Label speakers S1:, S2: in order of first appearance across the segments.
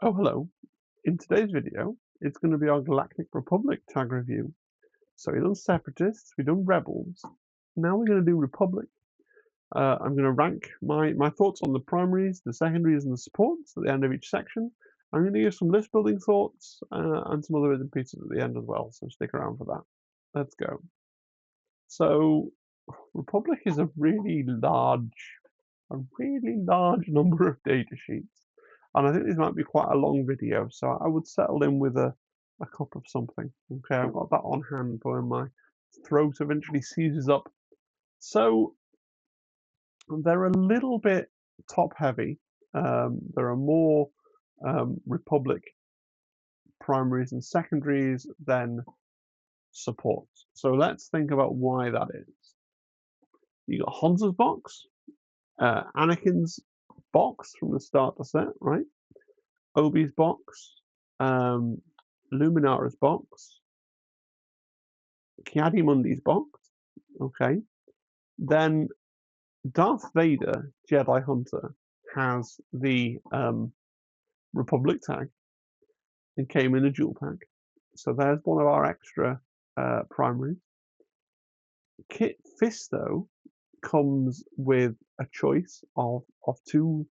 S1: Oh, hello. In today's video, it's going to be our Galactic Republic tag review. So we've done Separatists, we've done Rebels, now we're going to do Republic. I'm going to rank my thoughts on the primaries, the secondaries, and the supports at the end of each section. I'm going to give some list building thoughts and some other bits and pieces at the end as well, so stick around for that. Let's go. So, Republic is a really large number of data sheets. And I think this might be quite a long video, so I would settle in with a cup of something. Okay, I've got that on hand for when my throat eventually seizes up. So they're a little bit top heavy. There are more Republic primaries and secondaries than supports. So let's think about why that is. You got Hansa's box, Anakin's box from the starter set, right? Obi's box, Luminara's box, Kiadi-Mundi's box, okay. Then Darth Vader, Jedi Hunter, has the Republic tag and came in a dual pack. So there's one of our extra primaries. Kit Fisto comes with a choice of two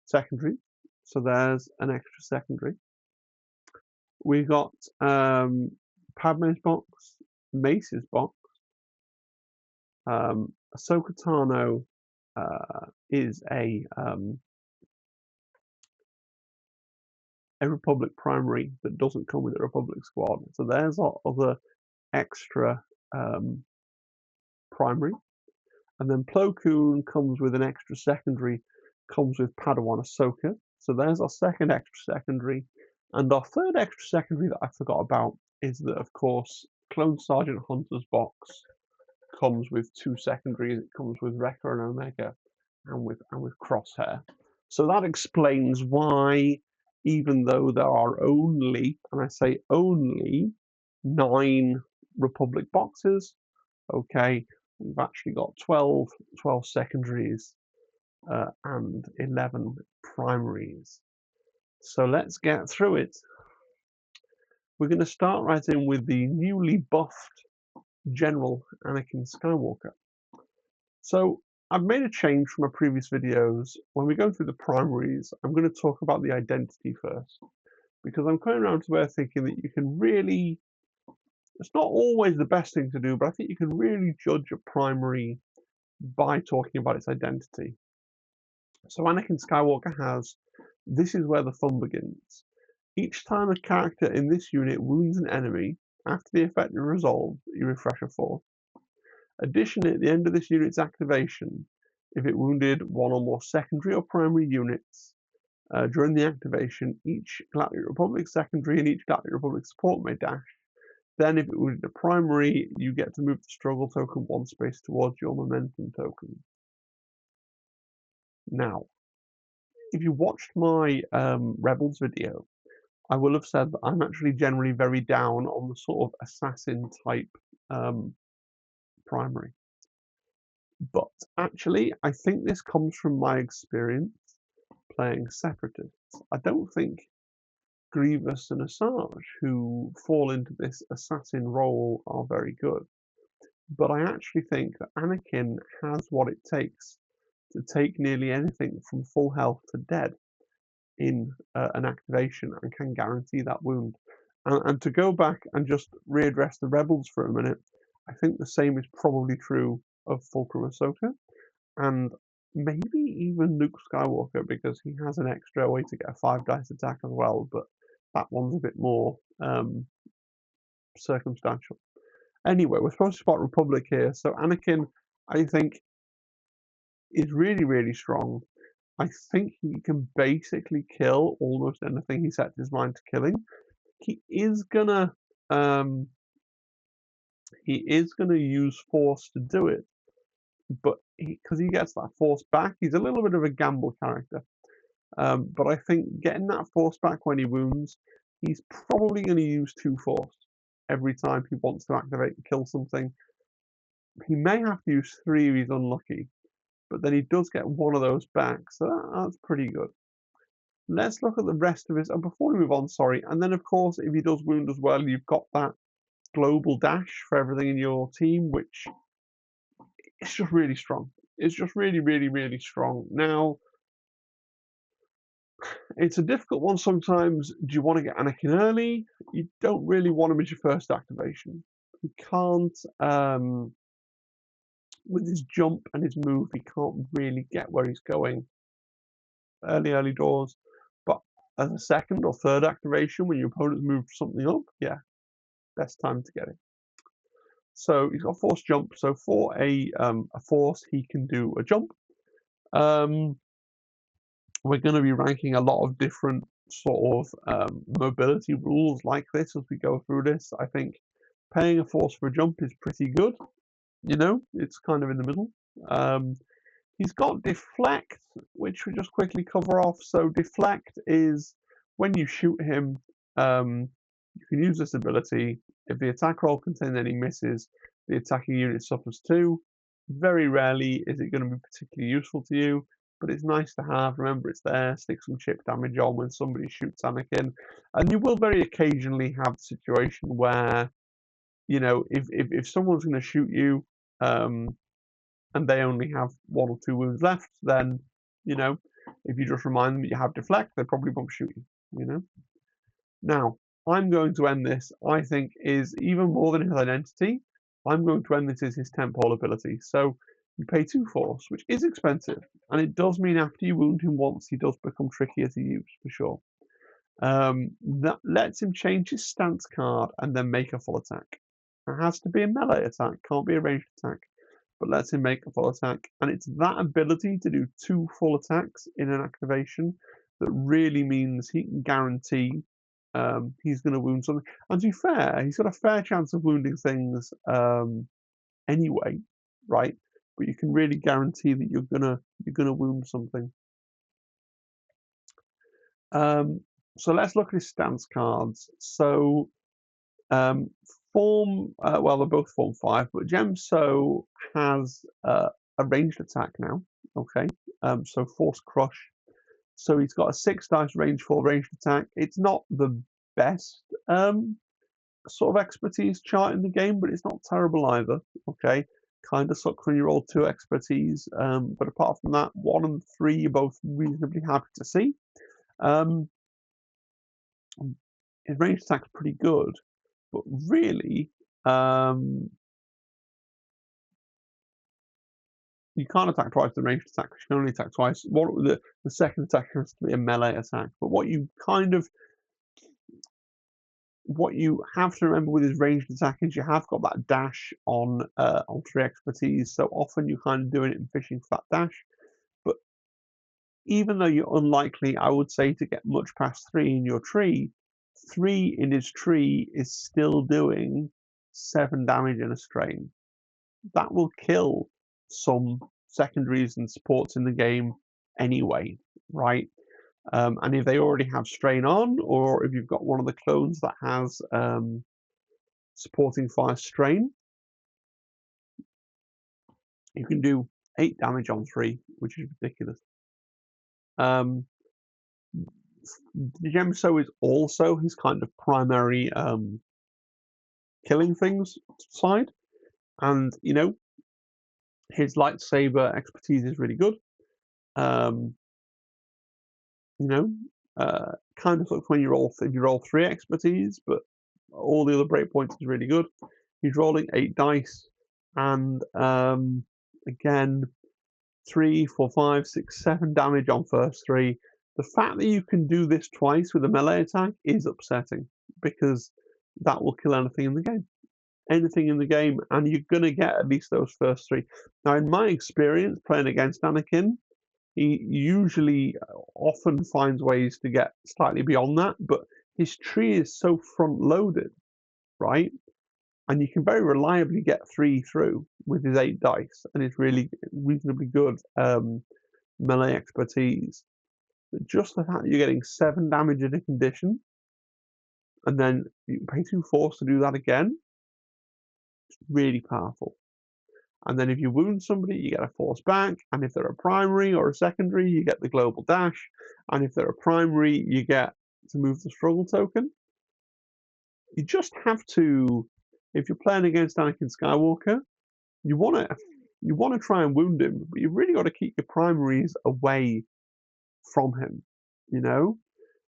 S1: secondaries. So there's an extra secondary. We got Padme's box, Mace's box. Ahsoka Tano is a Republic primary that doesn't come with a Republic squad. So there's our other extra primary. And then Plo Koon comes with an extra secondary, comes with Padawan Ahsoka. So there's our second extra secondary. And our third extra secondary that I forgot about is that, of course, Clone Sergeant Hunter's box comes with two secondaries. It comes with Wrecker and Omega and with Crosshair. So that explains why, even though there are only, and I say only, 9 Republic boxes, okay, we've actually got 12 secondaries and 11 primaries. So let's get through it. We're going to start right in with the newly buffed General Anakin Skywalker. So I've made a change from my previous videos. When we go through the primaries, I'm going to talk about the identity first, because I'm coming around to where thinking that you can really, it's not always the best thing to do, but I think you can really judge a primary by talking about its identity. So Anakin Skywalker has, this is where the fun begins. Each time a character in this unit wounds an enemy, after the effect is resolved, you refresh a force. Additionally, at the end of this unit's activation, if it wounded one or more secondary or primary units during the activation, each Galactic Republic secondary and each Galactic Republic support may dash. Then, if it wounded a primary, you get to move the struggle token 1 space towards your momentum token. Now, if you watched my Rebels video, I will have said that I'm actually generally very down on the sort of assassin type primary. But actually, I think this comes from my experience playing Separatists. I don't think Grievous and Asajj, who fall into this assassin role, are very good. But I actually think that Anakin has what it takes to take nearly anything from full health to dead in an activation and can guarantee that wound. And to go back and just readdress the Rebels for a minute, I think the same is probably true of Fulcrum Ahsoka, and maybe even Luke Skywalker, because he has an extra way to get a 5 dice attack as well, but that one's a bit more circumstantial. Anyway, we're supposed to spot Republic here, so Anakin, I think, is really, really strong. I think he can basically kill almost anything he sets his mind to killing. He is gonna use force to do it, but because he gets that force back, he's a little bit of a gamble character. But I think getting that force back when he wounds, he's probably going to use 2 force every time he wants to activate and kill something. He may have to use 3 if he's unlucky, but then he does get 1 of those back, so that's pretty good. let's look at the rest of his. And before we move on, sorry. And then, of course, if he does wound as well, you've got that global dash for everything in your team, which is just really strong. It's just really, really, really strong. Now, it's a difficult one sometimes. Do you want to get Anakin early? You don't really want him as your first activation. You can't, with his jump and his move, he can't really get where he's going early doors. But as a second or third activation, when your opponent's moved something up, yeah, best time to get it. So he's got force jump. So for a force, he can do a jump. We're going to be ranking a lot of different sort of mobility rules like this as we go through this. I think paying a force for a jump is pretty good. You know, it's kind of in the middle. He's got deflect, which we just quickly cover off. So deflect is when you shoot him, you can use this ability. If the attack roll contains any misses, the attacking unit suffers 2. Very rarely is it going to be particularly useful to you, but it's nice to have. Remember, it's there. Stick some chip damage on when somebody shoots Anakin. And you will very occasionally have the situation where, you know, if someone's going to shoot you, and they only have 1 or 2 wounds left, then, you know, if you just remind them that you have deflect, they probably won't shoot you, you know? Now, I'm going to end this, I think, is even more than his identity. I'm going to end this as his tentpole ability. So you pay 2 force, which is expensive, and it does mean after you wound him once, he does become trickier to use, for sure. That lets him change his stance card and then make a full attack. It has to be a melee attack, can't be a ranged attack, but lets him make a full attack. And it's that ability to do 2 full attacks in an activation that really means he can guarantee he's going to wound something. And to be fair, he's got a fair chance of wounding things anyway, right? But you can really guarantee that you're gonna wound something. So let's look at his stance cards. So form, well, they're both form 5, but Gemso has a ranged attack now. Okay, so force crush. So he's got a 6 dice range 4 ranged attack. It's not the best sort of expertise chart in the game, but it's not terrible either. Okay, kind of sucks when you roll 2 expertise, but apart from that, 1 and 3 you're both reasonably happy to see. His ranged attack's pretty good, but really, you can't attack twice with a ranged attack because you can only attack twice. The second attack has to be a melee attack. But what you have to remember with his ranged attack is you have got that dash on 3 expertise. So often you're kind of doing it and fishing for that dash. But even though you're unlikely, I would say, to get much past 3 in your tree, 3 in his tree is still doing 7 damage in a strain. That will kill some secondaries and supports in the game anyway, right? And if they already have strain on, or if you've got one of the clones that has supporting 5 strain, you can do 8 damage on 3, which is ridiculous. Gemso is also his kind of primary killing things side, and you know, his lightsaber expertise is really good. You know, kind of sucks when if you roll 3 expertise, but all the other breakpoints is really good. He's rolling 8 dice, and again, 3, 4, 5, 6, 7 damage on first 3. The fact that you can do this twice with a melee attack is upsetting because that will kill anything in the game. Anything in the game, and you're going to get at least those first 3. Now, in my experience playing against Anakin, he usually often finds ways to get slightly beyond that, but his tree is so front-loaded, right? And you can very reliably get 3 through with his 8 dice, and it's really reasonably good melee expertise. But just the fact that you're getting 7 damage in a condition, and then you pay 2 force to do that again, it's really powerful. And then if you wound somebody, you get a force back. And if they're a primary or a secondary, you get the global dash. And if they're a primary, you get to move the struggle token. You just have to, if you're playing against Anakin Skywalker, you want to try and wound him, but you've really got to keep your primaries away from him. You know,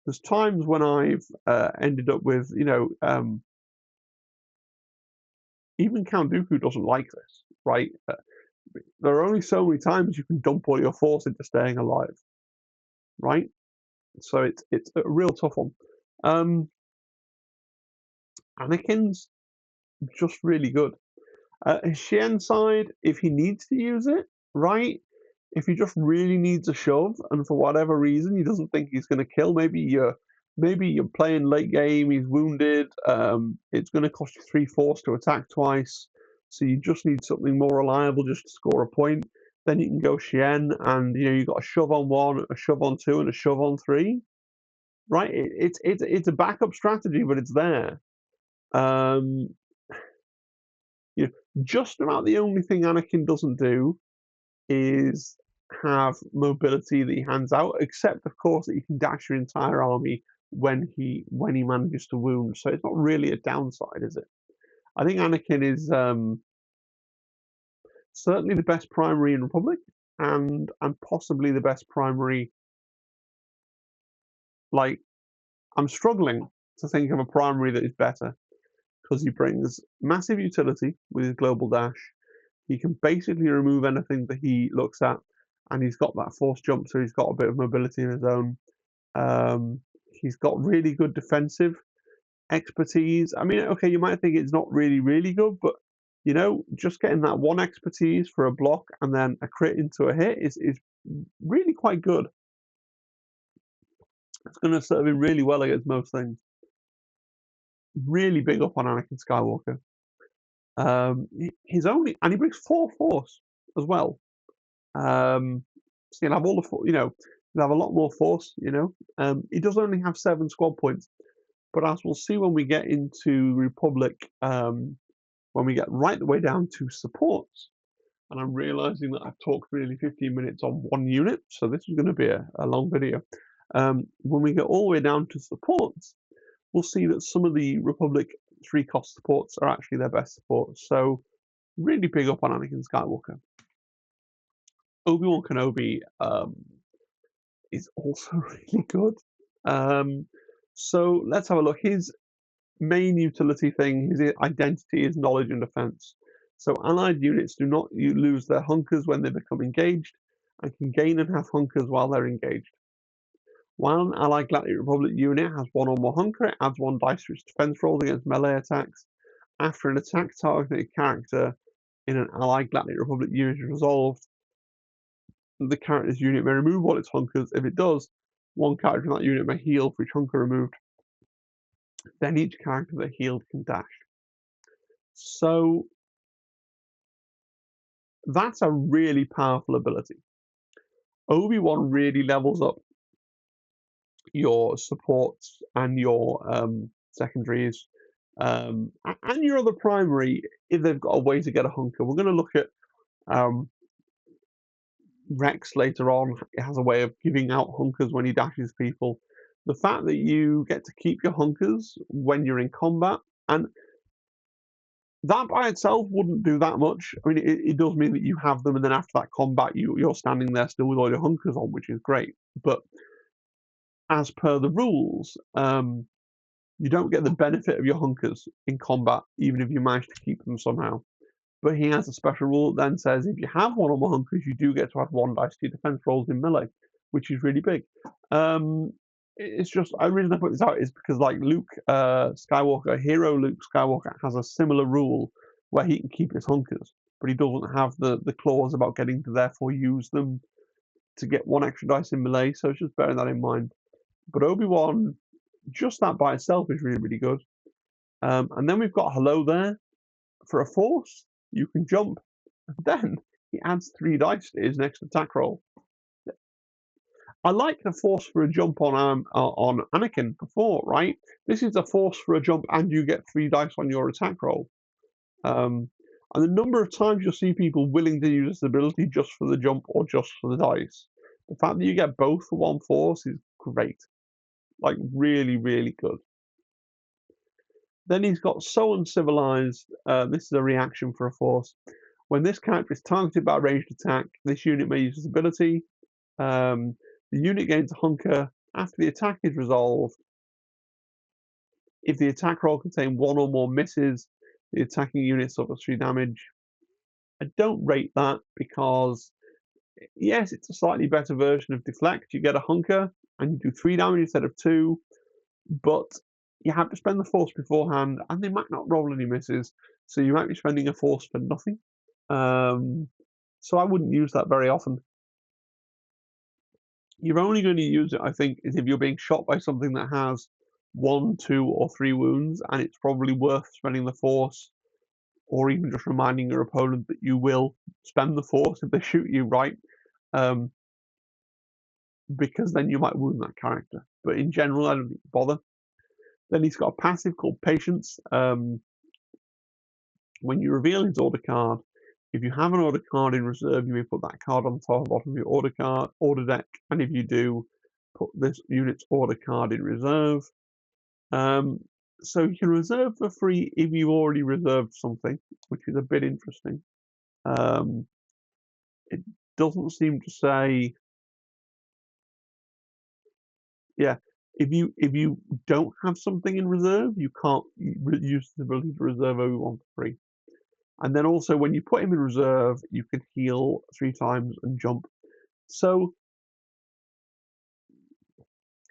S1: there's times when I've ended up with, even Count Dooku doesn't like this, right? There are only so many times you can dump all your force into staying alive, right? So it's a real tough one. Anakin's just really good. His Shien side, if he needs to use it, right? If he just really needs a shove, and for whatever reason he doesn't think he's going to kill, maybe you're playing late game, he's wounded, it's going to cost you 3 force to attack twice, so you just need something more reliable just to score a point. Then you can go Shien, and you've got a shove on 1, a shove on 2, and a shove on 3. Right? It's a backup strategy, but it's there. Just about the only thing Anakin doesn't do is have mobility that he hands out, except of course that he can dash your entire army when he manages to wound. So it's not really a downside, is it? I think Anakin is certainly the best primary in Republic, and possibly the best primary. Like, I'm struggling to think of a primary that is better, because he brings massive utility with his global dash. He can basically remove anything that he looks at, and he's got that force jump, so he's got a bit of mobility of his own. He's got really good defensive expertise. I mean, okay, you might think it's not really, really good, but just getting that 1 expertise for a block and then a crit into a hit is really quite good. It's going to serve him really well against most things. Really big up on Anakin Skywalker. And he brings 4 force as well. So you'll have all the you'll have a lot more force. He does only have 7 squad points, but as we'll see when we get into Republic, when we get right the way down to supports, and I'm realizing that I've talked nearly 15 minutes on 1 unit, so this is going to be a long video. When we get all the way down to supports, we'll see that some of the Republic 3-cost supports are actually their best supports. So really big up on Anakin Skywalker. Obi-Wan Kenobi is also really good. So let's have a look. His main utility thing, his identity, is knowledge and defense. So allied units do not lose their hunkers when they become engaged, and can gain and have hunkers while they're engaged. While an allied Galactic Republic unit has 1 or more hunker, it adds 1 dice to its defense rolls against melee attacks. After an attack targeting a character in an allied Galactic Republic unit is resolved, the character's unit may remove all its hunkers. If it does, 1 character in that unit may heal for each hunker removed. Then each character that healed can dash. So that's a really powerful ability. Obi-Wan really levels up your supports and your secondaries, and your other primary if they've got a way to get a hunker. We're going to look at Rex later on. It has a way of giving out hunkers when he dashes people. The fact that you get to keep your hunkers when you're in combat, and that by itself wouldn't do that much. I mean, it does mean that you have them, and then after that combat, you're standing there still with all your hunkers on, which is great. But as per the rules, you don't get the benefit of your hunkers in combat, even if you manage to keep them somehow. But he has a special rule that then says if you have 1 or more hunkers, you do get to add 1 dice to your defense rolls in melee, which is really big. It's just, the reason I put this out is because, like, Luke Skywalker, hero Luke Skywalker, has a similar rule where he can keep his hunkers, but he doesn't have the clause about getting to therefore use them to get 1 extra dice in melee, so it's just bearing that in mind. But Obi-Wan, just that by itself is really, really good. And then we've got Hello there. For a force, you can jump. And then he adds 3 dice to his next attack roll. I like the force for a jump on Anakin before, right? This is a force for a jump, and you get 3 dice on your attack roll. And the number of times you'll see people willing to use this ability just for the jump or just for the dice. The fact that you get both for one force is great. Like, really, really good. Then he's got So Uncivilized. This is a reaction for a force. When this character is targeted by a ranged attack, this unit may use this ability. The unit gains a hunker after the attack is resolved. If the attack roll contains one or more misses, the attacking unit suffers 3 damage. I don't rate that because, yes, it's a slightly better version of Deflect. You get a hunker and you do 3 damage instead of 2, but you have to spend the force beforehand, and they might not roll any misses, so you might be spending a force for nothing. So I wouldn't use that very often. You're only going to use it, I think, is if you're being shot by something that has 1, 2, or 3 wounds, and it's probably worth spending the force, or even just reminding your opponent that you will spend the force if they shoot you, right? Because then you might wound that character. But in general, I don't bother. Then he's got a passive called Patience. When you reveal his order card, if you have an order card in reserve, you may put that card on the top or bottom of your order deck, and if you do, put this unit's order card in reserve. So you can reserve for free if you've already reserved something, which is a bit interesting. It doesn't seem to say, yeah, if you don't have something in reserve, you can't use the ability to reserve Obi-Wan for free. And then also when you put him in reserve, you can heal 3 times and jump. So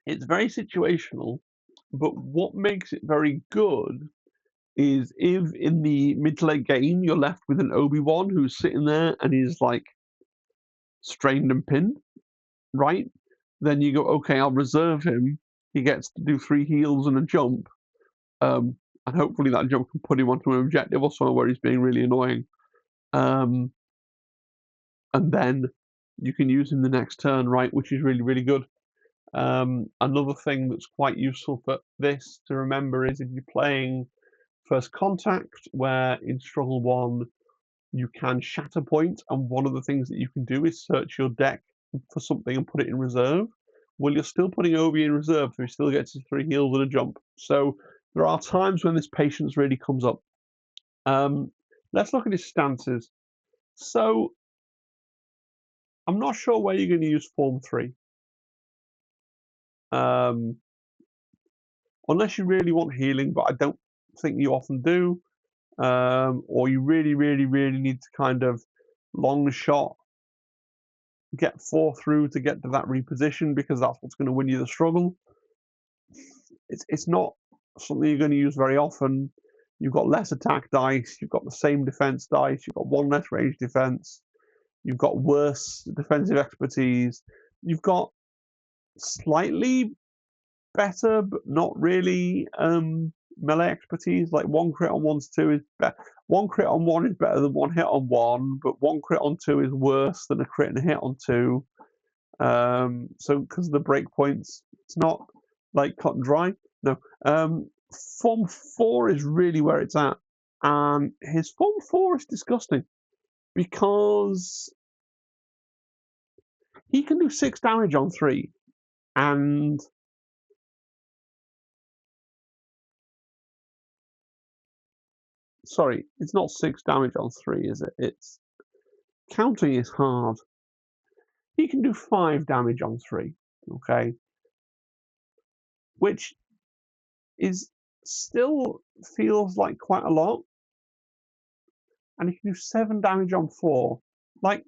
S1: it's very situational, but what makes it very good is if in the mid to late game you're left with an Obi-Wan who's sitting there and he's like strained and pinned, right? Then you go, okay, I'll reserve him. He gets to do 3 heals and a jump. And hopefully that jump can put him onto an objective or somewhere where he's being really annoying. And then you can use him the next turn, right? Which is really, really good. Another thing that's quite useful for this to remember is if you're playing First Contact, where in Struggle 1 you can Shatterpoint, and one of the things that you can do is search your deck for something and put it in reserve. Well, you're still putting Obi in reserve, so he still gets his 3 heals and a jump. So there are times when this patience really comes up. Let's look at his stances. So I'm not sure where you're going to use Form 3. Unless you really want healing, but I don't think you often do. Or you really, really, really need to kind of long shot get 4 through to get to that reposition because that's what's going to win you the struggle. It's not something you're going to use very often. You've got less attack dice, you've got the same defense dice, you've got 1 less range defense, you've got worse defensive expertise, you've got slightly better but not really melee expertise. Like 1 crit on 1's 2 is better. 1 crit on 1 is better than 1 hit on 1, but 1 crit on 2 is worse than a crit and a hit on 2. So because of the breakpoints, it's not like cut and dry. No. Form 4 is really where it's at. And his Form 4 is disgusting because he can do 6 damage on 3. And sorry, it's not 6 damage on 3, is it? It's counting is hard. He can do 5 damage on 3, okay? Which is still feels like quite a lot. And he can do 7 damage on 4. Like,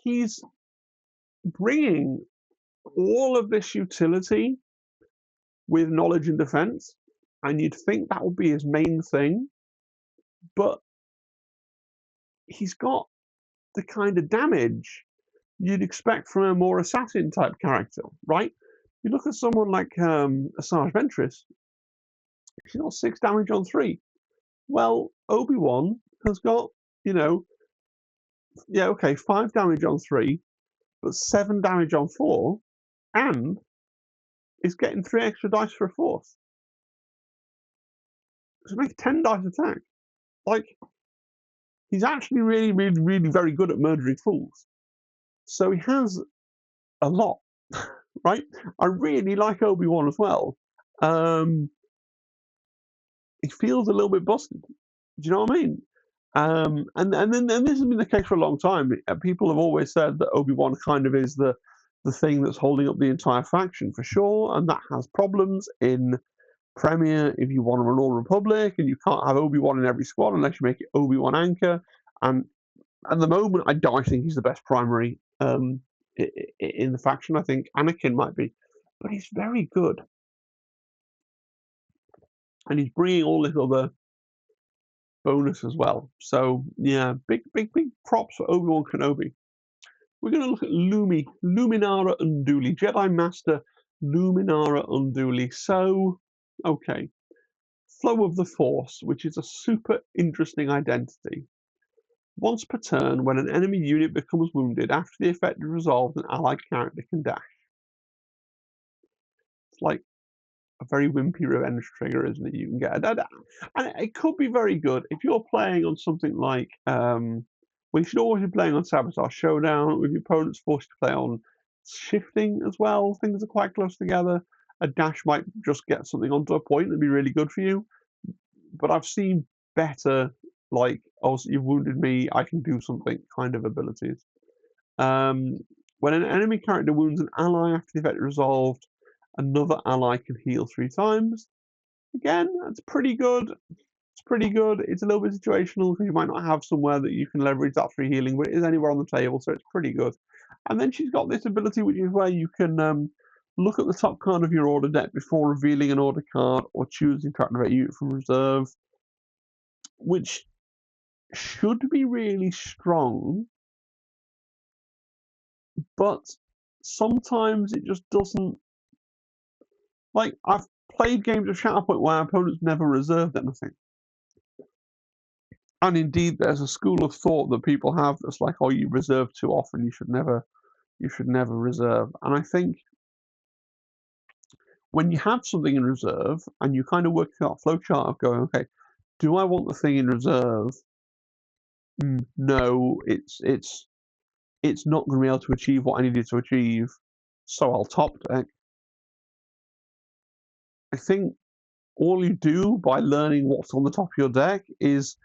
S1: he's bringing all of this utility with knowledge and defense, and you'd think that would be his main thing, but he's got the kind of damage you'd expect from a more assassin type character, right? You look at someone like Asajj Ventress, she's got 6 damage on 3. Well, Obi-Wan has got, 5 damage on 3, but 7 damage on 4, and is getting 3 extra dice for a force. So make 10 dice attack. Like, he's actually really, really, really very good at murdering fools. So he has a lot, right? I really like Obi-Wan as well. Um, he feels a little bit busted. Do you know what I mean? And this has been the case for a long time. People have always said that Obi-Wan kind of is the thing that's holding up the entire faction for sure, and that has problems in Premier if you want to run Old Republic, and you can't have Obi-Wan in every squad unless you make it Obi-Wan Anchor. And at the moment, I don't think he's the best primary in the faction. I think Anakin might be, but he's very good, and he's bringing all this other bonus as well. So yeah, big props for Obi-Wan Kenobi. We're going to look at Luminara Unduli, Jedi Master Luminara Unduli. So, okay, Flow of the Force, which is a super interesting identity. Once per turn, when an enemy unit becomes wounded, after the effect is resolved, an allied character can dash. It's like a very wimpy revenge trigger, isn't it? You can get and it could be very good if you're playing on something like well, you should always be playing on Sabotage Showdown with your opponents forced to play on shifting as well. Things are quite close together. A dash might just get something onto a point and be really good for you. But I've seen better, like, oh, so you've wounded me, I can do something kind of abilities. When an enemy character wounds an ally after the effect is resolved, another ally can heal 3 times. Again, that's pretty good. It's pretty good. It's a little bit situational because you might not have somewhere that you can leverage that free healing, but it is anywhere on the table, so it's pretty good. And then she's got this ability, which is where you can look at the top card of your order deck before revealing an order card or choosing to activate a unit from reserve, which should be really strong, but sometimes it just doesn't. Like, I've played games of Shatterpoint where opponents never reserved anything. And indeed, there's a school of thought that people have that's like, oh, you reserve too often, you should never reserve. And I think when you have something in reserve and you kind of work out a flowchart of going, okay, do I want the thing in reserve? No, it's not going to be able to achieve what I needed to achieve, so I'll top deck. I think all you do by learning what's on the top of your deck is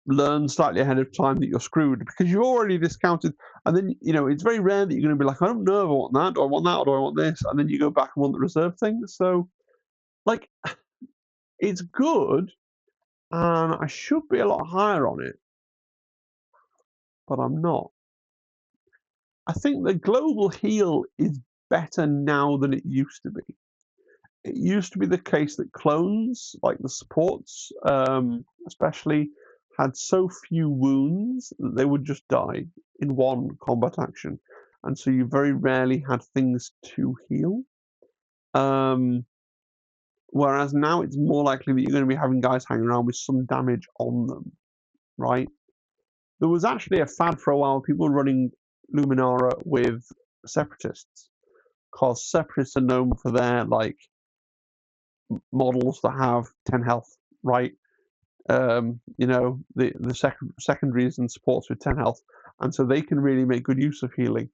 S1: learn slightly ahead of time that you're screwed because you've already discounted. And then, it's very rare that you're going to be like, I don't know if I want that, do I want that, or do I want this? And then you go back and want the reserve thing. So, like, it's good, and I should be a lot higher on it, but I'm not. I think the global heal is better now than it used to be. It used to be the case that clones, like the supports, especially, had so few wounds that they would just die in one combat action, and so you very rarely had things to heal. Whereas now it's more likely that you're going to be having guys hanging around with some damage on them, right? There was actually a fad for a while, people running Luminara with Separatists, because Separatists are known for their, like, models that have 10 health, right? The secondaries and supports with 10 health, and so they can really make good use of healing.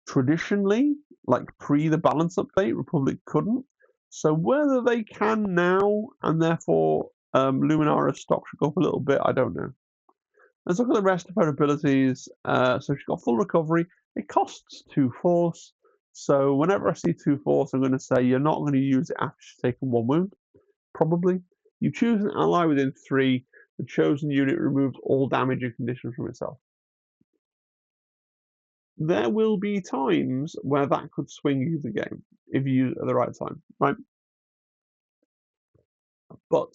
S1: Traditionally, like pre the balance update, Republic couldn't. So whether they can now, and therefore Luminara's stock should go up a little bit, I don't know. Let's look at the rest of her abilities. So she's got full recovery. It costs 2 force. So whenever I see 2 force, I'm going to say you're not going to use it after she's taken 1 wound. Probably. You choose an ally within 3. The chosen unit removes all damage and conditions from itself. There will be times where that could swing you the game if you use it at the right time, right? But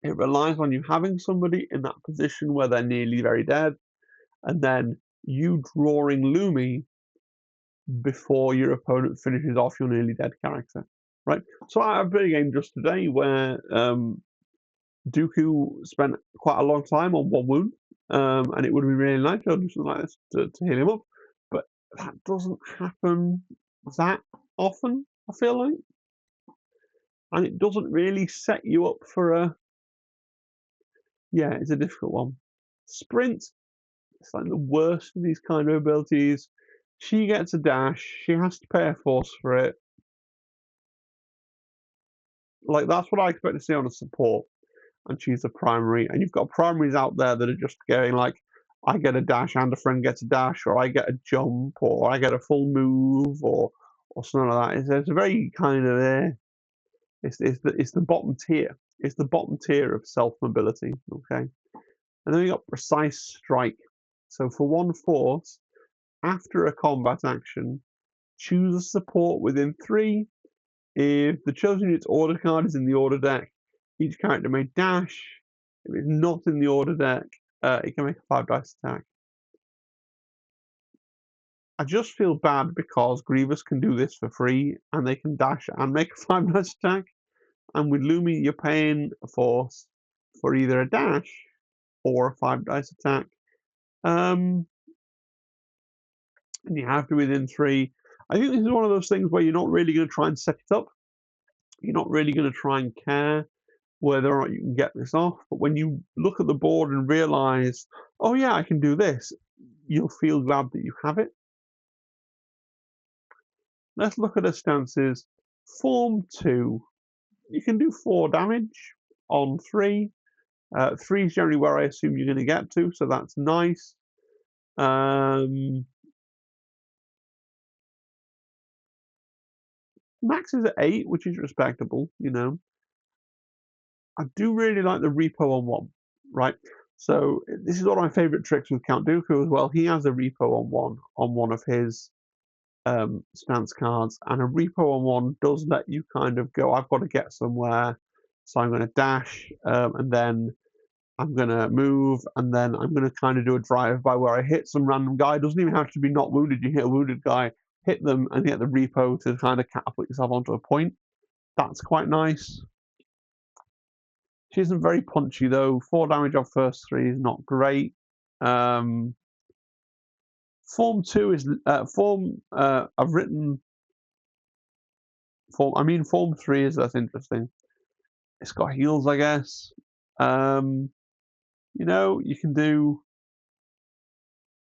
S1: it relies on you having somebody in that position where they're nearly very dead, and then you drawing Lumi before your opponent finishes off your nearly dead character, right? So I played a game just today where Dooku spent quite a long time on 1 wound, and it would be really nice to do something like this to heal him up, but that doesn't happen that often, I feel like, and it doesn't really set you up for it's a difficult one. Sprint, it's like the worst of these kind of abilities. She gets a dash, she has to pay a force for it. Like, that's what I expect to see on a support, and she's a primary. And you've got primaries out there that are just going like, I get a dash and a friend gets a dash, or I get a jump, or I get a full move, or something like that. It's a very kind of it's the bottom tier. It's the bottom tier of self mobility. Okay, and then we got precise strike. So for one force, after a combat action, choose a support within 3. If the chosen unit's order card is in the order deck, each character may dash. If it's not in the order deck, it can make a 5 dice attack. I just feel bad because Grievous can do this for free, and they can dash and make a 5 dice attack. And with Lumi, you're paying a force for either a dash or a 5 dice attack. And you have to within 3. I think this is one of those things where you're not really going to try and set it up. You're not really going to try and care whether or not you can get this off. But when you look at the board and realize, oh yeah, I can do this, you'll feel glad that you have it. Let's look at her stances. Form 2. You can do 4 damage on 3. 3 is generally where I assume you're going to get to, so that's nice. Max is at 8, which is respectable, you know. I do really like the repo on 1, right? So this is one of my favorite tricks with Count Dooku as well. He has a repo on one of his stance cards, and a repo on 1 does let you kind of go, I've got to get somewhere, so I'm going to dash, and then I'm going to move, and then I'm going to kind of do a drive-by where I hit some random guy. It doesn't even have to be not wounded. You hit a wounded guy, hit them, and get the repo to kind of catapult yourself onto a point. That's quite nice. She isn't very punchy, though. 4 damage off first 3 is not great. Form 2 is... I've written... Form 3 is less interesting. It's got heals, I guess. You know, you can do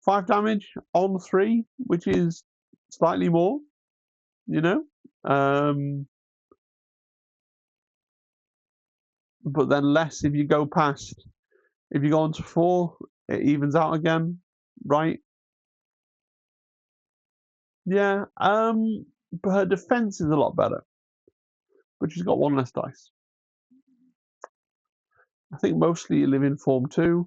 S1: 5 damage on 3, which is slightly more, you know? But then less if you go past. If you go on to 4, it evens out again, right? Yeah, but her defense is a lot better. But she's got 1 less dice. I think mostly you live in Form 2.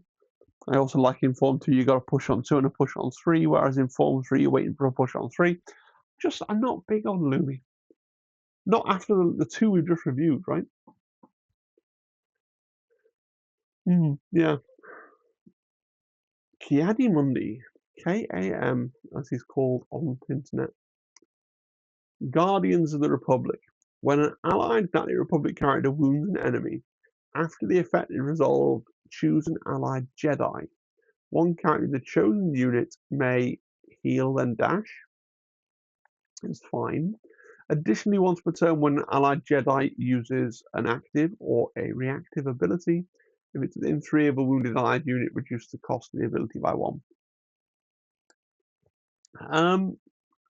S1: I also like in Form 2 you got a push on 2 and a push on 3, whereas in Form 3 you're waiting for a push on 3. I'm not big on Lumi. Not after the 2 we've just reviewed, right? Yeah. Kiadimundi, K-A-M, as he's called on the internet. Guardians of the Republic. When an allied Galactic Republic character wounds an enemy, after the effect is resolved, choose an allied Jedi. One character in the chosen unit may heal then dash. It's fine. Additionally, once per turn, when an allied Jedi uses an active or a reactive ability, if it's within 3 of a wounded allied unit, reduce the cost of the ability by 1.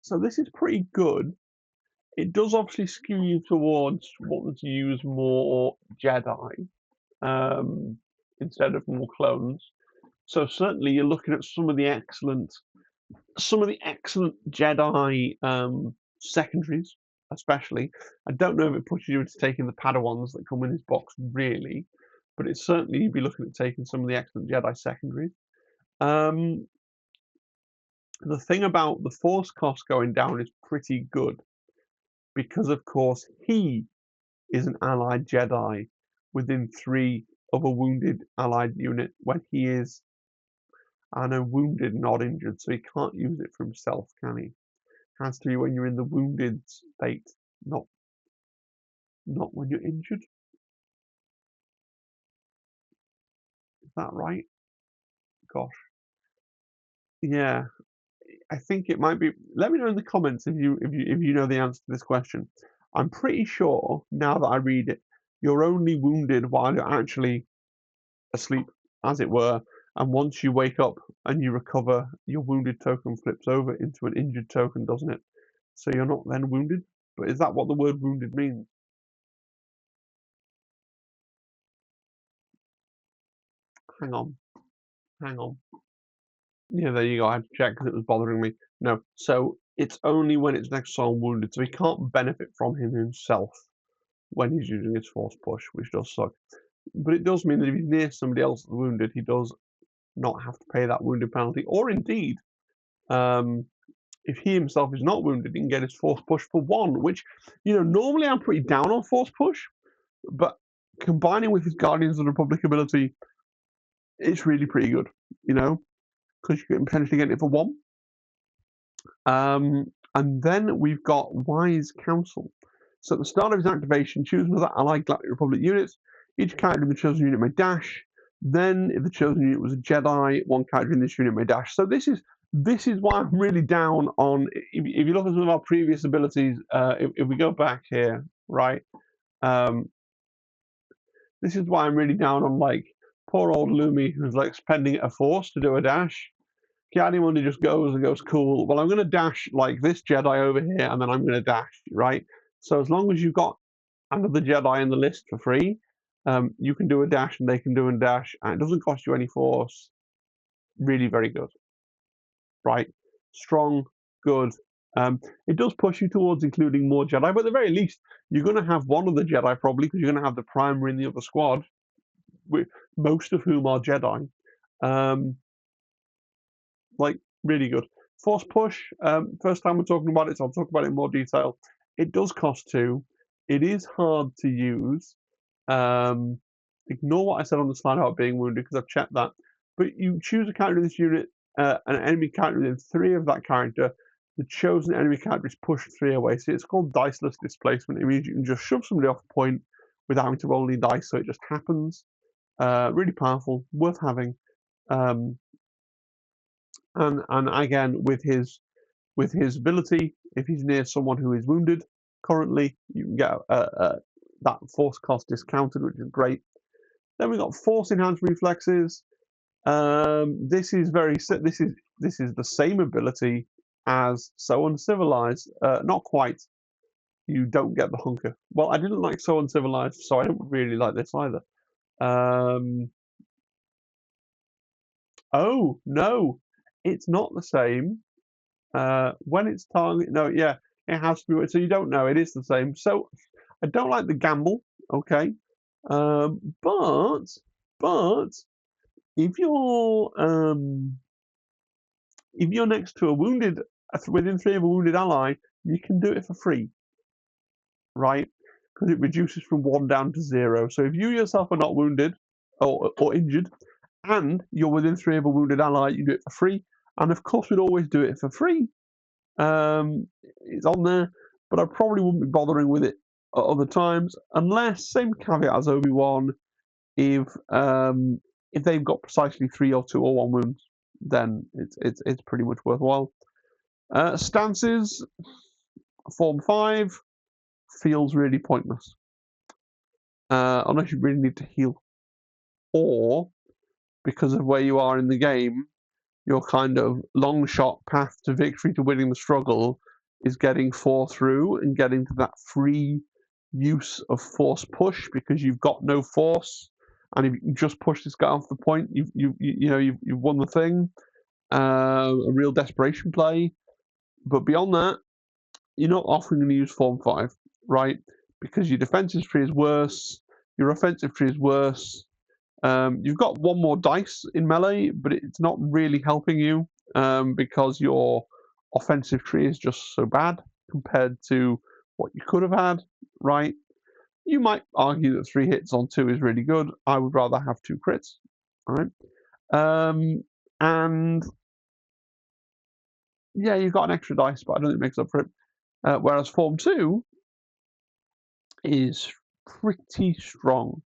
S1: So this is pretty good. It does obviously skew you towards wanting to use more Jedi instead of more clones. So certainly you're looking at some of the excellent Jedi secondaries, especially. I don't know if it pushes you into taking the Padawans that come in his box, really, but it's certainly you'd be looking at taking some of the excellent Jedi secondaries. The thing about the Force cost going down is pretty good, because of course he is an allied Jedi within 3 of a wounded allied unit when he is, I know, wounded, not injured, so he can't use it for himself, can he? Has to be when you're in the wounded state, not when you're injured. Is that right? Gosh. Yeah, I think it might be. Let me know in the comments if you know the answer to this question. I'm pretty sure now that I read it, you're only wounded while you're actually asleep, as it were, And once you wake up and you recover, your wounded token flips over into an injured token, doesn't it? So you're not then wounded. But is that what the word wounded means? Hang on, hang on. Yeah, there you go. I had to check because it was bothering me. No, so it's only when it's next to someone wounded, so he can't benefit from him himself when he's using his force push, which does suck. But it does mean that if he's near somebody else that's wounded, he does not have to pay that wounded penalty. Or indeed, if he himself is not wounded, he can get his force push for 1, which, normally I'm pretty down on force push, but combining with his Guardians of the Republic ability, it's really pretty good, because you can potentially get it for 1. And then we've got Wise Counsel. So at the start of his activation, choose another allied Galactic Republic unit. Each character in the chosen unit may dash. Then, if the chosen unit was a Jedi, one character in this unit may dash. So this is why I'm really down on. If you look at some of our previous abilities, if we go back here, right, this is why I'm really down on like poor old Lumi, who's like spending a force to do a dash. Kiadimundi just goes and goes, cool. Well, I'm going to dash like this Jedi over here, and then I'm going to dash, right? So as long as you've got another Jedi in the list for free, you can do a dash and they can do a dash, and it doesn't cost you any force. Really very good, right? Strong, good. It does push you towards including more Jedi, but at the very least, you're going to have one of the Jedi probably, because you're going to have the primary in the other squad, most of whom are Jedi. Like, really good. Force push, first time we're talking about it, so I'll talk about it in more detail. It does cost 2. It is hard to use. Ignore what I said on the slide about being wounded, because I've checked that. But you choose a character in this unit, an enemy character within 3 of that character. The chosen enemy character is pushed 3 away. So it's called diceless displacement. It means you can just shove somebody off a point without having to roll any dice, so it just happens. Really powerful, worth having. And again, with his ability, if he's near someone who is wounded currently, you can get that force cost discounted, which is great. Then we've got force enhanced reflexes. This is the same ability as So Uncivilized. Not quite. You don't get the hunker. Well, I didn't like So Uncivilized, so I don't really like this either. Oh no, it's not the same. When it's target, no, yeah, it has to be. So you don't know, it is the same. So I don't like the gamble, okay. But if you're next to a wounded, within 3 of a wounded ally, you can do it for free, right? Because it reduces from 1 down to 0. So if you yourself are not wounded or injured, and you're within 3 of a wounded ally, you do it for free. And of course, we'd always do it for free. It's on there, but I probably wouldn't be bothering with it at other times, unless, same caveat as Obi-Wan, if they've got precisely 3 or 2 or 1 wounds, then it's pretty much worthwhile. Stances, Form 5 feels really pointless, unless you really need to heal, or because of where you are in the game, your kind of long shot path to victory, to winning the struggle, is getting 4 through and getting to that free use of force push, because you've got no force, and if you just push this guy off the point, you've won the thing. A real desperation play, but beyond that, you're not often going to use Form 5, right? Because your defensive tree is worse, your offensive tree is worse. You've got 1 more dice in melee, but it's not really helping you, because your offensive tree is just so bad compared to what you could have had, right? You might argue that 3 hits on 2 is really good. I would rather have 2 crits, all right? And yeah, you've got an extra dice, but I don't think it makes up for it. Whereas Form 2 is pretty strong,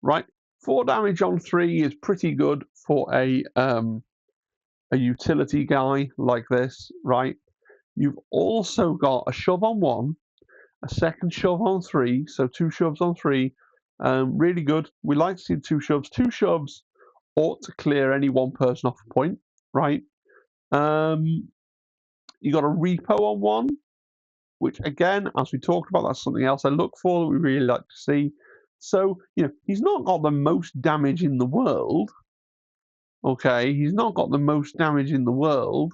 S1: right? 4 damage on 3 is pretty good for a utility guy like this, right? You've also got a shove on 1, a second shove on 3, so 2 shoves on 3. Really good. We like to see 2 shoves. 2 shoves ought to clear any one person off a point, right? You got a repo on one, which again, as we talked about, that's something else I look for that we really like to see. So, he's not got the most damage in the world. Okay, he's not got the most damage in the world.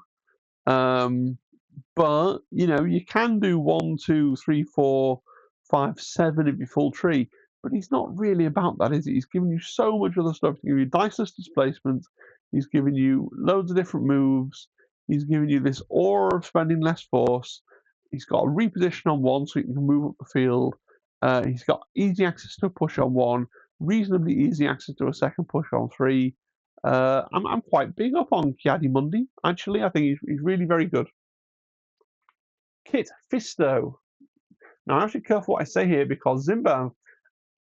S1: But you can do 1, 2, 3, 4, 5, 7 if you full tree. But he's not really about that, is he? He's giving you so much other stuff. He's giving you diceless displacement. He's giving you loads of different moves. He's giving you this aura of spending less force. He's got a reposition on 1 so you can move up the field. He's got easy access to a push on 1, reasonably easy access to a second push on 3. I'm quite big up on Kiadimundi, actually. I think he's really very good. Kit Fisto. Now, I'm actually careful what I say here because Zimbav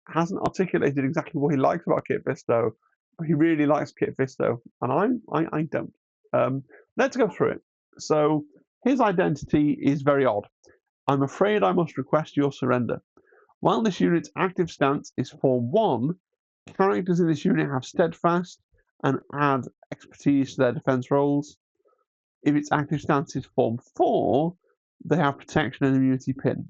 S1: hasn't articulated exactly what he likes about Kit Fisto, but he really likes Kit Fisto, and I don't. Let's go through it. So, his identity is very odd. I'm afraid I must request your surrender. While this unit's active stance is Form 1, characters in this unit have Steadfast and add expertise to their defense rolls. If its active stance is Form 4, they have protection and immunity pin.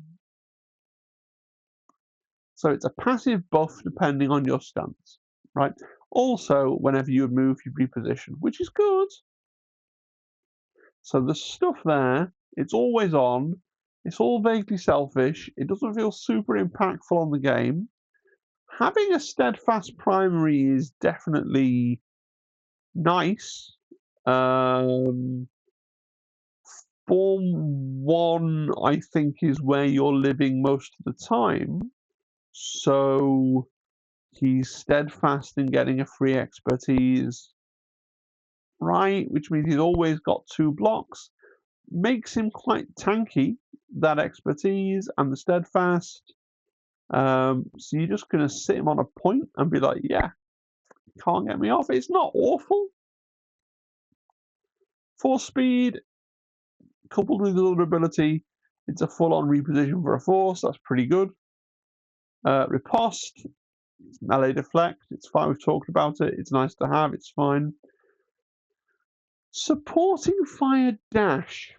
S1: So it's a passive buff depending on your stance, right? Also, whenever you move, you reposition, which is good. So the stuff there, it's always on. It's all vaguely selfish. It doesn't feel super impactful on the game. Having a steadfast primary is definitely nice. Form 1, I think, is where you're living most of the time. So he's steadfast in getting a free expertise, right? Which means he's always got 2 blocks. Makes him quite tanky, that expertise and the steadfast. So you're just going to sit him on a point and be like, yeah, can't get me off. It's not awful. 4 speed, coupled with his other ability, it's a full-on reposition for a force. That's pretty good. Riposte, it's melee deflect. It's fine. We've talked about it. It's nice to have. It's fine. Supporting fire dash,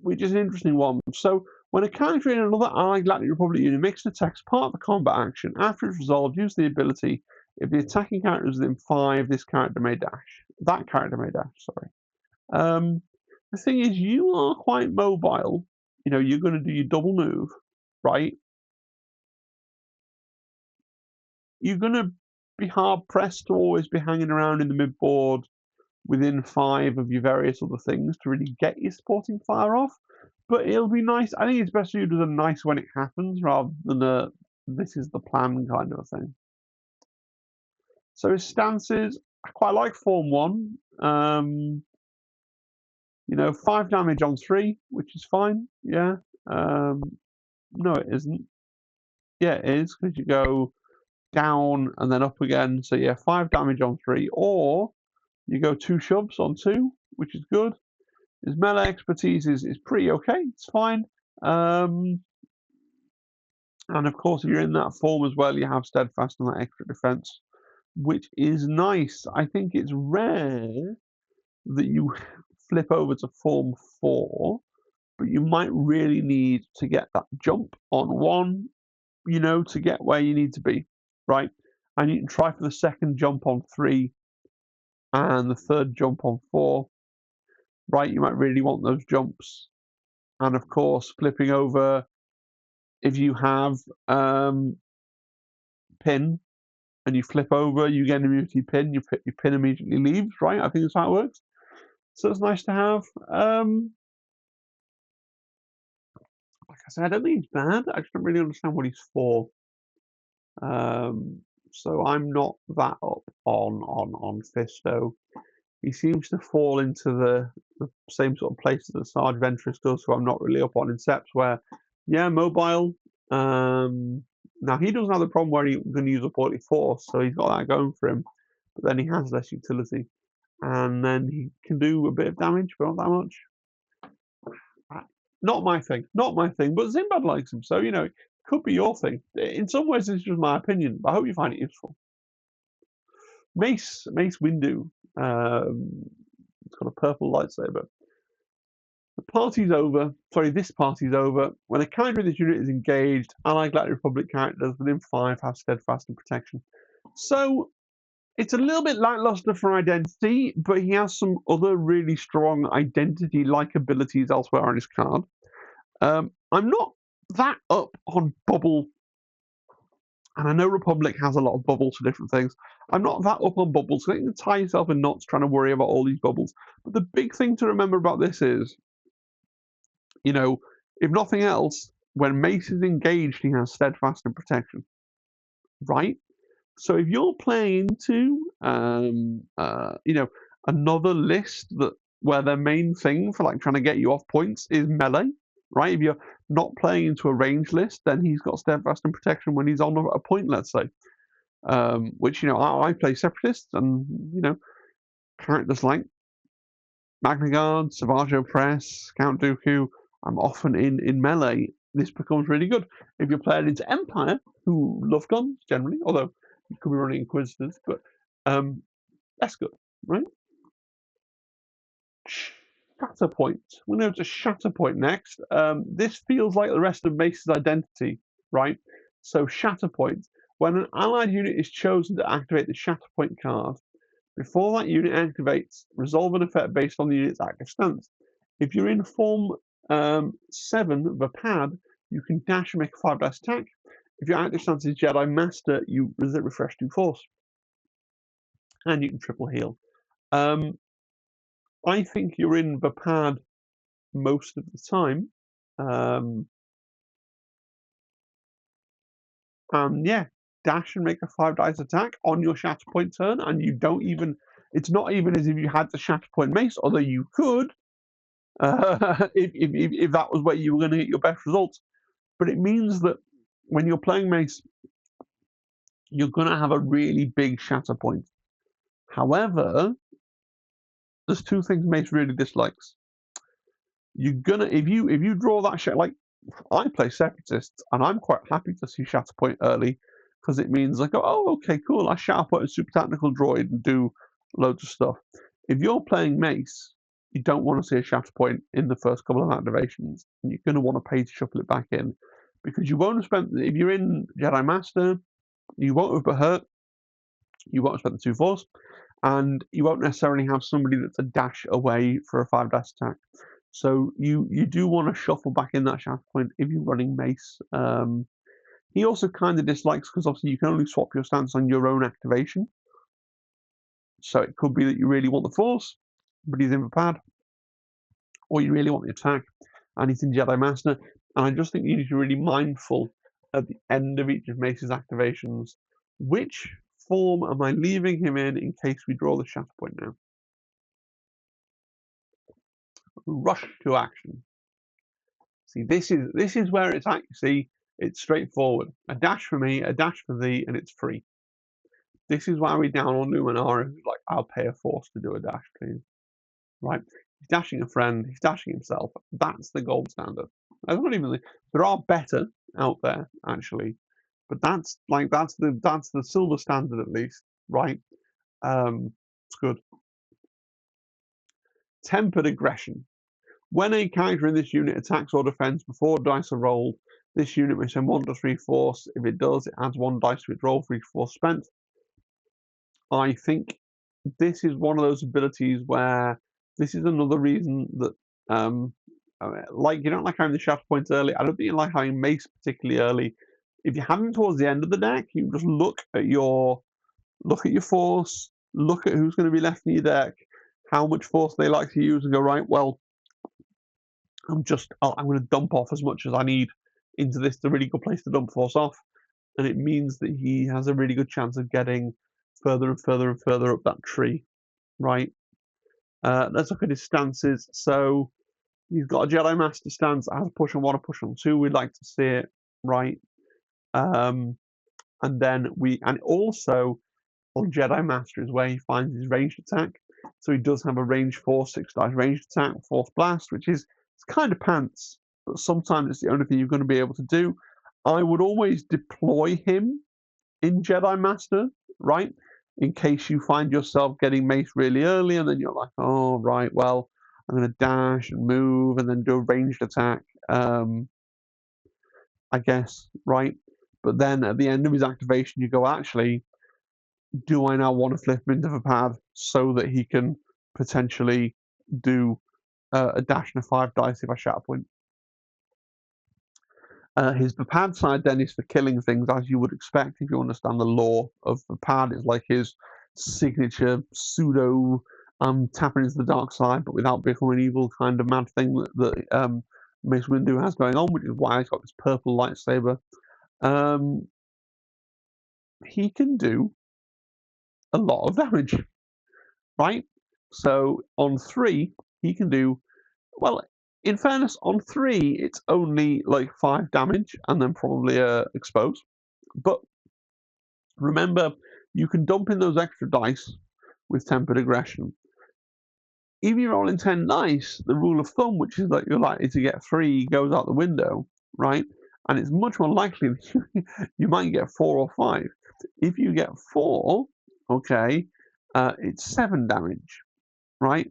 S1: which is an interesting one. So when a character in another allied Latin Republic unit makes an attack as part of the combat action, after it's resolved, use the ability. If the attacking character is within 5, this character may dash. That character may dash, sorry. The thing is, you are quite mobile. You're going to do your double move, right? You're going to be hard-pressed to always be hanging around in the mid-board within 5 of your various other things to really get your supporting fire off. But it'll be nice. I think it's best viewed as a nice when it happens rather than a this is the plan kind of thing. So his stances, I quite like Form 1. 5 damage on 3, which is fine. Yeah. No, it isn't. Yeah, it is, because you go down and then up again. So yeah, 5 damage on 3. Or you go 2 shoves on 2, which is good. His melee expertise is pretty okay. It's fine. And of course, if you're in that form as well, you have steadfast and that extra defense, which is nice. I think it's rare that you flip over to Form 4, but you might really need to get that jump on 1, to get where you need to be, right? And you can try for the second jump on 3 and the third jump on 4, right? You might really want those jumps. And of course, flipping over, if you have pin and you flip over, you get an immunity pin, your pin immediately leaves, right? I think that's how it works. So it's nice to have. Like I said, I don't think he's bad. I just don't really understand what he's for. So I'm not that up on Fisto. He seems to fall into the same sort of place that Sarge Ventress does, so I'm not really up on Incept, where, yeah, mobile. Now, he doesn't have the problem where he's going to use a poorly force, so he's got that going for him, but then he has less utility. And then he can do a bit of damage, but not that much. Not my thing, but Zimbad likes him, so, it could be your thing. In some ways, this is just my opinion, but I hope you find it useful. Mace Windu. It's got a purple lightsaber. The party's over. Sorry, this party's over. When a character in this unit is engaged, allied Galactic Republic characters within 5 have steadfast and protection. So it's a little bit lackluster for identity, but he has some other really strong identity-like abilities elsewhere on his card. I'm not that up on bubble, and I know Republic has a lot of bubbles for different things. I'm not that up on bubbles, so you can tie yourself in knots trying to worry about all these bubbles. But the big thing to remember about this is, you know, if nothing else, when Mace is engaged, he has steadfast and protection, right? So if you're playing into, you know, another list that where their main thing for like trying to get you off points is melee, right? If you're not playing into a range list, then he's got steadfast and protection when he's on a point, let's say. Which, you know, I play separatists, and you know, characters like Magna Guard, Savage Opress, Count Dooku, I'm often in melee. This becomes really good. If you're playing into Empire, who love guns generally, although you could be running Inquisitors, but that's good, right? Shatterpoint. We're going to Shatterpoint next. This feels like the rest of Mace's identity, right? So Shatterpoint. When an allied unit is chosen to activate the Shatterpoint card, before that unit activates, resolve an effect based on the unit's active stance. If you're in Form 7 of a pad, you can dash and make a 5-dice attack. If your active stance is Jedi Master, you refresh 2 force. And you can triple heal. I think you're in the pad most of the time. And yeah, dash and make a 5-dice attack on your Shatterpoint turn, and you don't even, it's not even as if you had the Shatterpoint Mace, although you could, if that was where you were going to get your best results. But it means that when you're playing Mace, you're going to have a really big Shatterpoint. However, there's 2 things Mace really dislikes. You're gonna, if you draw that shit, like I play Separatists, and I'm quite happy to see Shatterpoint early, because it means like, oh, okay, cool, I Shatterpoint a super tactical droid and do loads of stuff. If you're playing Mace, you don't want to see a Shatterpoint in the first couple of activations, and you're going to want to pay to shuffle it back in, because you won't have spent, if you're in Jedi Master, you won't have been hurt, you won't have spent the 2 force, and you won't necessarily have somebody that's a dash away for a 5-dice attack. So you do want to shuffle back in that Shatterpoint if you're running Mace. He also kind of dislikes, because obviously you can only swap your stance on your own activation. So it could be that you really want the Force, but he's in the pad, or you really want the attack, and he's in Jedi Master. And I just think you need to be really mindful at the end of each of Mace's activations, which form am I leaving him in case we draw the Shatterpoint now. Rush to action. See, this is where it's actually, it's straightforward. A dash for me, a dash for thee, and it's free. This is why we're down on Numenera, who's like, I'll pay a force to do a dash, please. Right? He's dashing a friend, he's dashing himself. That's the gold standard. That's not even there are better out there, actually. But that's the silver standard at least, right? It's good. Tempered aggression. When a character in this unit attacks or defends before dice are rolled, this unit may send 1+3 force. If it does, it adds 1 dice to its roll for each force spent. I think this is one of those abilities where this is another reason that, like you don't like having the Shatterpoint early. I don't think you like having Mace particularly early. If you have him towards the end of the deck, you just look at your force, look at who's going to be left in your deck, how much force they like to use, and go, right, well, I'm going to dump off as much as I need into this. It's a really good place to dump force off, and it means that he has a really good chance of getting further and further and further up that tree, right? Let's look at his stances. So he's got a Jedi Master stance that has a push on 1, a push on 2. We'd like to see it, right? And then also on Jedi Master is where he finds his ranged attack. So he does have a range 4, 6-dice ranged attack, Force Blast, which is, it's kind of pants, but sometimes it's the only thing you're going to be able to do. I would always deploy him in Jedi Master, right? in case you find yourself getting maced really early, and then you're like, oh, right, well, I'm going to dash and move and then do a ranged attack, I guess, right? But then at the end of his activation, you go, actually, do I now want to flip him into the pad so that he can potentially do a dash and a 5 dice if I Shatterpoint? His pad side then is for killing things, as you would expect if you understand the lore of the pad. It's like his signature pseudo tapping into the dark side, but without becoming evil kind of mad thing that Mace Windu has going on, which is why he's got this purple lightsaber. He can do a lot of damage, right? So on 3, he can do, well, in fairness, on 3, it's only like 5 damage and then probably expose. But remember, you can dump in those extra dice with tempered aggression. If you're rolling 10 dice, the rule of thumb, which is that you're likely to get 3, goes out the window, right? And it's much more likely that you might get 4 or 5. If you get 4, okay, it's 7 damage, right?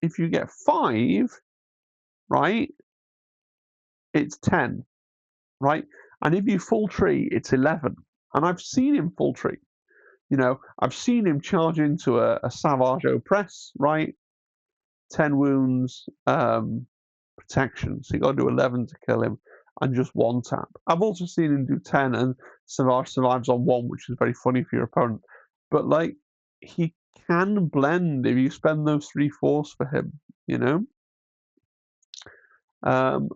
S1: If you get 5, right, it's 10, right? And if you full tree, it's 11. And I've seen him full tree. You know, I've seen him charge into a Savage Press, right? 10 wounds, protection. So you got to do 11 to kill him and just 1 tap. I've also seen him do 10 and Savage survives on 1, which is very funny for your opponent. But, like, he can blend if you spend those 3 force for him, you know? I'm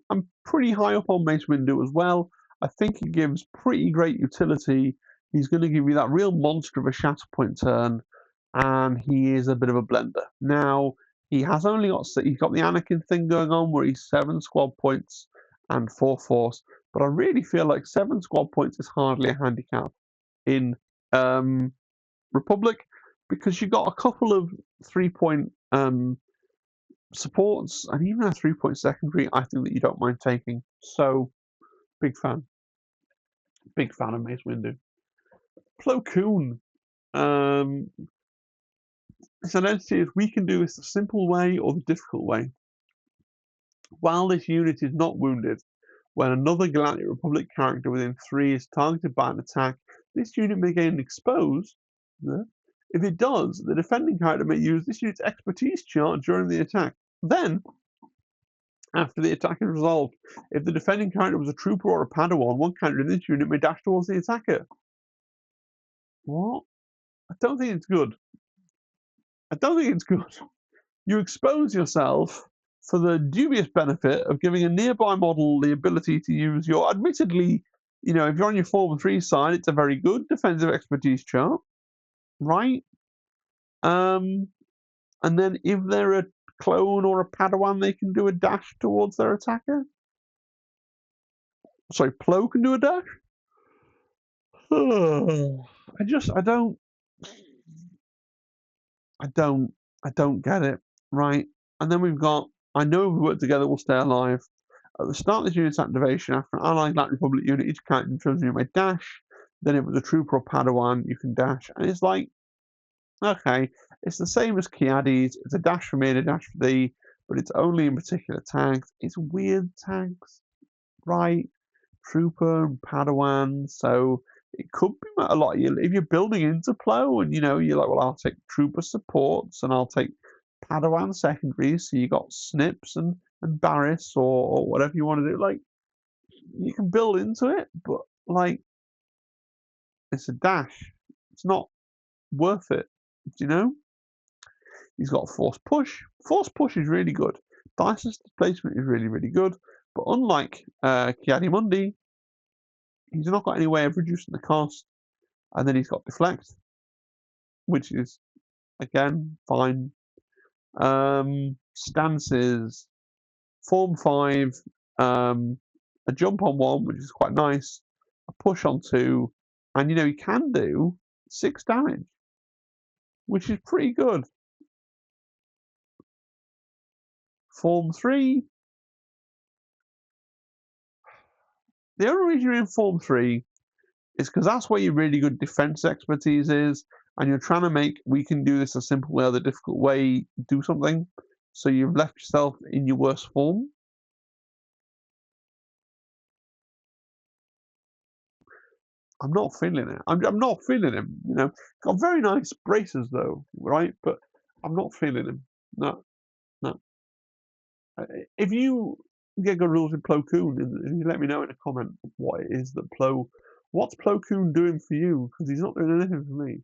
S1: pretty high up on Mace Windu as well. I think he gives pretty great utility. He's going to give you that real monster of a Shatterpoint turn, and he is a bit of a blender. Now, he has only got he's got the Anakin thing going on where he's 7 squad points and 4 force, but I really feel like 7 squad points is hardly a handicap in Republic, because you've got a couple of 3-point supports and even a 3-point secondary. I think that you don't mind taking. So, big fan of Mace Windu. Plo Koon. This identity is we can do this the simple way or the difficult way. While this unit is not wounded, when another Galactic Republic character within 3 is targeted by an attack, this unit may gain exposed. If it does, the defending character may use this unit's expertise chart during the attack. Then, after the attack is resolved, if the defending character was a trooper or a Padawan, one character in this unit may dash towards the attacker. What? I don't think it's good. You expose yourself for the dubious benefit of giving a nearby model the ability to use your, admittedly, you know, if you're on your Form 3 side, it's a very good defensive expertise chart, right? And then if they're a clone or a Padawan, they can do a dash towards their attacker. Sorry, Plo can do a dash? I don't get it, right? And then we've got, I know if we work together, we'll stay alive. At the start of this unit's activation, after an allied Galactic Republic unit, each character in terms of may dash. Then if it was a trooper or Padawan, you can dash. And it's like, okay, it's the same as Kiadi's. It's a dash for me and a dash for thee, but it's only in particular tags. It's weird tags, right? Trooper and Padawan, so it could be a lot. If you're building into Plo and, you know, you're like, well, I'll take Trooper supports and I'll take Padawan secondaries, so you got Snips and Barriss or whatever you want to do. Like, you can build into it, but, like, it's a dash. It's not worth it, you know? He's got Force Push. Force Push is really good. Dice displacement is really, really good. But unlike Kiadi-Mundi, he's not got any way of reducing the cost. And then he's got Deflect, which is, again, fine. Stances, Form 5, a jump on 1, which is quite nice, a push on 2, and, you know, he can do 6 damage, which is pretty good. Form 3, the only reason you're in Form 3 is because that's where your really good defense expertise is, and you're trying to make we can do this a simple way or the difficult way, do something, so you've left yourself in your worst form. I'm not feeling it. I'm not feeling him. Got very nice braces though, right? But I'm not feeling him. No, no. If you get good rules in Plo Koon, and you let me know in a comment what it is that what's Plo Koon doing for you? Because he's not doing anything for me.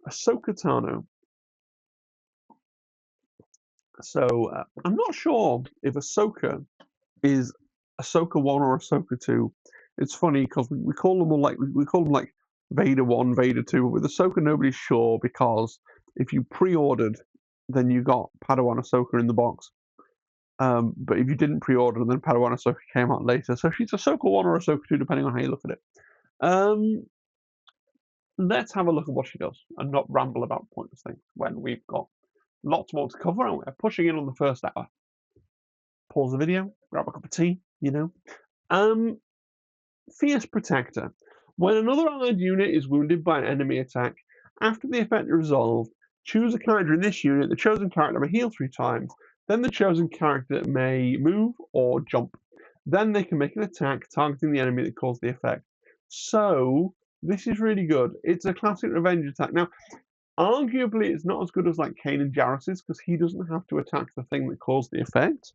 S1: Ahsoka Tano. So I'm not sure if Ahsoka is Ahsoka 1 or Ahsoka 2. It's funny because we call them all we call them like Vader 1, Vader 2. But with Ahsoka, nobody's sure because if you pre-ordered, then you got Padawan Ahsoka in the box. But if you didn't pre-order, then Padawan Ahsoka came out later. So she's Ahsoka 1 or Ahsoka 2, depending on how you look at it. Let's have a look at what she does and not ramble about pointless things when we've got lots more to cover and we're pushing in on the first hour. Pause the video, grab a cup of tea, Fierce Protector. When another allied unit is wounded by an enemy attack, after the effect is resolved, choose a character in this unit. The chosen character may heal 3 times. Then the chosen character may move or jump. Then they can make an attack targeting the enemy that caused the effect. So this is really good. It's a classic revenge attack. Now, arguably, it's not as good as like Kanan Jarrus's because he doesn't have to attack the thing that caused the effect.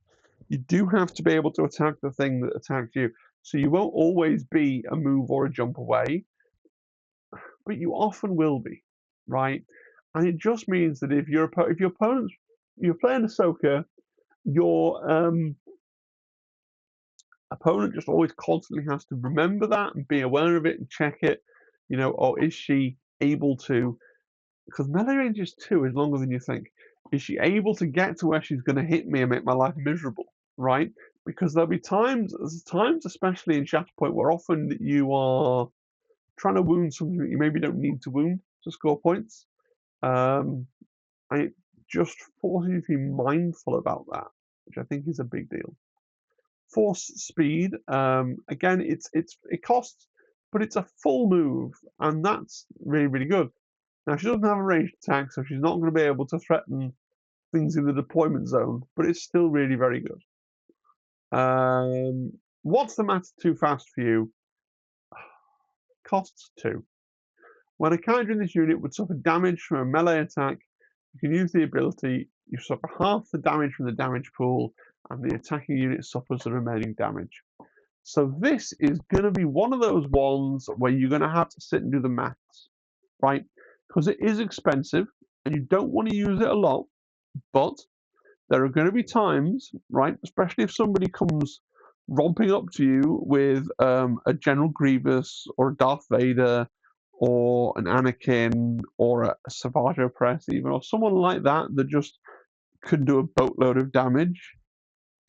S1: You do have to be able to attack the thing that attacked you. So you won't always be a move or a jump away, but you often will be, right? And it just means that if your opponent's you're playing Ahsoka, your opponent just always constantly has to remember that and be aware of it and check it, or is she able to? Because melee range is 2 is longer than you think. Is she able to get to where she's going to hit me and make my life miserable? Right? Because there'll be times, especially in Shatterpoint, where often you are trying to wound something that you maybe don't need to wound to score points. And it just forces you to be mindful about that, which I think is a big deal. Force speed, again, it costs, but it's a full move, and that's really, really good. Now, she doesn't have a ranged attack, so she's not going to be able to threaten things in the deployment zone, but it's still really very good. What's the matter too fast for you? Costs 2. When a character in this unit would suffer damage from a melee attack, you can use the ability, you suffer half the damage from the damage pool, and the attacking unit suffers the remaining damage. So this is going to be one of those ones where you're going to have to sit and do the maths, right? Because it is expensive, and you don't want to use it a lot, but there are going to be times, right, especially if somebody comes romping up to you with a General Grievous or a Darth Vader or an Anakin or a Savage Opress even, or someone like that that just can do a boatload of damage,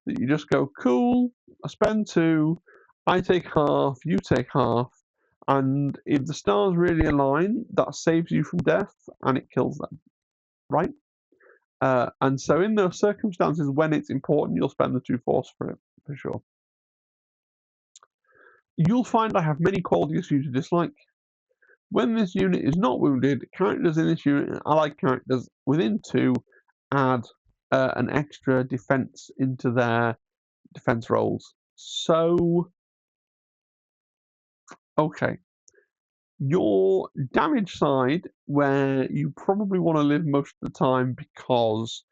S1: that you just go, cool, I spend 2, I take half, you take half, and if the stars really align, that saves you from death and it kills them, right? And so in those circumstances when it's important, you'll spend the 2 force for it, for sure. You'll find I have many qualities for you to dislike. When this unit is not wounded, characters in this unit and allied characters within 2 add an extra defense into their defense rolls. So, okay. Your damage side, where you probably want to live most of the time because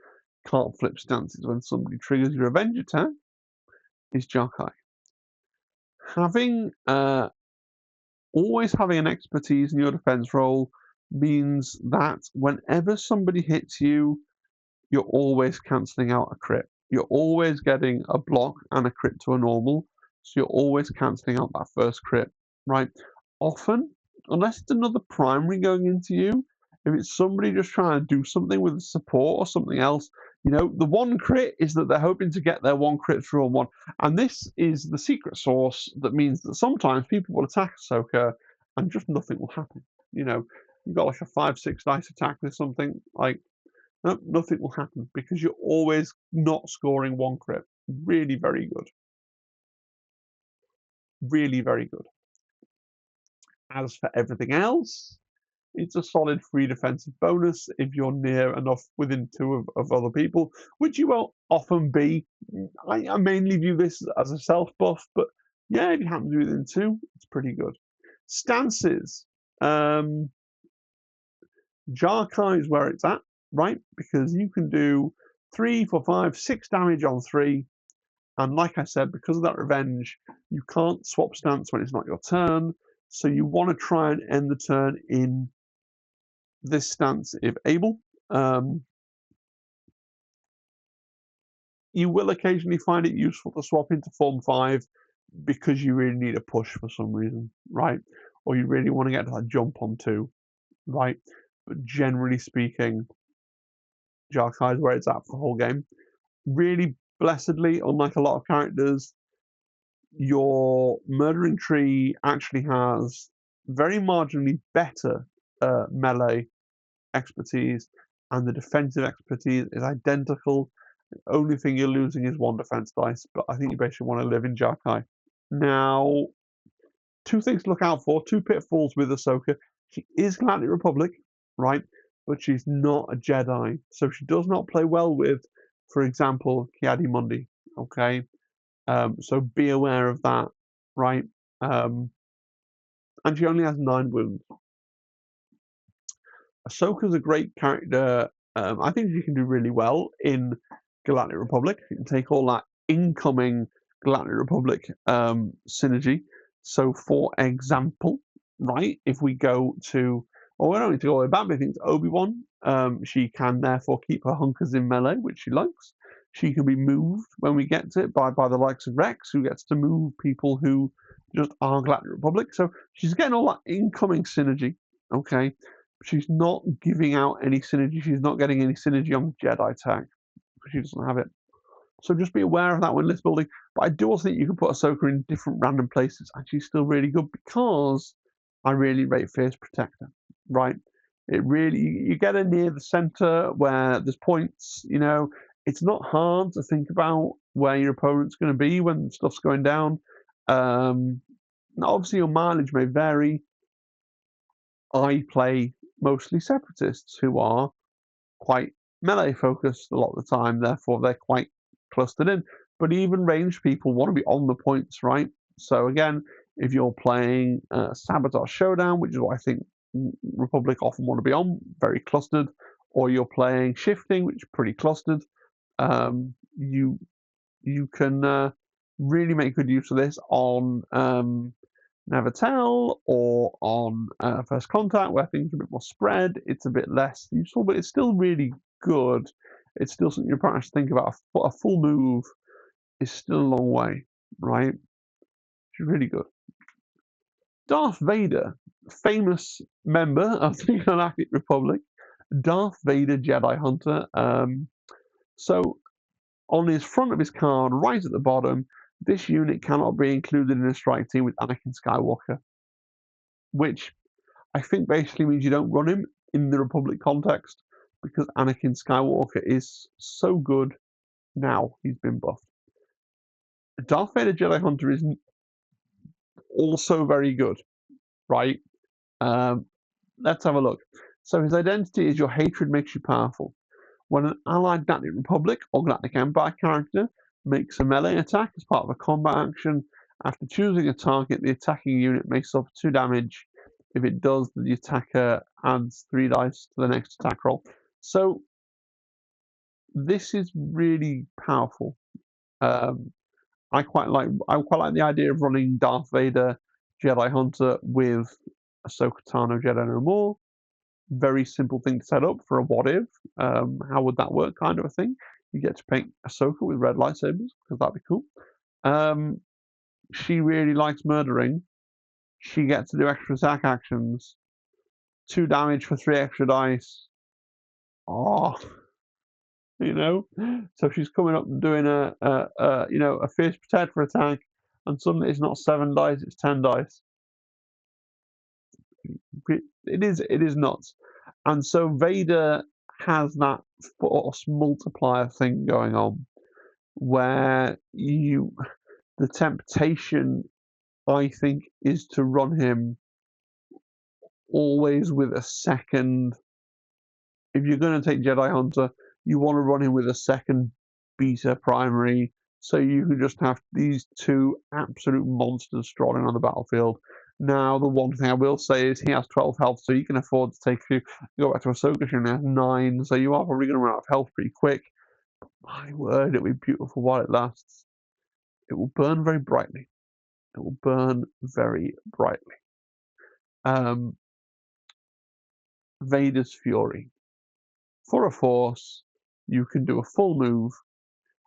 S1: can't flip stances when somebody triggers your revenge attack, is Jarkai. Having always having an expertise in your defense roll means that whenever somebody hits you, you're always cancelling out a crit. You're always getting a block and a crit to a normal, so you're always cancelling out that first crit, right? Often, unless it's another primary going into you, if it's somebody just trying to do something with support or something else, the one crit is that they're hoping to get their 1 crit through on 1. And this is the secret sauce that means that sometimes people will attack Ahsoka and just nothing will happen. You've got like a 5-6 dice attack with something, like, no, nothing will happen because you're always not scoring 1 crit. Really very good. Really very good. As for everything else, It's a solid 3 defensive bonus if you're near enough within 2 of other people, which you won't often be. I mainly view this as a self buff, but yeah, if you happen to be within 2, it's pretty good. Stances. Um, Jarkai is where it's at, right? Because you can do 3, 4, 5, 6 damage on 3. And like I said, because of that revenge, you can't swap stance when it's not your turn. So you want to try and end the turn in this stance if able. You will occasionally find it useful to swap into Form 5 because you really need a push for some reason, right? Or you really want to get to that jump on 2, right? But generally speaking, Jarkai is where it's at for the whole game. Really blessedly, unlike a lot of characters, your murdering tree actually has very marginally better melee expertise, and the defensive expertise is identical. The only thing you're losing is 1 defense dice, but I think you basically want to live in Jarkai. Now, 2 things to look out for, 2 pitfalls with Ahsoka. She is Galactic Republic, right? But she's not a Jedi, so she does not play well with, for example, Ki-Adi-Mundi, okay? So be aware of that, right? And she only has 9 wounds. Ahsoka's a great character. I think she can do really well in Galactic Republic. You can take all that incoming Galactic Republic synergy. So, for example, right, if we go to, well, we don't need to go way back, but I think it's Obi-Wan. She can therefore keep her hunkers in melee, which she likes. She can be moved when we get to it by the likes of Rex, who gets to move people who just are Galactic Republic. So she's getting all that incoming synergy, okay? She's not giving out any synergy. She's not getting any synergy on the Jedi tag because she doesn't have it. So just be aware of that when list building. But I do also think you can put Ahsoka in different random places, and she's still really good because I really rate Fierce Protector, right? It really, you get her near the center where there's points, you know, it's not hard to think about where your opponent's going to be when stuff's going down. Obviously, your mileage may vary. I play mostly separatists who are quite melee focused a lot of the time, therefore they're quite clustered in. But even ranged people want to be on the points, right? So again, if you're playing Sabotage Showdown, which is what I think Republic often want to be on, very clustered, or you're playing Shifting, which is pretty clustered, you can really make good use of this on Never Tell or on First Contact, where things are a bit more spread. It's a bit less useful, but it's still really good. It's still something your partner should think about. A full move is still a long way, right? It's really good. Darth Vader, famous member of the Galactic Republic, Darth Vader Jedi Hunter. So on his front of his card, right at the bottom, this unit cannot be included in a strike team with Anakin Skywalker, which I think basically means you don't run him in the Republic context because Anakin Skywalker is so good now he's been buffed. Darth Vader Jedi Hunter is also very good, right? Let's have a look. So his identity is your hatred makes you powerful. When an allied Galactic Republic or Galactic Empire character makes a melee attack as part of a combat action, after choosing a target, the attacking unit may suffer 2 damage. If it does, the attacker adds 3 dice to the next attack roll. So this is really powerful. I quite like the idea of running Darth Vader Jedi Hunter with Ahsoka Tano Jedi No More. Very simple thing to set up for a what if. How would that work kind of a thing. You get to paint Ahsoka with red lightsabers because that'd be cool. She really likes murdering. She gets to do extra attack actions. 2 damage for 3 extra dice. Oh, you know. So she's coming up and doing a fierce protect for attack, and suddenly it's not 7 dice, it's 10 dice. It is nuts. And so Vader has that force multiplier thing going on where the temptation I think is to run him always with a second. If you're going to take Jedi Hunter, you want to run him with a second beta primary, so you can just have these two absolute monsters strolling on the battlefield. Now, the one thing I will say is he has 12 health, so you can afford to take a few. You go back to Ahsoka, she only has 9, so you are probably going to run out of health pretty quick. My word, it'll be beautiful while it lasts. It will burn very brightly. It will burn very brightly. Vader's Fury. For a force, you can do a full move,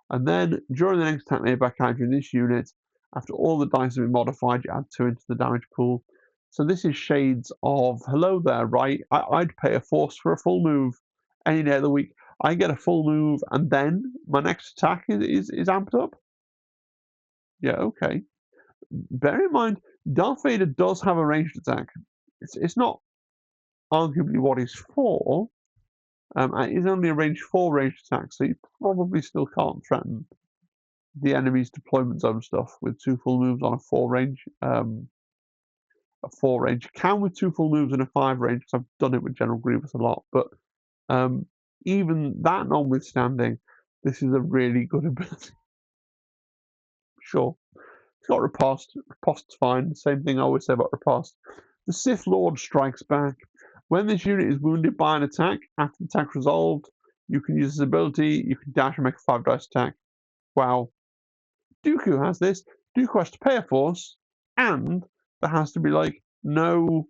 S1: and then during the next attack made by character in this unit, after all the dice have been modified, you add 2 into the damage pool. So this is shades of hello there, right? I'd pay a force for a full move any day of the week. I get a full move, and then my next attack is amped up. Yeah, okay. Bear in mind, Darth Vader does have a ranged attack. It's not arguably what he's for. It's only a range 4 ranged attack, so you probably still can't threaten the enemy's deployment zone stuff with 2 full moves on a 4 range. A 4 range. You can with 2 full moves and a 5 range, because I've done it with General Grievous a lot. But even that notwithstanding, this is a really good ability. Sure. It's got Riposte. Riposte's fine. Same thing I always say about Riposte. The Sith Lord strikes back. When this unit is wounded by an attack, after the attack resolved, you can use this ability. You can dash and make a 5-dice attack. Wow. Dooku has this. Dooku has to pay a force, and there has to be like no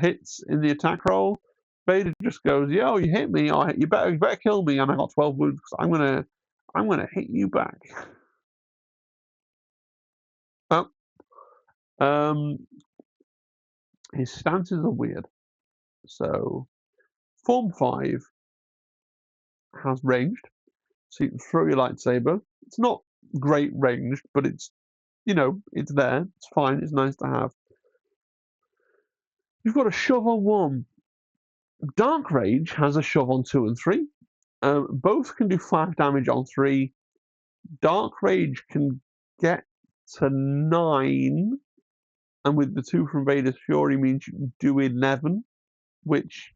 S1: hits in the attack roll. Vader just goes, "Yo, you hit me. You better kill me." And I got 12 wounds because I'm gonna hit you back. Oh, his stances are weird. So, Form 5 has ranged, so you can throw your lightsaber. It's not great ranged, but it's it's there. It's fine. It's nice to have. You've got a shove on 1. Dark Rage has a shove on 2 and 3. Both can do 5 damage on 3. Dark Rage can get to 9, and with the 2 from Vader's Fury means you can do 11, which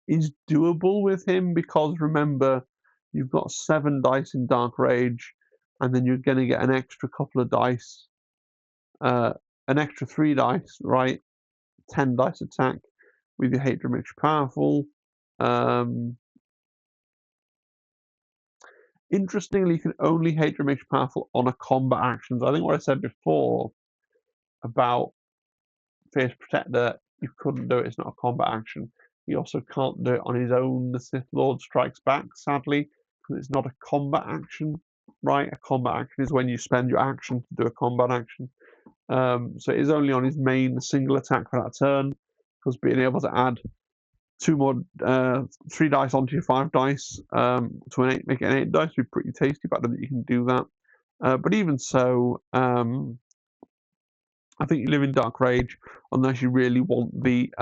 S1: is doable with him, because remember, you've got 7 dice in Dark Rage, and then you're going to get an extra couple of dice, an extra 3 dice, right? 10 dice attack with your Hatred Makes You Powerful. Interestingly, you can only Hatred Makes You Powerful on a combat action. So I think what I said before about Fierce Protector, you couldn't do it, it's not a combat action. He also can't do it on his own. The Sith Lord Strikes Back, sadly, because it's not a combat action, right? A combat action is when you spend your action to do a combat action. So it is only on his main single attack for that turn, because being able to add 3 dice onto your 5 dice to an 8, make it an 8 dice would be pretty tasty, but I don't think you can do that. But even so, I think you live in Dark Rage unless you really want the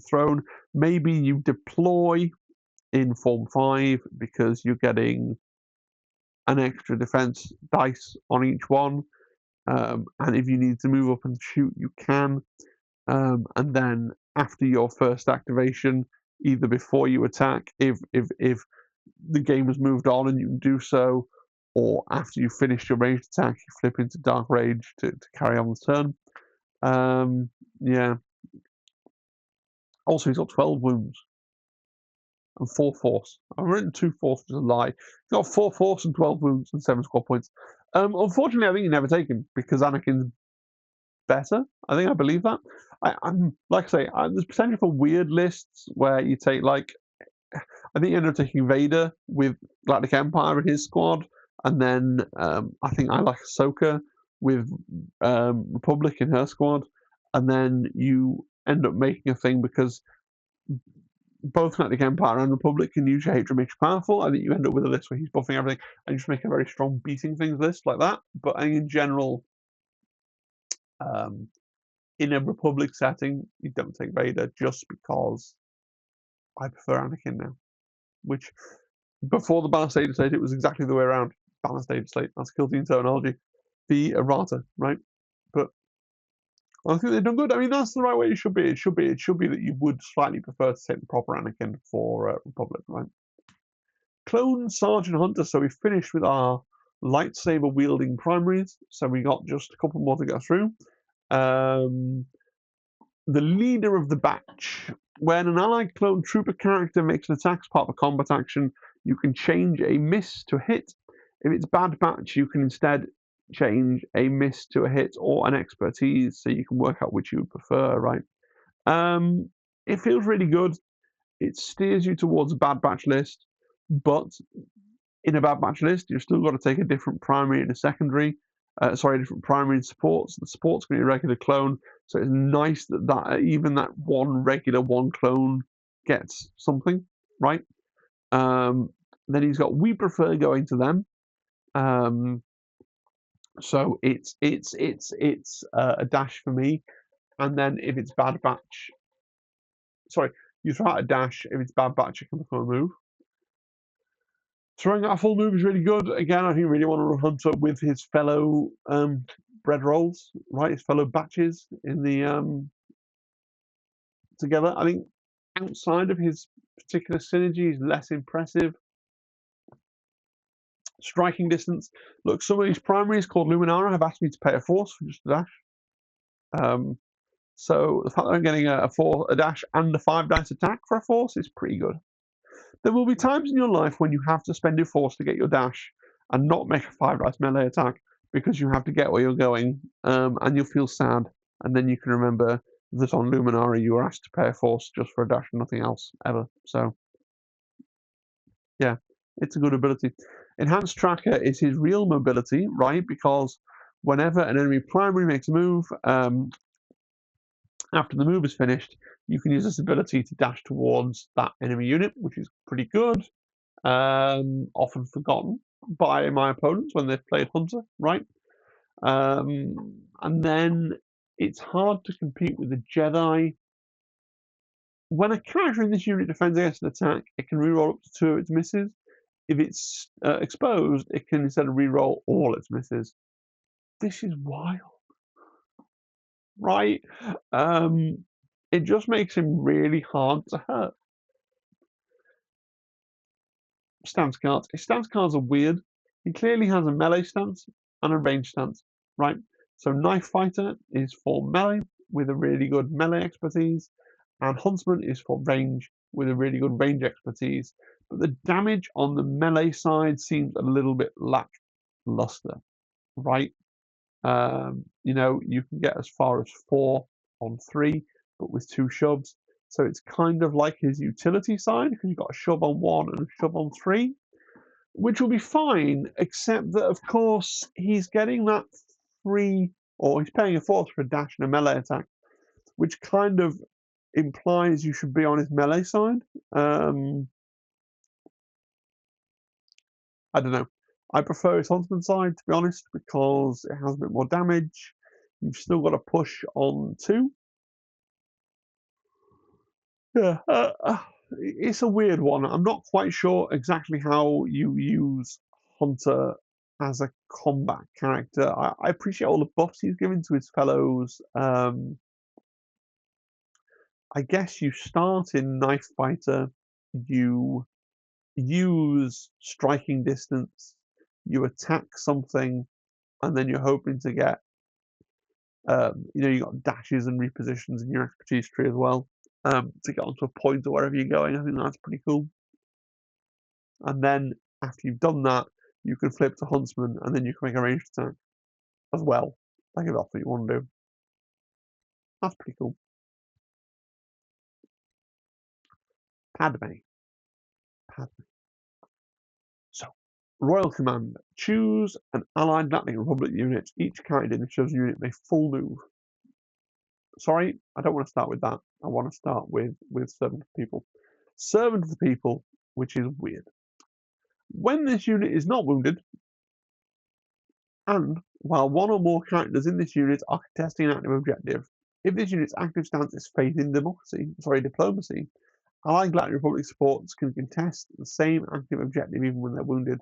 S1: throne. Maybe you deploy in Form 5 because you're getting an extra defense dice on each one, and if you need to move up and shoot, you can. And then after your first activation, either before you attack, if the game has moved on and you can do so, or after you finish your ranged attack, you flip into Dark Rage to carry on the turn. Yeah. Also, he's got 12 wounds and 4 force. I've written 2 force, which is a lie. He's got 4 force and 12 wounds and 7 squad points. Unfortunately, I think you never take him because Anakin's better. I believe that. I'm like I say, there's potential for weird lists where you take like, I think you end up taking Vader with Galactic Empire in his squad, and then I think I like Ahsoka with Republic in her squad, and then you end up making a thing because both Galactic Empire and Republic can use your Hatred Makes You Powerful. I think you end up with a list where he's buffing everything, and you just make a very strong beating things list like that. But I think in general, in a Republic setting, you don't take Vader just because I prefer Anakin now. Which, before the balanced state it was exactly the way around. Balanced state, that's Kiltine terminology. The errata, right? But I think they've done good. I mean, that's the right way it should be. It should be that you would slightly prefer to take the proper Anakin for Republic, right? Clone Sergeant Hunter. So we finished with our lightsaber wielding primaries. So we got just a couple more to go through. The leader of the batch. When an allied clone trooper character makes an attack as part of a combat action, you can change a miss to a hit. If it's bad batch, you can instead change a miss to a hit or an expertise, so you can work out which you would prefer, right? It feels really good. It steers you towards a bad batch list, but in a bad batch list, you've still got to take a different primary and a secondary. A different primary and support. So the support's going to be a regular clone. So it's nice that even that one regular one clone gets something, right? Then he's got we prefer going to them. So it's a dash for me. And then if it's bad batch, you throw out a dash. If it's bad batch, it can become a move. Throwing out a full move is really good. Again, I think you really want to run Hunter with his fellow bread rolls, right? His fellow batches in the together. I think outside of his particular synergy, he's less impressive. Striking distance. Look, some of these primaries called Luminara have asked me to pay a force for just a dash. So the fact that I'm getting a dash and a 5 dice attack for a force is pretty good. There will be times in your life when you have to spend your force to get your dash and not make a 5 dice melee attack because you have to get where you're going, and you'll feel sad, and then you can remember that on Luminara you were asked to pay a force just for a dash and nothing else ever. So yeah, it's a good ability. Enhanced Tracker is his real mobility, right? Because whenever an enemy primary makes a move, after the move is finished, you can use this ability to dash towards that enemy unit, which is pretty good. Often forgotten by my opponents when they've played Hunter, right? And then it's hard to compete with the Jedi. When a character in this unit defends against an attack, it can reroll up to 2 of its misses. If it's exposed, it can instead reroll all its misses. This is wild, right? It just makes him really hard to hurt. Stance cards. His stance cards are weird. He clearly has a melee stance and a range stance, right? So Knife Fighter is for melee with a really good melee expertise, and Huntsman is for range with a really good range expertise. But the damage on the melee side seems a little bit lackluster, right? You can get as far as 4 on 3, but with 2 shoves. So it's kind of like his utility side because you've got a shove on 1 and a shove on 3, which will be fine, except that of course he's getting that 3, or he's paying a force for a dash and a melee attack, which kind of implies you should be on his melee side. I don't know. I prefer his Huntsman side, to be honest, because it has a bit more damage. You've still got to push on 2. Yeah, it's a weird one. I'm not quite sure exactly how you use Hunter as a combat character. I appreciate all the buffs he's given to his fellows. I guess you start in Knife Fighter, you use striking distance, you attack something, and then you're hoping to get, you got dashes and repositions in your expertise tree as well, to get onto a point or wherever you're going. I think that's pretty cool. And then after you've done that, you can flip to Huntsman, and then you can make a ranged attack as well. Like if that's what you want to do. That's pretty cool. Padme. So, Royal Command. Choose an allied Galactic Republic unit. Each character in the chosen unit may full move. Sorry, I don't want to start with that. I want to start with Servant of the People. Servant of the People, which is weird. When this unit is not wounded, and while 1 or more characters in this unit are contesting an active objective, if this unit's active stance is faith in diplomacy, allied Galactic Republic supports can contest the same active objective even when they're wounded.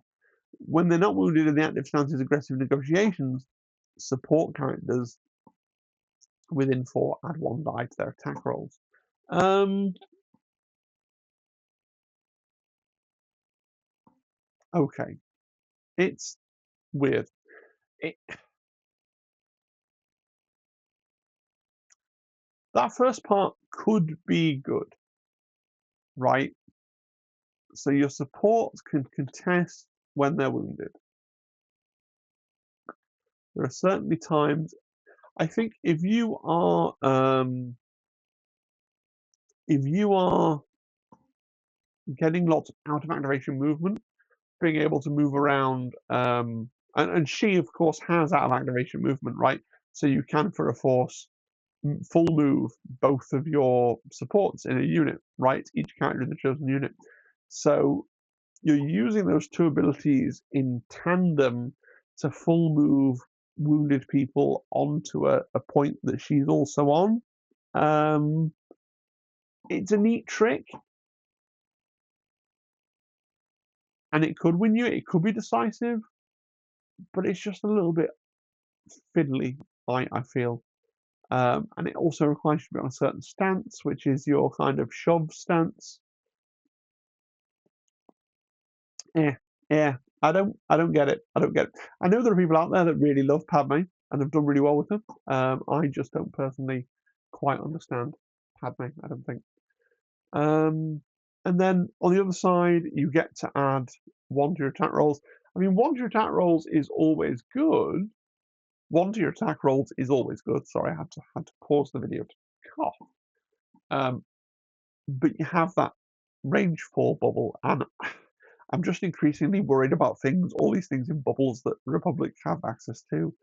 S1: When they're not wounded and the active stance is aggressive negotiations, support characters Within 4, add 1 die to their attack rolls. Okay, it's weird. That first part could be good, right? So your supports can contest when they're wounded. There are certainly times. I think if you are getting lots of out of activation movement, being able to move around, and she of course has out of activation movement, right? So you can for a force full move both of your supports in a unit, right? Each character in the chosen unit. So you're using those 2 abilities in tandem to full move wounded people onto a point that she's also on. It's a neat trick, and it could win you. It could be decisive, but it's just a little bit fiddly, I feel. And it also requires you to be on a certain stance, which is your kind of shove stance. Yeah, I don't get it. I don't get it. I know there are people out there that really love Padme and have done really well with her. I just don't personally quite understand Padme, I don't think. And then on the other side, you get to add 1 to your attack rolls. I mean, 1 to your attack rolls is always good. 1 to your attack rolls is always good. Sorry, I had to pause the video to cough. But you have that range 4 bubble, and I'm just increasingly worried about all these things in bubbles that Republic have access to.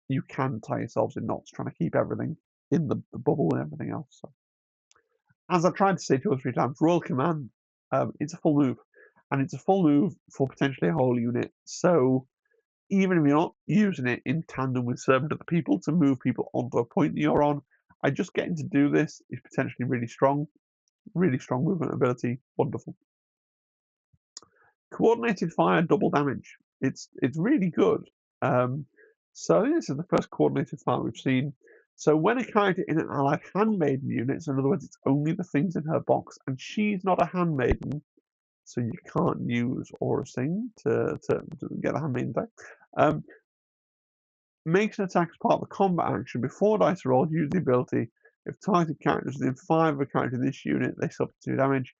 S1: You can tie yourselves in knots trying to keep everything in the bubble and everything else. So, as I've tried to say 2 or 3 times, Royal Command, it's a full move, and it's a full move for potentially a whole unit. So even if you're not using it in tandem with certain other people to move people onto a point that you're on, just getting to do this is potentially really strong movement ability, wonderful. Coordinated fire, double damage. It's really good. So I think this is the first coordinated fire we've seen. So when a character in an allied handmaiden unit, so in other words, it's only the things in her box, and she's not a handmaiden, so you can't use Aura Sing to get a handmaiden die. Makes an attack as part of the combat action. Before dice are rolled, use the ability. If targeted characters within 5 of a character in this unit, they suffer 2 damage.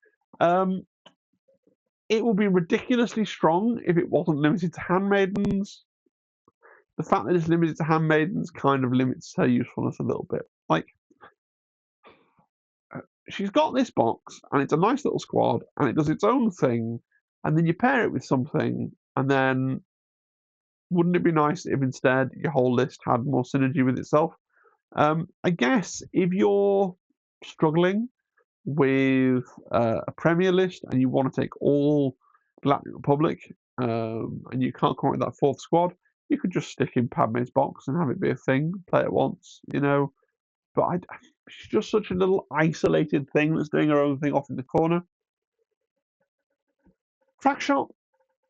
S1: It will be ridiculously strong if it wasn't limited to handmaidens. The fact that it's limited to handmaidens kind of limits her usefulness a little bit. Like, she's got this box, and it's a nice little squad, and it does its own thing, and then you pair it with something, and then wouldn't it be nice if instead your whole list had more synergy with itself? I guess if you're struggling with a Premier list and you want to take all Galactic Republic and you can't come up with that 4th squad, you could just stick in Padme's box and have it be a thing, play it once, But she's just such a little isolated thing that's doing her own thing off in the corner. Crack shot.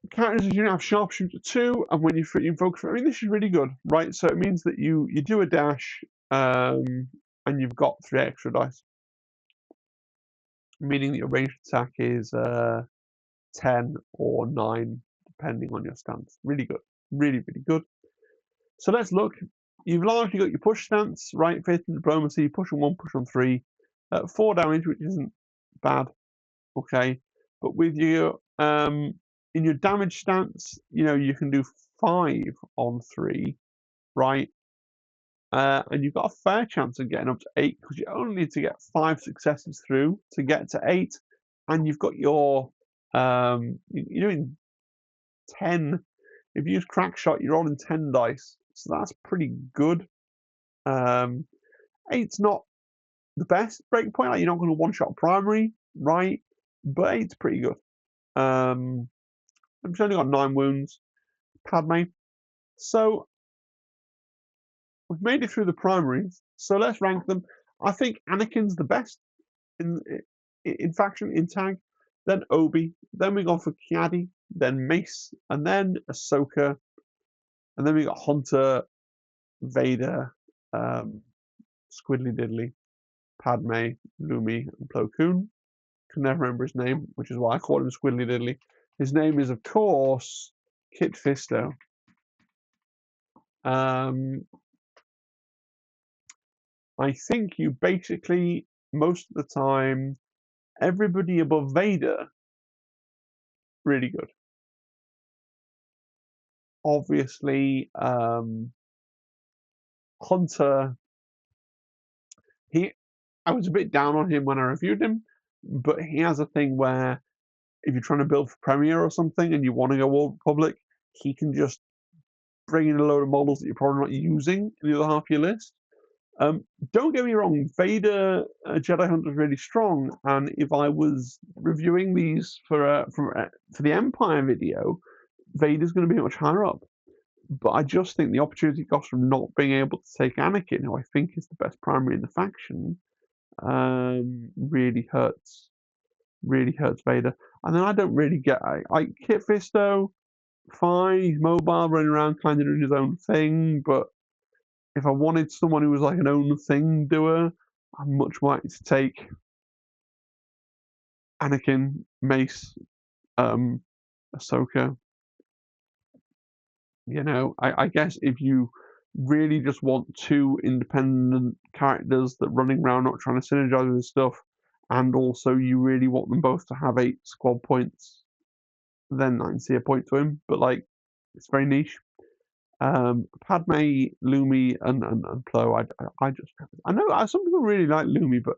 S1: Characters as you have sharpshooter 2, and when you invoke, I mean, this is really good, right? So it means that you do a dash, and you've got 3 extra dice, meaning that your ranged attack is 10 or 9, depending on your stance. Really good, really good. So let's look. You've largely got your push stance, right? Faith and diplomacy, push on 1, push on 3, 4 damage, which isn't bad, okay. But with your in your damage stance, you can do 5 on 3, right? And you've got a fair chance of getting up to 8 because you only need to get 5 successes through to get to 8, and you've got your you're doing 10. If you use crack shot, you're rolling 10 dice, so that's pretty good. 8's not the best break point. Like, you're not going to one shot primary, right? But 8's pretty good. I've only got 9 wounds. Padme. So we've made it through the primaries. So let's rank them. I think Anakin's the best in faction, in tag. Then Obi. Then we go for Kiadi. Then Mace. And then Ahsoka. And then we got Hunter, Vader, Squiddly Diddly, Padme, Lumi, and Plo Koon. Can never remember his name, which is why I call him Squiddly Diddly. His name is, of course, Kit Fisto. I think you basically, most of the time, everybody above Vader, really good. Obviously, Hunter, I was a bit down on him when I reviewed him, but he has a thing where if you're trying to build for Premiere or something and you want to go Old Republic, he can just bring in a load of models that you're probably not using in the other half of your list. Don't get me wrong, Vader Jedi Hunter is really strong, and if I was reviewing these for the Empire video, Vader's going to be much higher up. But I just think the opportunity cost from not being able to take Anakin, who I think is the best primary in the faction, really hurts Vader. And then I don't really get Kit Fisto, fine, he's mobile, running around kind of doing his own thing, but if I wanted someone who was like an own thing doer, I'm much more likely to take Anakin, Mace, Ahsoka. You know, I guess if you really just want two independent characters that running around not trying to synergize with stuff, and also you really want them both to have 8 squad points, then I can see a point to him. But like, it's very niche. Padme, Lumi, and Plo. I just I know some people really like Lumi, but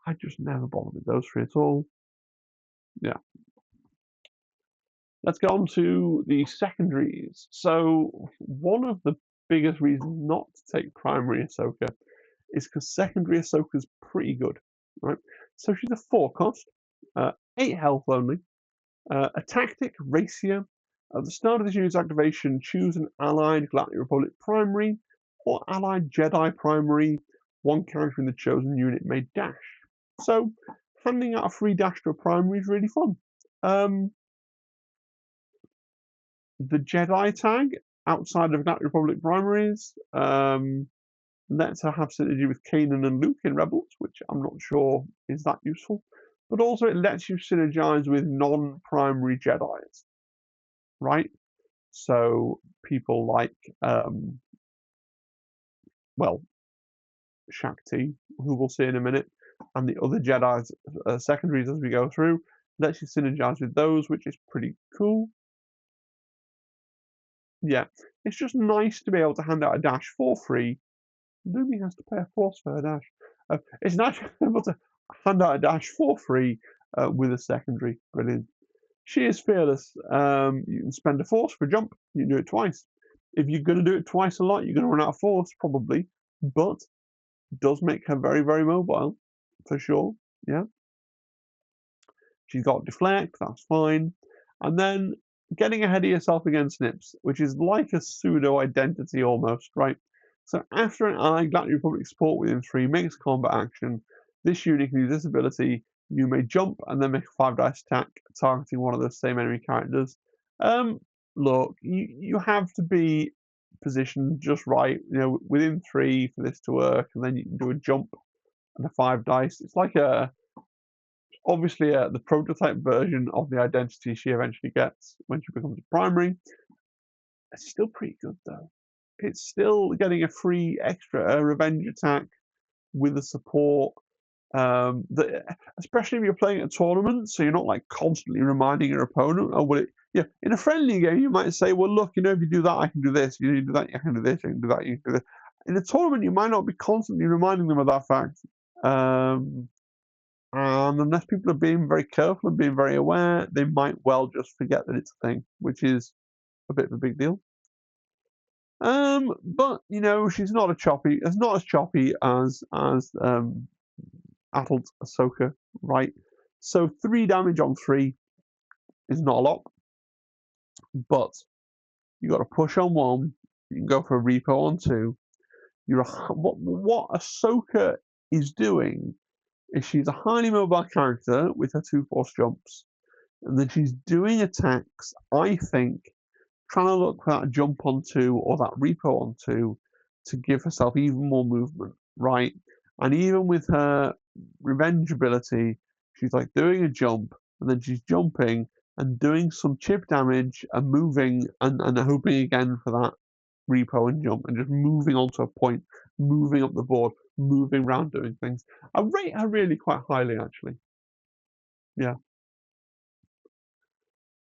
S1: I just never bother with those three at all. Yeah. Let's get on to the secondaries. So one of the biggest reasons not to take primary Ahsoka is because secondary Ahsoka is pretty good, right? So she's a 4 cost, 8 health only, a tactic racier. At the start of this unit's activation, choose an allied Galactic Republic primary or allied Jedi primary. One character in the chosen unit may dash. So handing out a free dash to a primary is really fun. The Jedi tag outside of Galactic Republic primaries lets her have synergy with Kanan and Luke in Rebels, which I'm not sure is that useful. But also it lets you synergize with non-primary Jedis, right? So people like, well, Shakti, who we'll see in a minute, and the other Jedi's secondaries as we go through, lets you synergize with those, which is pretty cool. Yeah, it's just nice to be able to hand out a dash for free. Nobody has to pay a force for a dash. It's nice to be able to hand out a dash for free with a secondary. Brilliant. She is fearless. You can spend a force for a jump. You can do it twice. If you're going to do it twice a lot, you're going to run out of force, probably. But it does make her very, very mobile, for sure. Yeah. She's got deflect, that's fine. And then getting ahead of yourself against Snips, which is like a pseudo identity almost, right? So after an allied Galactic Republic support within 3 makes combat action, this unit can use this ability. You may jump and then make a 5 dice attack targeting one of the same enemy characters. Look, you have to be positioned just right, you know, within 3 for this to work, and then you can do a jump and a 5 dice. It's like obviously the prototype version of the identity she eventually gets when she becomes a primary. It's still pretty good though. It's still getting a free extra revenge attack with a support. Especially if you're playing a tournament, so you're not like constantly reminding your opponent. Oh, well, yeah. In a friendly game, you might say, "Well, look, you know, if you do that, I can do this. If you do that, I can do this. I can do that. You can do this." In a tournament, you might not be constantly reminding them of that fact. And unless people are being very careful and being very aware, they might well just forget that it's a thing, which is a bit of a big deal. But you know, she's not as choppy as adult Ahsoka, right? So 3 damage on 3 is not a lot, but you got to push on 1. You can go for a repo on 2. What Ahsoka is doing is she's a highly mobile character with her 2 force jumps, and then she's doing attacks, I think, trying to look for that jump on 2 or that repo on 2 to give herself even more movement, right? And even with her revenge ability, she's like doing a jump, and then she's jumping and doing some chip damage and moving and hoping again for that repo and jump and just moving onto a point, moving up the board, moving around doing things. I rate her really quite highly, actually. Yeah.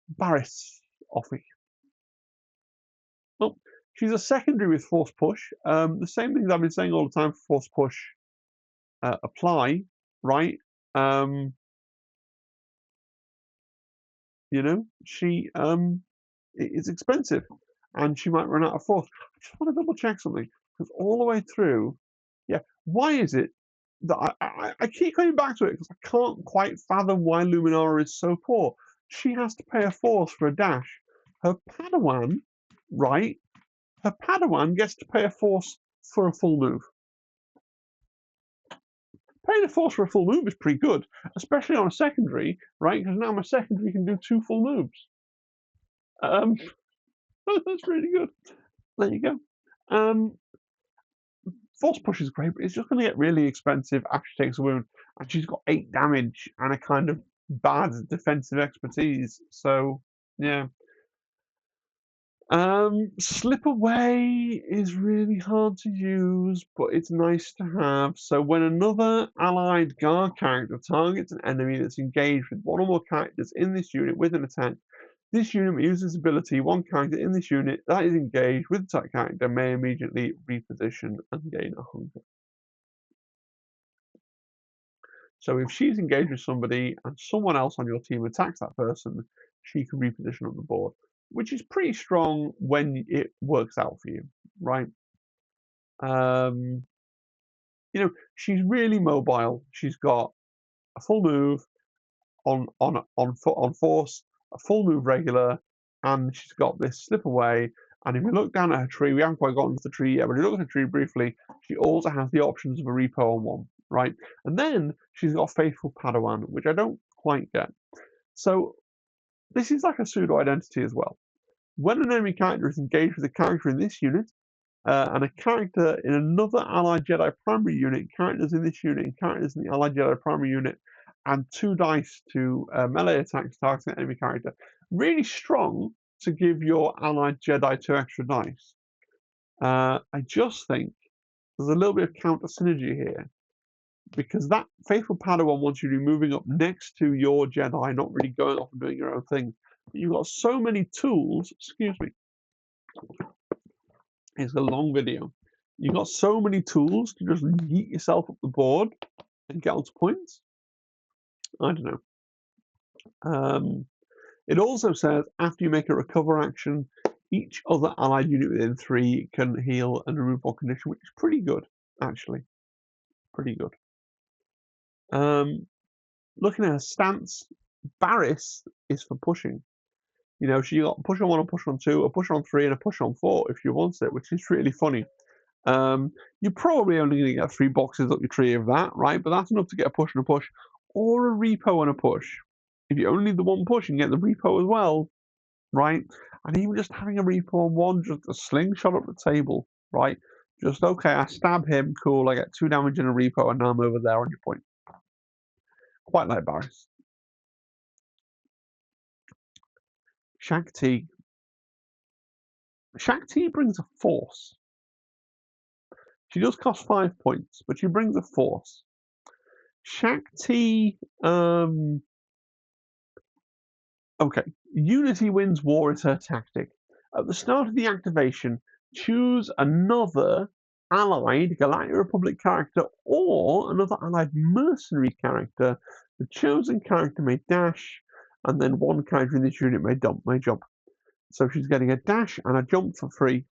S1: Barris Offie. Well, she's a secondary with Force Push. The same things I've been saying all the time for Force Push apply, right? You know, she it's expensive, and she might run out of force. I just want to double check something because all the way through, yeah. Why is it that I keep coming back to it because I can't quite fathom why Luminara is so poor. She has to pay a force for a dash. Her Padawan, right? Her Padawan gets to pay a force for a full move. Paying a force for a full move is pretty good, especially on a secondary, right? Because now my secondary can do 2 full moves. That's really good. There you go. Force push is great, but it's just going to get really expensive after she takes a wound, and she's got 8 damage and a kind of bad defensive expertise. So yeah. Slip away is really hard to use, but it's nice to have. So when another allied guard character targets an enemy that's engaged with one or more characters in this unit with an attack, this unit may use this ability. One character in this unit that is engaged with that character may immediately reposition and gain a hunger. So if she's engaged with somebody and someone else on your team attacks that person, she can reposition on the board, which is pretty strong when it works out for you, right? You know, she's really mobile. She's got a full move on force, a full move regular, and she's got this slip away. And if you look down at her tree, we haven't quite gotten to the tree yet, but if you look at the tree briefly, she also has the options of a repo on one, right? And then she's got Faithful Padawan, which I don't quite get. So this is like a pseudo identity as well. When an enemy character is engaged with a character in this unit, and a character in another Allied Jedi primary unit, characters in this unit, and characters in the Allied Jedi primary unit, and 2 dice to melee attacks targeting an enemy character. Really strong to give your Allied Jedi 2 extra dice. I just think there's a little bit of counter synergy here, because that Faithful Padawan wants you to be moving up next to your Jedi, not really going off and doing your own thing. But you've got so many tools, excuse me, it's a long video. You've got so many tools to just yeet yourself up the board and get onto points. I don't know. It also says after you make a recover action, each other allied unit within 3 can heal and remove one condition, which is pretty good, actually. Pretty good. Looking at her stance, Barris is for pushing. You know, she got push on 1, a push on 2, a push on 3, and a push on 4 if she wants it, which is really funny. You're probably only going to get 3 boxes up your tree of that, right? But that's enough to get a push and a push, or a repo and a push. If you only need the one push, you can get the repo as well, right? And even just having a repo on 1, just a slingshot up the table, right? Just, okay, I stab him, cool, I get 2 damage in a repo, and now I'm over there on your point. Quite like Barris. Shakti. Shakti brings a force. She does cost 5 points, but she brings a force. Shakti, okay, Unity wins war is her tactic. At the start of the activation, choose another allied Galactic Republic character or another allied mercenary character. The chosen character may dash, and then one character in this unit may jump. So she's getting a dash and a jump for free.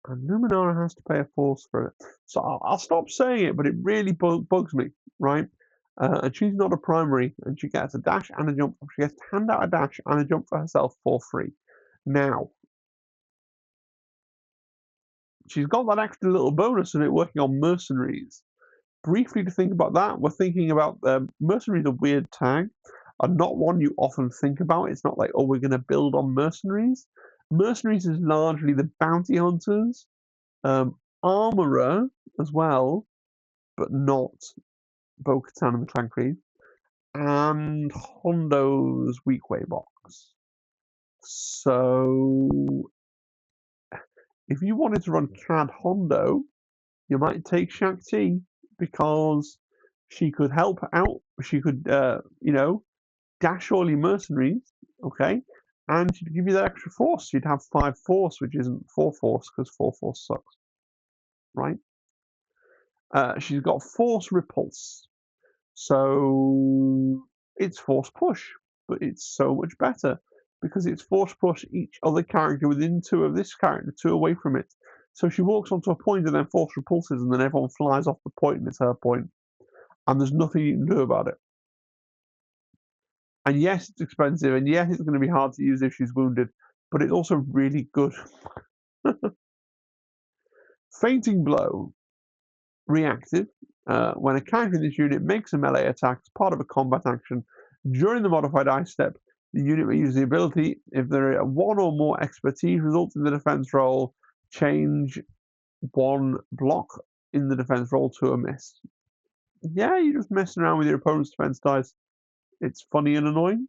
S1: And Numenera has to pay a force for it. So I'll stop saying it, but it really bugs me, right? And she's not a primary, and she gets a dash and a jump. She gets to hand out a dash and a jump for herself for free. Now, she's got that extra little bonus of it working on mercenaries. Briefly to think about that, we're thinking about mercenaries, a weird tag, and not one you often think about. It's not like, oh, we're going to build on mercenaries. Mercenaries is largely the bounty hunters, armorer as well, but not Bo-Katan and the Clan Creed, and Hondo's Weak Way box. So if you wanted to run Cad Hondo, you might take Shakti because she could help out. She could, dash all your mercenaries, okay, and she'd give you that extra force. You'd have 5 force, which isn't 4 force because 4 force sucks, right? She's got force repulse, so it's force push, but it's so much better because it's force push each other character within 2 of this character, 2 away from it. So she walks onto a point and then force repulses, and then everyone flies off the point and it's her point, and there's nothing you can do about it. And yes, it's expensive, and yes, it's going to be hard to use if she's wounded, but it's also really good. Fainting Blow. Reactive. When a character in this unit makes a melee attack as part of a combat action during the modified ice step, the unit may use the ability. If there are 1 or more expertise results in the defense roll, change 1 block in the defense roll to a miss. Yeah, you're just messing around with your opponent's defense dice. It's funny and annoying.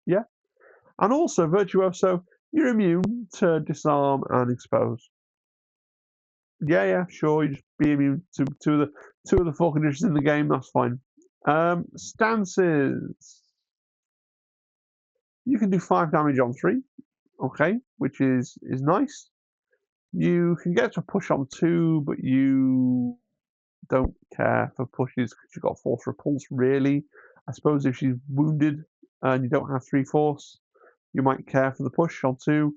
S1: Yeah. And also, Virtuoso, you're immune to disarm and expose. Yeah, sure. You just be immune to two of the 4 conditions in the game. That's fine. Stances. You can do 5 damage on 3. Okay, which is nice. You can get to push on 2, but you don't care for pushes because you've got force repulse. Really, I suppose if she's wounded and you don't have 3 force, you might care for the push on 2.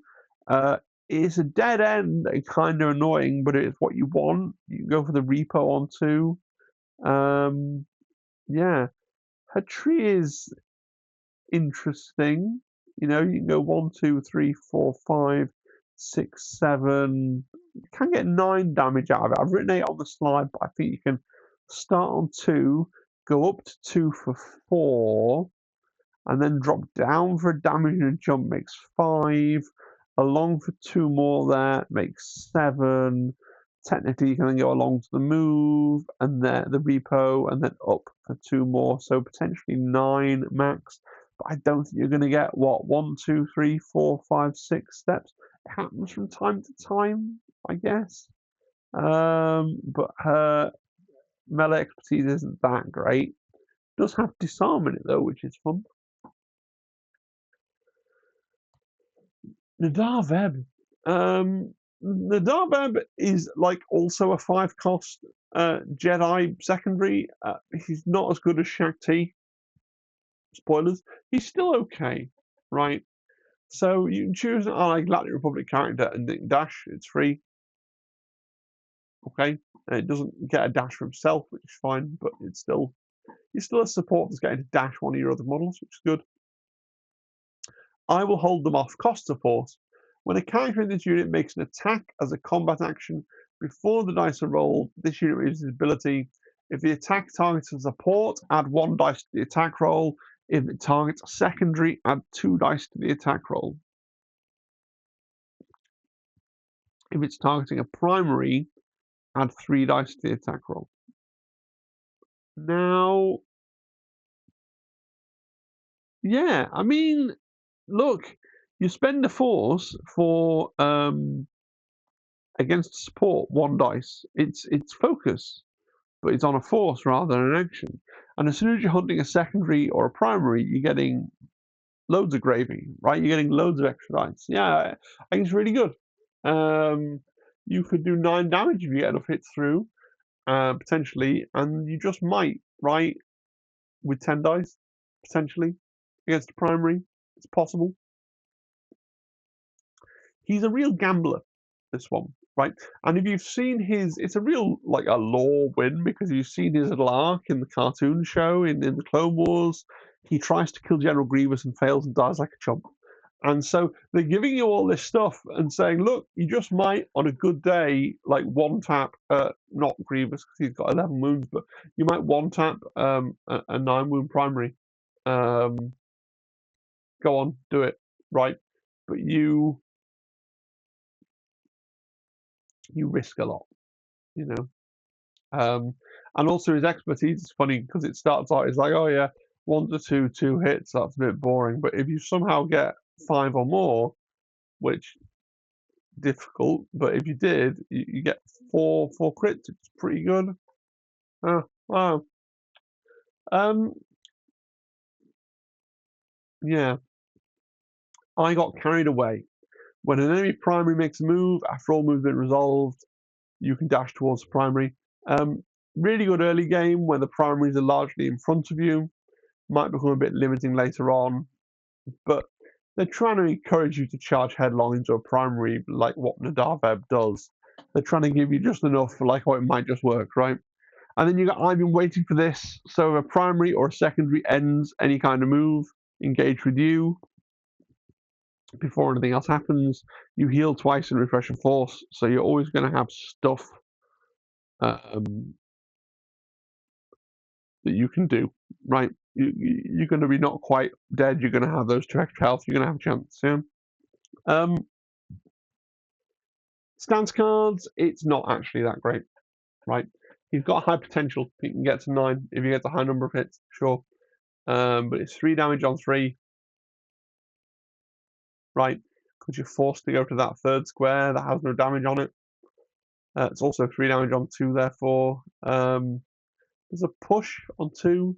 S1: It's a dead end and kind of annoying, but it's what you want. You can go for the repo on 2. Yeah, her tree is interesting. You can go 1, 2, 3, 4, 5, 6, 7. You can get 9 damage out of it. I've written 8 on the slide, but I think you can start on 2, go up to 2 for 4, and then drop down for a damage and a jump makes 5. Along for 2 more there makes 7. Technically, you can then go along to the move and the repo, and then up for 2 more, so potentially 9 max. But I don't think you're going to get 1, 2, 3, 4, 5, 6 steps. It happens from time to time, I guess. But her melee expertise isn't that great. It does have disarm in it though, which is fun. Nadar Veb. Nadar Veb is like also a 5-cost Jedi secondary. He's not as good as Shakti. Spoilers. He's still okay, right? So you can choose a Galactic Republic character and dash. It's free. Okay, it doesn't get a dash for himself, which is fine, but he's still a support that's getting to dash one of your other models, which is good. I will hold them off cost of force. When a character in this unit makes an attack as a combat action before the dice are rolled, this unit uses its ability. If the attack targets a support, add 1 dice to the attack roll. If it targets a secondary, add 2 dice to the attack roll. If it's targeting a primary, add 3 dice to the attack roll. Now, yeah, I mean, look, you spend the force for against support 1 dice. It's focus, but it's on a force rather than an action. And as soon as you're hunting a secondary or a primary, you're getting loads of gravy, right? You're getting loads of extra dice. Yeah, I think it's really good. You could do 9 damage if you get enough hits through, potentially, and you just might, right? With 10 dice, potentially, against a primary. It's possible. He's a real gambler, this one, right? And if you've seen it's a real, a lore win because you've seen his little arc in the cartoon show, in the Clone Wars. He tries to kill General Grievous and fails and dies like a chump. And so they're giving you all this stuff and saying, look, you just might, on a good day, 1-tap, not Grievous because he's got 11 wounds, but you might 1-tap a 9-wound primary. Go on, do it, right? But you risk a lot, And also his expertise is funny because it starts out, it's like, oh yeah, 1 to 2, 2 hits, that's a bit boring. But if you somehow get 5 or more, which difficult, but if you did, you get four crits. It's pretty good. Oh, wow. Um, yeah, I got carried away. When an enemy primary makes a move, after all moves have been resolved, you can dash towards the primary. Um, Really good early game when the primaries are largely in front of you. Might become a bit limiting later on, but they're trying to encourage you to charge headlong into a primary like what Nadaveb does. They're trying to give you just enough for like, oh, it might just work, right? And then you got, I've been waiting for this. So if a primary or a secondary ends any kind of move, engage with you before anything else happens. You heal twice and refresh and force, so you're always going to have stuff um, that you can do, right? You're going to be not quite dead. You're going to have those 2 extra health. You're going to have a chance. Yeah. Stance cards, it's not actually that great, right? He's got high potential. He can get to 9 if he gets a high number of hits, sure. But it's 3 damage on 3, right? Because you're forced to go to that 3rd square that has no damage on it. It's also 3 damage on 2, therefore. There's a push on 2.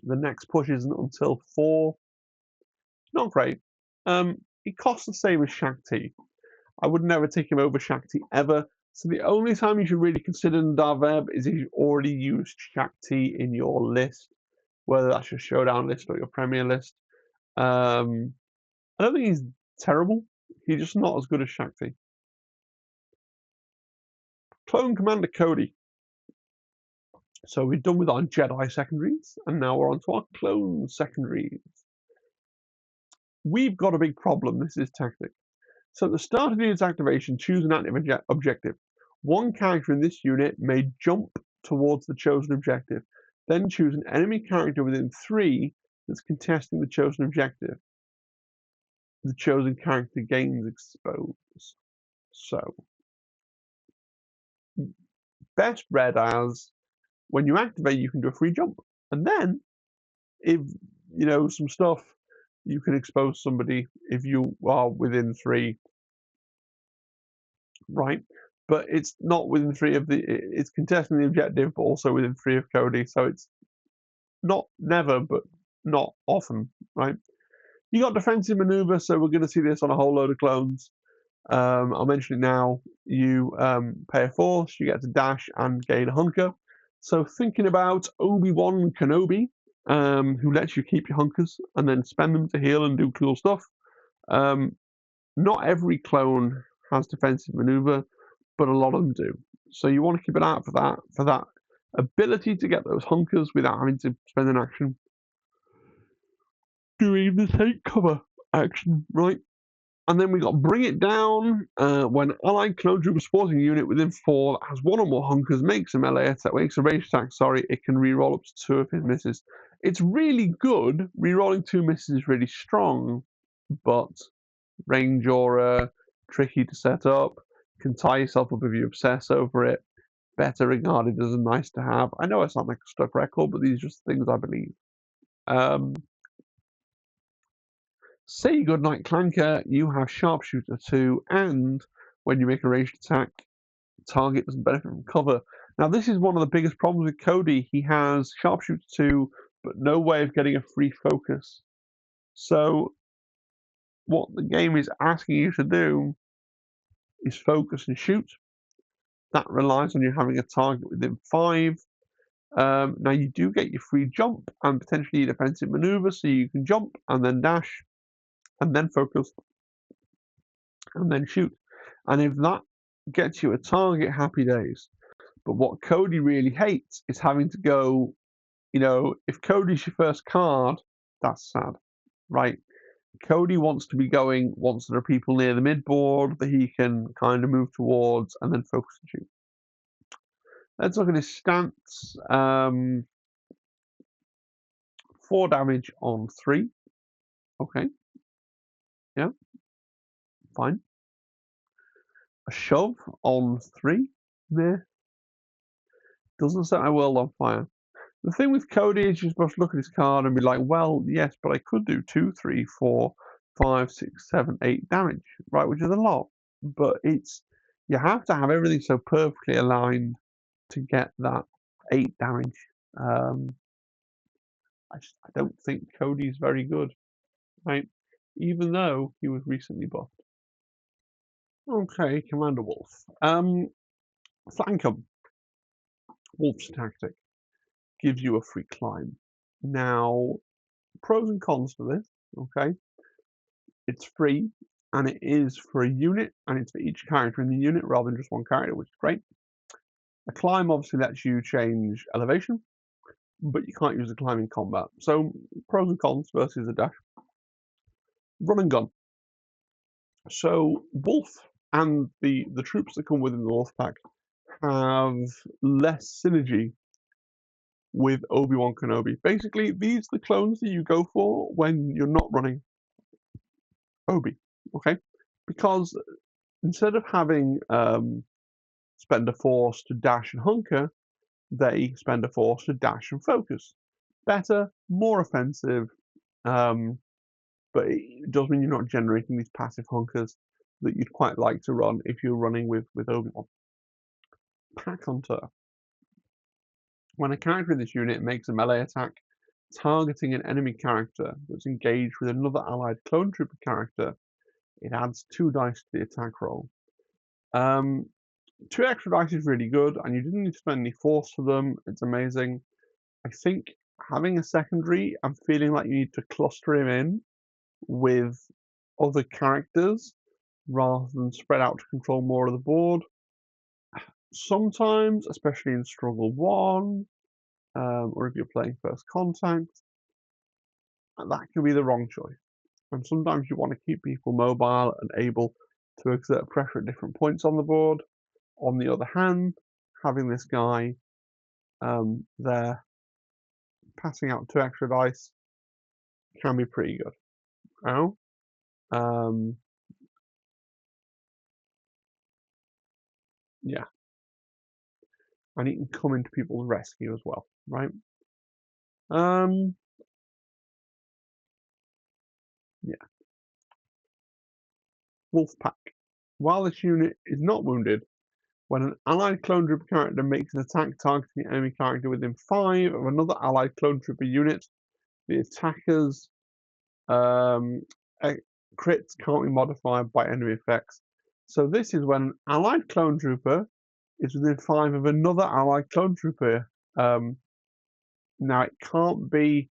S1: The next push isn't until 4. Not great. It costs the same as Shakti. I would never take him over Shakti ever. So the only time you should really consider Darveb is if you've already used Shakti in your list, whether that's your showdown list or your premier list. I don't think he's terrible. He's just not as good as Shakti. Clone Commander Cody. So we're done with our Jedi secondaries, and now we're on to our clone secondaries. We've got a big problem. This is tactic. So at the start of the unit's activation, choose an active objective. One character in this unit may jump towards the chosen objective. Then choose an enemy character within 3 that's contesting the chosen objective. The chosen character gains expose. So, best read as when you activate, you can do a free jump. And then, if you know some stuff, you can expose somebody if you are within 3, right? But it's not within 3 of the. It's contesting the objective, but also within 3 of Cody. So it's not never, but not often, right? You got defensive maneuver, so we're going to see this on a whole load of clones. I'll mention it now. You pay a force, you get to dash and gain a hunker. So thinking about Obi-Wan Kenobi, who lets you keep your hunkers and then spend them to heal and do cool stuff. Not every clone has defensive maneuver, but a lot of them do. So you want to keep an eye out for that ability to get those hunkers without having to spend an action doing the take cover action, right? And then we got Bring It Down. When allied clone trooper sporting a unit within 4 that has 1 or more hunkers makes a melee attack, makes a ranged attack, it can reroll up to 2 of his misses. It's really good. Rerolling 2 misses is really strong, but range aura, tricky to set up, can tie yourself up if you obsess over it. Better regarded as a nice to have. I know I sound like a stuck record, but these are just things I believe. Say goodnight, Clanker. You have Sharpshooter 2, and when you make a ranged attack, target doesn't benefit from cover. Now, this is one of the biggest problems with Cody. He has Sharpshooter 2, but no way of getting a free focus. So, what the game is asking you to do is focus and shoot. That relies on you having a target within 5. Now, you do get your free jump and potentially your defensive maneuver, so you can jump and then dash and then focus and then shoot. And if that gets you a target, happy days. But what Cody really hates is having to go, if Cody's your first card, that's sad, right? Cody wants to be going once there are people near the midboard that he can kind of move towards and then focus and shoot. Let's look at his stance. 4 damage on 3. Okay. Yeah. Fine. A shove on 3. There. Doesn't set my world on fire. The thing with Cody is you're supposed to look at his card and be like, well, yes, but I could do 2, 3, 4, 5, 6, 7, 8 damage, right? Which is a lot. But you have to have everything so perfectly aligned to get that 8 damage. I don't think Cody's very good, right? Even though he was recently buffed. Okay, Commander Wolf. Flank 'em. Wolf's tactic gives you a free climb. Now, pros and cons to this, okay? It's free, and it is for a unit, and it's for each character in the unit rather than just one character, which is great. A climb obviously lets you change elevation, but you can't use a climb in combat. So, pros and cons versus a dash. Run and gun. So, Wolf and the troops that come within the Wolf pack have less synergy with Obi-Wan Kenobi. Basically, these are the clones that you go for when you're not running Obi, okay? Because instead of having spend a force to dash and hunker, they spend a force to dash and focus. Better, more offensive, but it does mean you're not generating these passive hunkers that you'd quite like to run if you're running with Obi-Wan. Pack Hunter. When a character in this unit makes a melee attack targeting an enemy character that's engaged with another allied clone trooper character, it adds 2 dice to the attack roll. 2 extra dice is really good, and you didn't need to spend any force for them. It's amazing. I think having a secondary and feeling like you need to cluster him in with other characters rather than spread out to control more of the board. Sometimes, especially in Struggle 1, or if you're playing First Contact, that can be the wrong choice. And sometimes you want to keep people mobile and able to exert pressure at different points on the board. On the other hand, having this guy there passing out 2 extra dice can be pretty good. Oh, yeah, and he can come into people's rescue as well, right? Yeah. Wolf Pack. While this unit is not wounded, when an allied clone trooper character makes an attack targeting an enemy character within 5 of another allied clone trooper unit, the attacker's crits can't be modified by enemy effects. So this is when an allied clone trooper is within 5 of another allied clone trooper. Now it can't be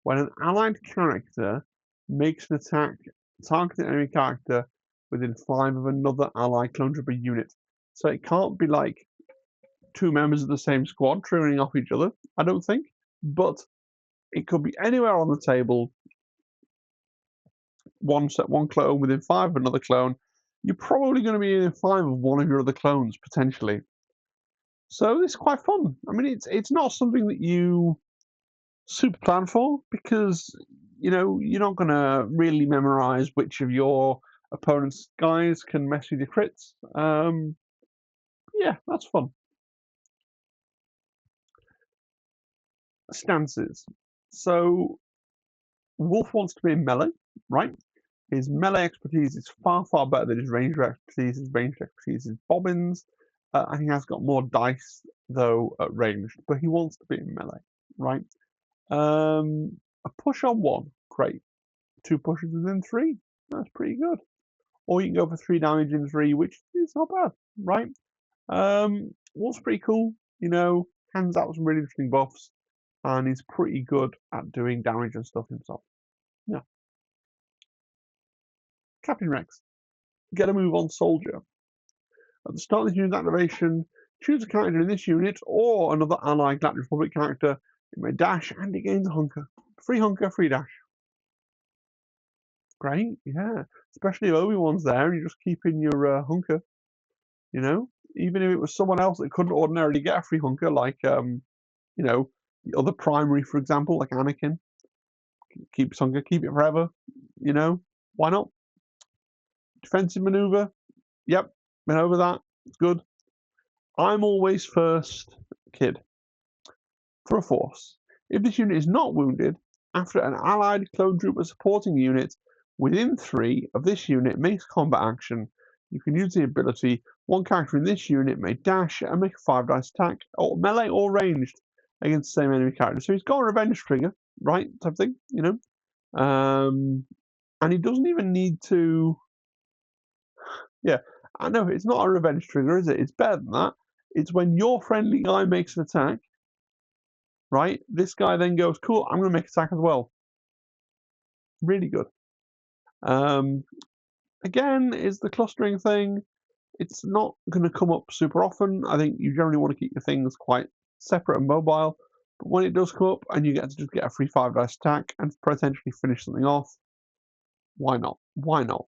S1: when an allied character makes an attack targeting an enemy character within 5 of another allied clone trooper unit. So it can't be like 2 members of the same squad triggering off each other, I don't think. But it could be anywhere on the table. One clone within 5 of another clone. You're probably going to be in 5 of one of your other clones potentially. So it's quite fun. I mean, it's not something that you super plan for because you're not going to really memorize which of your opponent's guys can mess with your crits. Yeah, that's fun. Stances. So Wolf wants to be in melee, right? His melee expertise is far, far better than his ranged expertise. His ranged expertise is bobbins, and he has got more dice, though, at ranged, but he wants to be in melee, right? A push on 1, great. 2 pushes within 3, that's pretty good. Or you can go for 3 damage in 3, which is not bad, right? Wolf's pretty cool, hands out some really interesting buffs, and he's pretty good at doing damage and stuff himself. Yeah. Captain Rex. Get a move on Soldier. At the start of this unit's activation, choose a character in this unit or another allied Galactic Republic character. It may dash and it gains a hunker. Free hunker, free dash. Great, yeah. Especially if Obi-Wan's there and you're just keeping your hunker. Even if it was someone else that couldn't ordinarily get a free hunker, like the other primary, for example, like Anakin. Keep his hunker, keep it forever. Why not? Defensive maneuver. Yep, been over that. It's good. I'm always first kid. For a force. If this unit is not wounded, after an allied clone trooper supporting unit within 3 of this unit makes combat action, you can use the ability. One character in this unit may dash and make a 5 dice attack, or melee or ranged, against the same enemy character. So he's got a revenge trigger, right? Type thing, you know? And he doesn't even need to. Yeah, I know it's not a revenge trigger, is it? It's better than that. It's when your friendly guy makes an attack, right? This guy then goes, cool, I'm going to make attack as well. Really good. Again, is the clustering thing. It's not going to come up super often. I think you generally want to keep your things quite separate and mobile. But when it does come up and you get to just get a free 5 dice attack and potentially finish something off, why not? Why not?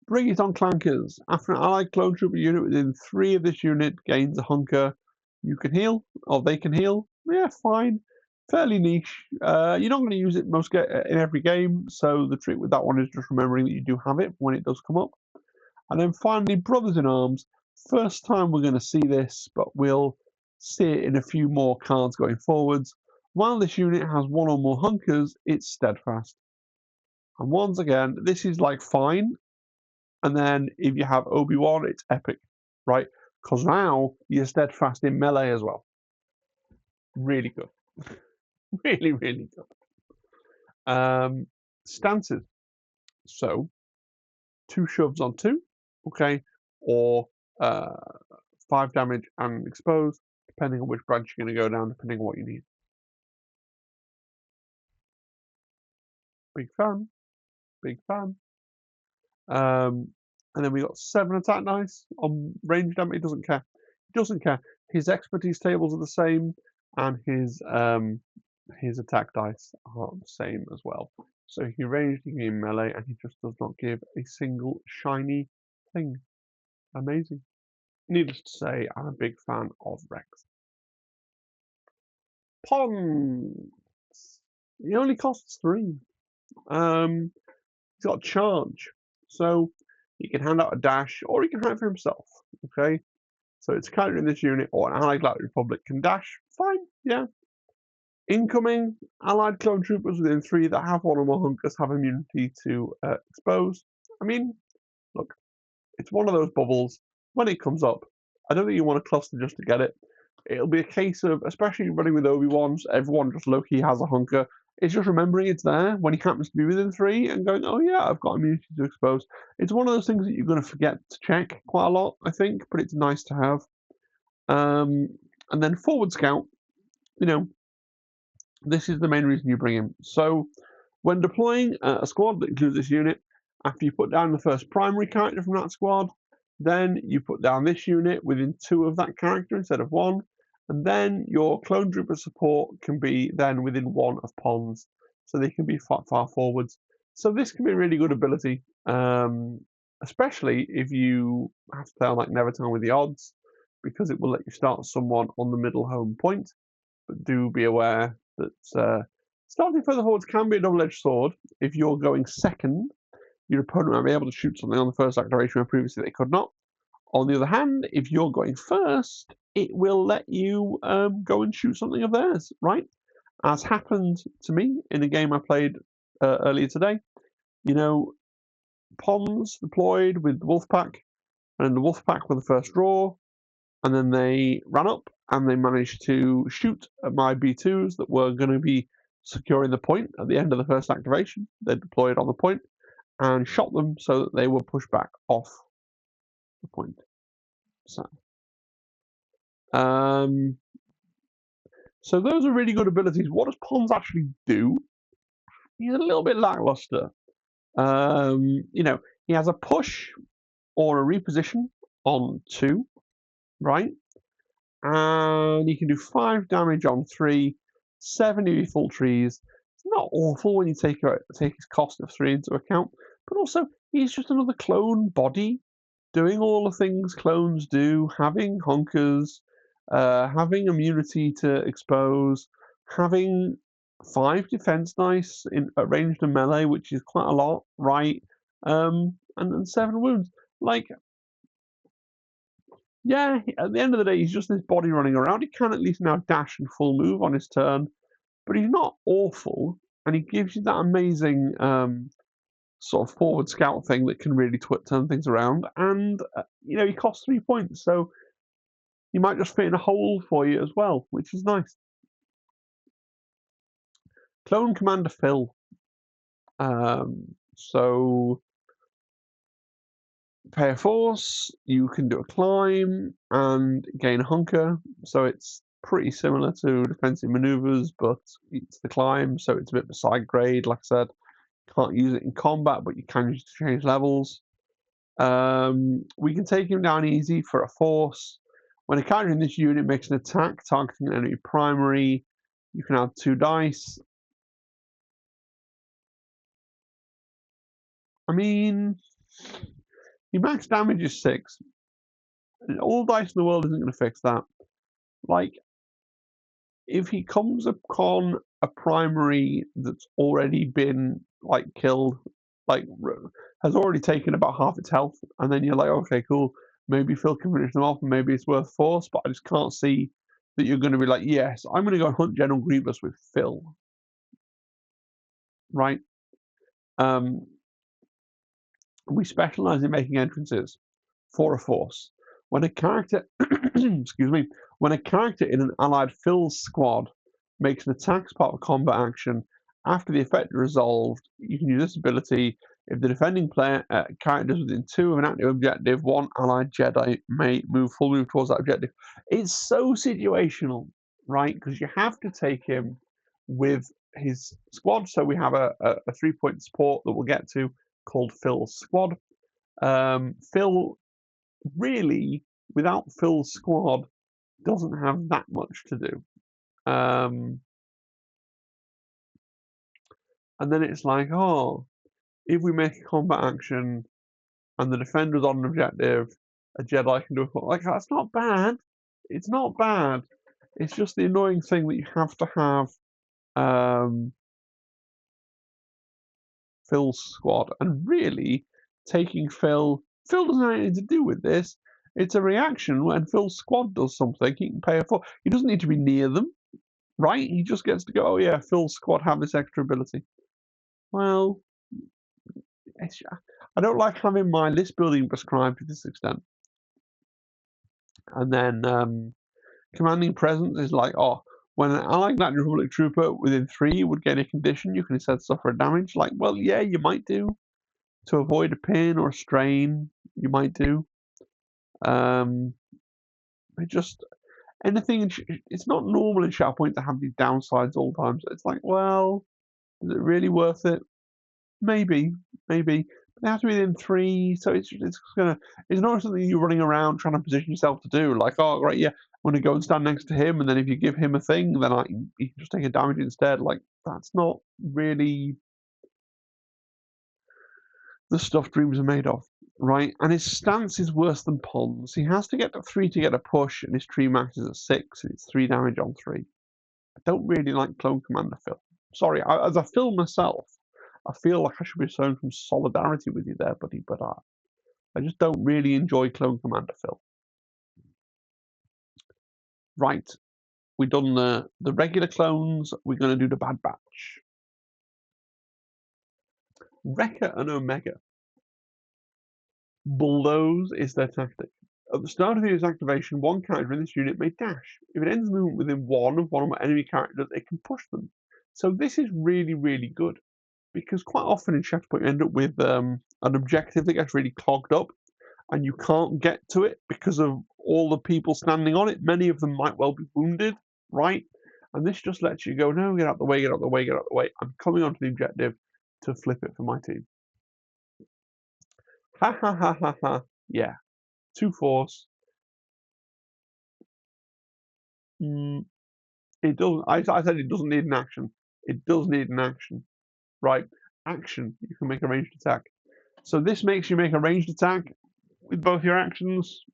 S1: Bring it on, clankers. After an allied clone trooper unit within 3 of this unit gains a hunker, you can heal, or they can heal. Yeah, fine. Fairly niche. You're not going to use it in every game, so the trick with that one is just remembering that you do have it when it does come up. And then finally, Brothers in Arms. First time we're going to see this, but we'll see it in a few more cards going forwards. While this unit has 1 or more hunkers, it's steadfast. And once again, this is like fine. And then if you have Obi-Wan, it's epic, right? Because now you're steadfast in melee as well. Really good. Really, really good. Stances. So, 2 shoves on 2, okay? Or 5 damage and expose, depending on which branch you're going to go down, depending on what you need. Big fan. Big fan. And then we got 7 attack dice on range damage. He doesn't care. He doesn't care. His expertise tables are the same, and his attack dice are the same as well. So he ranged, he can melee, and he just does not give a single shiny thing. Amazing. Needless to say, I'm a big fan of Rex. Pons. He only costs 3. He's got charge, so he can hand out a dash, or he can hand it for himself. Okay, so it's a character in this unit, or an allied Galactic Republic can dash. Fine, yeah. Incoming allied clone troopers within 3 that have 1 or more hunkers have immunity to expose. I mean, look, it's one of those bubbles. When it comes up, I don't think you want to cluster just to get it. It'll be a case of, especially running with Obi-Wans, everyone just low-key has a hunker. It's just remembering it's there when he happens to be within 3 and going, oh yeah, I've got immunity to expose. It's one of those things that you're going to forget to check quite a lot, I think, but it's nice to have. And then forward scout, you know, this is the main reason you bring him. So when deploying a squad that includes this unit, after you put down the first primary character from that squad, then you put down this unit within 2 of that character instead of 1, and then your clone trooper support can be then within 1 of Pons, so they can be far forwards. So this can be a really good ability, especially if you have to play on like Never Time with the odds, because it will let you start someone on the middle home point. But do be aware that starting further forwards can be a double-edged sword. If you're going second, your opponent might be able to shoot something on the first activation where previously they could not. On the other hand, if you're going first, it will let you go and shoot something of theirs, right? As happened to me in a game I played earlier today. You know, Pons deployed with the Wolfpack, and the Wolfpack were the first draw, and then they ran up and they managed to shoot at my B2s that were going to be securing the point at the end of the first activation. They deployed on the point and shot them so that they were pushed back off the point. So those are really good abilities. What does Pons actually do? He's a little bit lackluster. You know, he has a push or a reposition on 2, right? And he can do 5 damage on 3, 7 if he full trees. It's not awful when you take his cost of 3 into account, but also he's just another clone body doing all the things clones do, having honkers, having immunity to expose, having 5 defense dice in ranged and melee, which is quite a lot, right? And then 7 wounds. Like, Yeah, at the end of the day, he's just this body running around. He can at least now dash and full move on his turn, but he's not awful, and he gives you that amazing sort of forward scout thing that can really turn things around. And he costs 3 points, so he might just fit in a hole for you as well, which is nice. Clone Commander Phil. So pay a force, you can do a climb and gain a hunker. So it's pretty similar to defensive maneuvers, but it's the climb, so it's a bit of a side grade. Like I said, can't use it in combat, but you can use it to change levels. We can take him down easy for a force. When a character in this unit makes an attack targeting an enemy primary, you can add 2 dice. I mean, your max damage is 6. All dice in the world isn't going to fix that. Like, if he comes upon a primary that's already been killed, like has already taken about half its health, and then you're like, okay, cool, maybe Phil can finish them off, and maybe it's worth force, but I just can't see that you're going to be like, yes, I'm going to go hunt General Grievous with Phil, right? We specialize in making entrances for a force. When a character, excuse me, when a character in an allied Phil squad makes an attack as part of a combat action, after the effect is resolved, you can use this ability. If the defending player character is within 2 of an active objective, one allied Jedi may full move towards that objective. It's so situational, right? Because you have to take him with his squad. So we have a 3-point support that we'll get to called Phil's squad. Phil really, without Phil's squad, doesn't have that much to do. And then it's like, oh, if we make a combat action and the defender's on an objective, a Jedi can do a like that's not bad. It's not bad. It's just the annoying thing that you have to have Phil's squad, and really taking Phil doesn't have anything to do with this. It's a reaction when Phil's squad does something, he can pay a force. He doesn't need to be near them, right? He just gets to go, oh yeah, Phil's squad have this extra ability. Well, I don't like having my list building prescribed to this extent. And then commanding presence is like, oh, when an allied Galactic Republic trooper within 3 would get a condition, you can instead suffer damage. Like, well, yeah, you might do. To avoid a pin or a strain, you might do. Just anything. It's not normal in Shatterpoint to have these downsides all the time. So it's like, well, is it really worth it? Maybe. But they have to be within 3, so it's not something you're running around trying to position yourself to do. Like, oh, right, yeah, I'm going to go and stand next to him, and then if you give him a thing, then you can just take a damage instead. Like, that's not really the stuff dreams are made of, right? And his stance is worse than Pond's. He has to get to 3 to get a push, and his tree max is at 6, and it's 3 damage on 3. I don't really like Clone Commander Phil. Sorry, as a Phil myself, I feel like I should be showing some solidarity with you there, buddy, but I just don't really enjoy Clone Commander Phil. Right, we've done the regular clones, we're going to do the Bad Batch. Wrecker and Omega. Bulldoze is their tactic. At the start of its activation, one character in this unit may dash. If it ends movement within 1 of one of my enemy characters, it can push them. So this is really, really good, because quite often in Shatterpoint you end up with an objective that gets really clogged up, and you can't get to it because of all the people standing on it. Many of them might well be wounded, right? And this just lets you go, no, get out the way, get out the way, get out the way. I'm coming onto the objective to flip it for my team. Ha ha ha ha ha. Yeah. 2 force. It doesn't. I said it doesn't need an action. It does need an action, right? Action. You can make a ranged attack. So this makes you make a ranged attack with both your actions.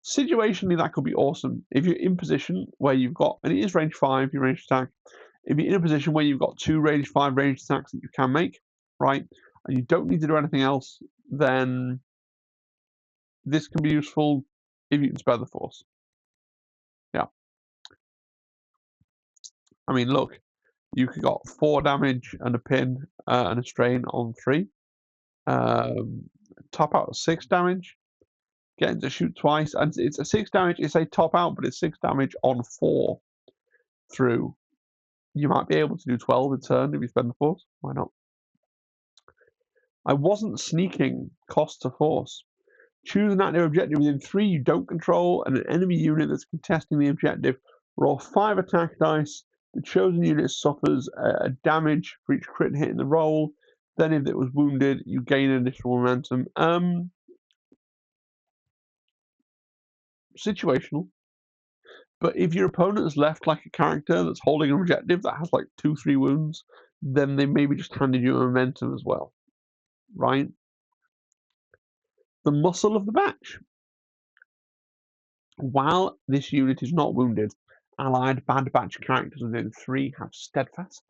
S1: Situationally, that could be awesome. If you're in position where you've got, and it is range 5, your ranged attack. If you're in a position where you've got 2 range 5 ranged attacks that you can make, right, and you don't need to do anything else, then this can be useful if you can spare the force. Yeah. I mean, look, you could got 4 damage and a pin and a strain on 3. Top out 6 damage. Getting to shoot twice, and it's a 6 damage. It's a top out, but it's 6 damage on 4 through. You might be able to do 12 in turn if you spend the force. Why not? I wasn't sneaking. Cost to force. Choose an active objective within 3 you don't control, and an enemy unit that's contesting the objective. Roll 5 attack dice. The chosen unit suffers a damage for each crit hit in the roll. Then, if it was wounded, you gain additional momentum. Situational. But if your opponent has left like a character that's holding an objective that has like 2-3 wounds, then they maybe just handed you a momentum as well, right? The muscle of the batch. While this unit is not wounded, allied Bad Batch characters within 3 have steadfast.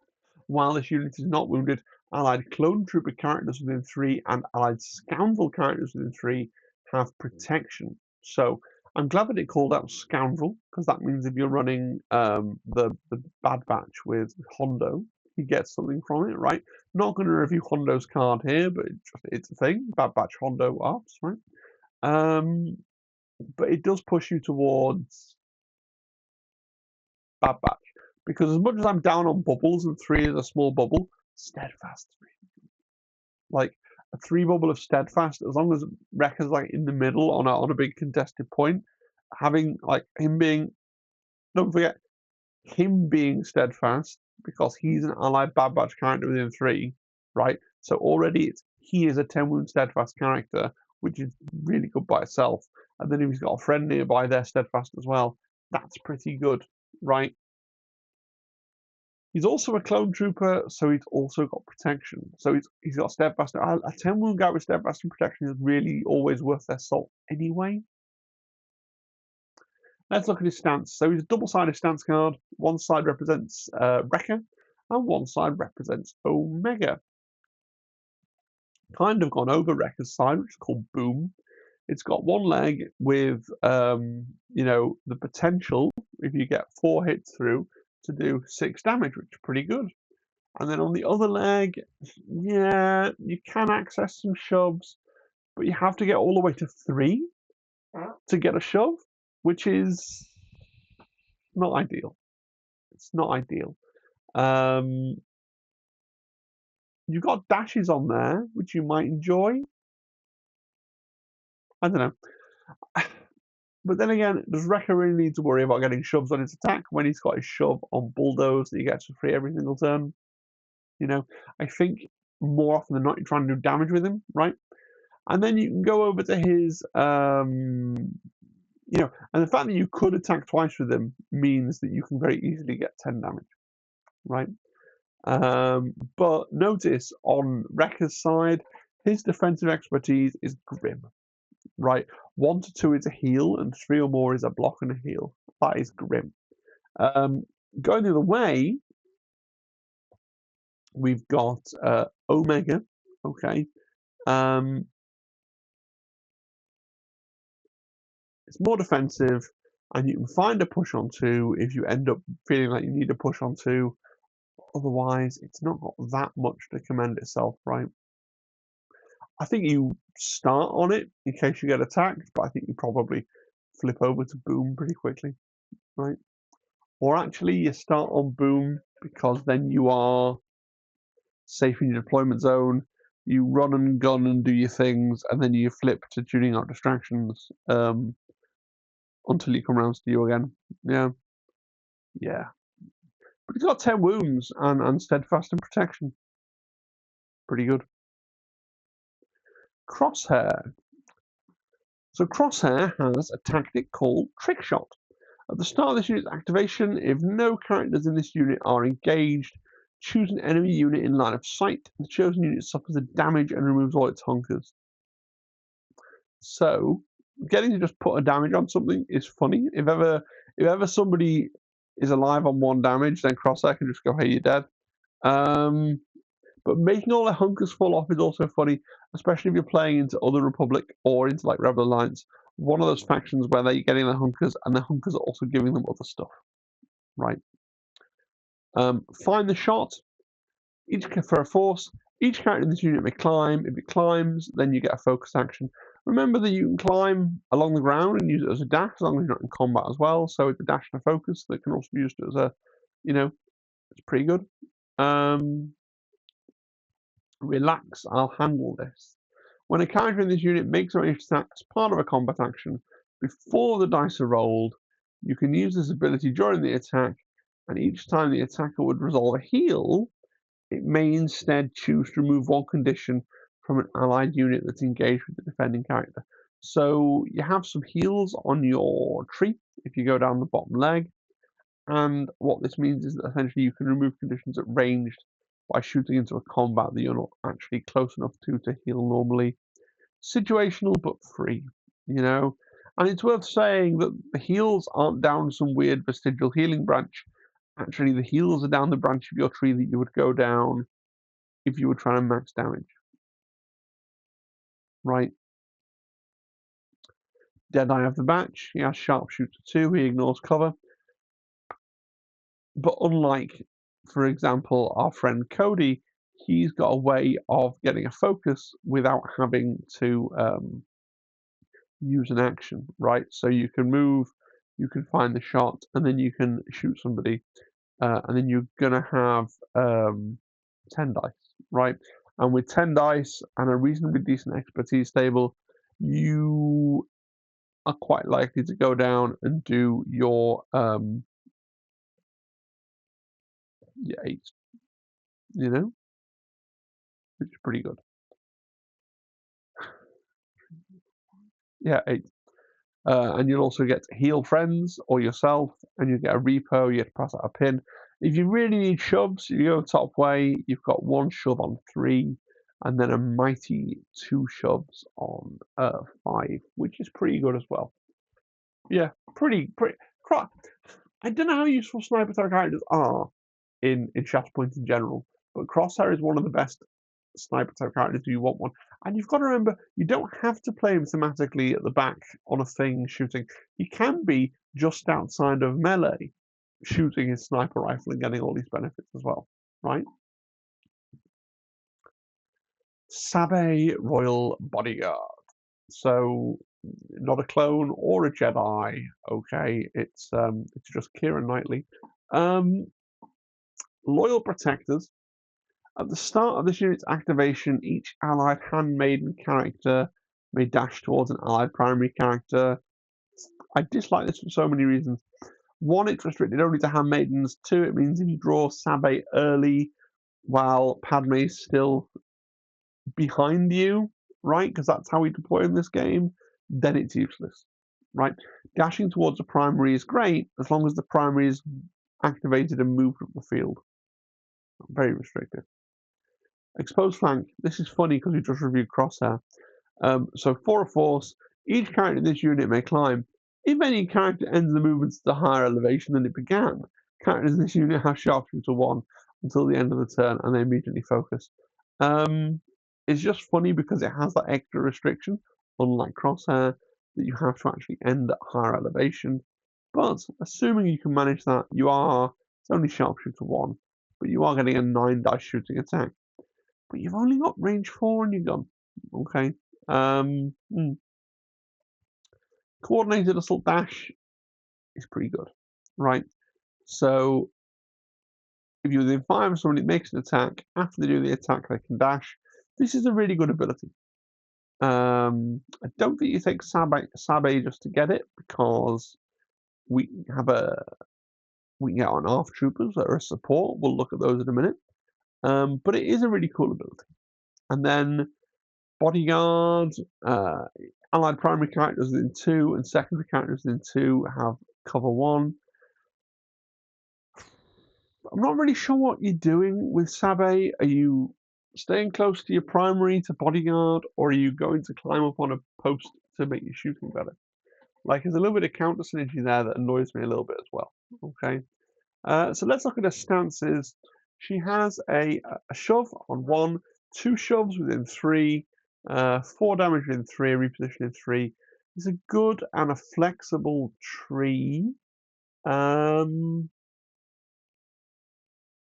S1: While this unit is not wounded, allied Clone Trooper characters within 3 and allied Scoundrel characters within 3 have protection. So I'm glad that it called out Scoundrel, because that means if you're running the Bad Batch with Hondo, you get something from it, right? Not going to review Hondo's card here, but it's a thing. Bad Batch Hondo arts, right? But it does push you towards Bad Batch. Because as much as I'm down on bubbles, and 3 is a small bubble, steadfast. Like a 3 bubble of steadfast, as long as Wrecker's like in the middle on a big contested point, having like him being, don't forget, him being steadfast because he's an allied Bad Batch character within 3, right? So already he is a 10 wound steadfast character, which is really good by itself. And then if he's got a friend nearby, they're steadfast as well. That's pretty good, right? He's also a clone trooper, so he's also got protection. So he's got steadfast. A 10 wound guy with steadfast and protection is really always worth their salt anyway. Let's look at his stance. So he's a double-sided stance card. One side represents Wrecker, and one side represents Omega. Kind of gone over Wrecker's side, which is called Boom. It's got one leg with, the potential, if you get 4 hits through, to do 6 damage, which is pretty good. And then on the other leg, yeah, you can access some shoves, but you have to get all the way to 3 to get a shove, which is not ideal. It's not ideal. You've got dashes on there, which you might enjoy. I don't know. But then again, does Wrecker really need to worry about getting shoves on his attack when he's got his shove on Bulldoze that he gets for free every single turn? I think more often than not, you're trying to do damage with him, right? And then you can go over to his, and the fact that you could attack twice with him means that you can very easily get 10 damage, right? But notice on Wrecker's side, his defensive expertise is grim, right? 1 to 2 is a heal, and 3 or more is a block and a heal. That is grim. Going the other way, we've got Omega, okay. It's more defensive, and you can find a push on 2 if you end up feeling like you need a push on 2. Otherwise, it's not got that much to commend itself, right? I think you start on it in case you get attacked, but I think you probably flip over to Boom pretty quickly, right? Or actually, you start on Boom because then you are safe in your deployment zone. You run and gun and do your things, and then you flip to tuning out distractions until he comes around to you again. Yeah. But he's got 10 wounds and steadfast and protection. Pretty good. Crosshair. So Crosshair has a tactic called Trick Shot. At the start of this unit's activation, if no characters in this unit are engaged, choose an enemy unit in line of sight. The chosen unit suffers a damage and removes all its hunkers. So getting to just put a damage on something is funny. If ever somebody is alive on 1 damage, then Crosshair can just go, hey, you're dead. But making all their hunkers fall off is also funny, especially if you're playing into other Republic or into like Rebel Alliance. One of those factions where they're getting their hunkers and the hunkers are also giving them other stuff, right? Find the shot. Each for a force, each character in this unit may climb. If it climbs, then you get a focus action. Remember that you can climb along the ground and use it as a dash as long as you're not in combat as well. So it's a dash and a focus that can also be used as a, it's pretty good. Relax, I'll handle this. When a character in this unit makes a ranged attack as part of a combat action before the dice are rolled, you can use this ability during the attack, and each time the attacker would resolve a heal, it may instead choose to remove one condition from an allied unit that's engaged with the defending character. So you have some heals on your tree if you go down the bottom leg, and what this means is that essentially you can remove conditions at ranged by shooting into a combat that you're not actually close enough to heal normally. Situational but free, And it's worth saying that the heals aren't down some weird vestigial healing branch. Actually, the heals are down the branch of your tree that you would go down if you were trying to max damage. Right. Deadeye of the batch, he has Sharpshooter 2, he ignores cover. But unlike, for example, our friend Cody, he's got a way of getting a focus without having to use an action, right? So you can move, you can find the shot, and then you can shoot somebody, and then you're gonna have 10 dice, right? And with 10 dice and a reasonably decent expertise table, you are quite likely to go down and do your 8, which is pretty good. Yeah, 8. And you'll also get to heal friends or yourself, and you get a repo, you get to pass out a pin. If you really need shoves, you go top way, you've got 1 shove on 3, and then a mighty 2 shoves on 5, which is pretty good as well. Yeah, pretty. I don't know how useful sniper characters are in Shatterpoint in general, but Crosshair is one of the best sniper characters if you want one. And you've got to remember, you don't have to play him thematically at the back on a thing shooting. He can be just outside of melee, shooting his sniper rifle and getting all these benefits as well, right? Sabe Royal Bodyguard. So not a clone or a Jedi. Okay, it's just Keira Knightley. Loyal protectors. At the start of this unit's activation, each allied handmaiden character may dash towards an allied primary character. I dislike this for so many reasons. 1, it's restricted only to handmaidens. 2, it means if you draw Sabe early while Padme is still behind you, right? Because that's how we deploy in this game, then it's useless, right? Dashing towards a primary is great as long as the primary is activated and moved up the field. Very restricted. Exposed flank. This is funny because we just reviewed Crosshair. So for a force, each character in this unit may climb. If any character ends the movement at a higher elevation than it began, characters in this unit have Sharpshooter 1 until the end of the turn, and they immediately focus. It's just funny because it has that extra restriction, unlike Crosshair, that you have to actually end at higher elevation. But assuming you can manage that, it's only Sharpshooter 1, but you are getting a 9 dice shooting attack. But you've only got range 4 on your gun. Okay. Coordinated assault dash is pretty good, right? So if you're within 5 of somebody makes an attack, after they do the attack, they can dash. This is a really good ability. I don't think you take Sabe just to get it, because we can get on ARF troopers that are a support. We'll look at those in a minute. But it is a really cool ability. And then Bodyguard, allied primary characters within 2 and secondary characters within 2 have cover 1. I'm not really sure what you're doing with Sabe. Are you staying close to your primary to Bodyguard, or are you going to climb up on a post to make your shooting better? Like, there's a little bit of counter synergy there that annoys me a little bit as well. Okay, so let's look at the stances. She has a shove on 1, 2 shoves within 3, 4 damage within 3, a reposition in 3. It's a good and a flexible tree. Um,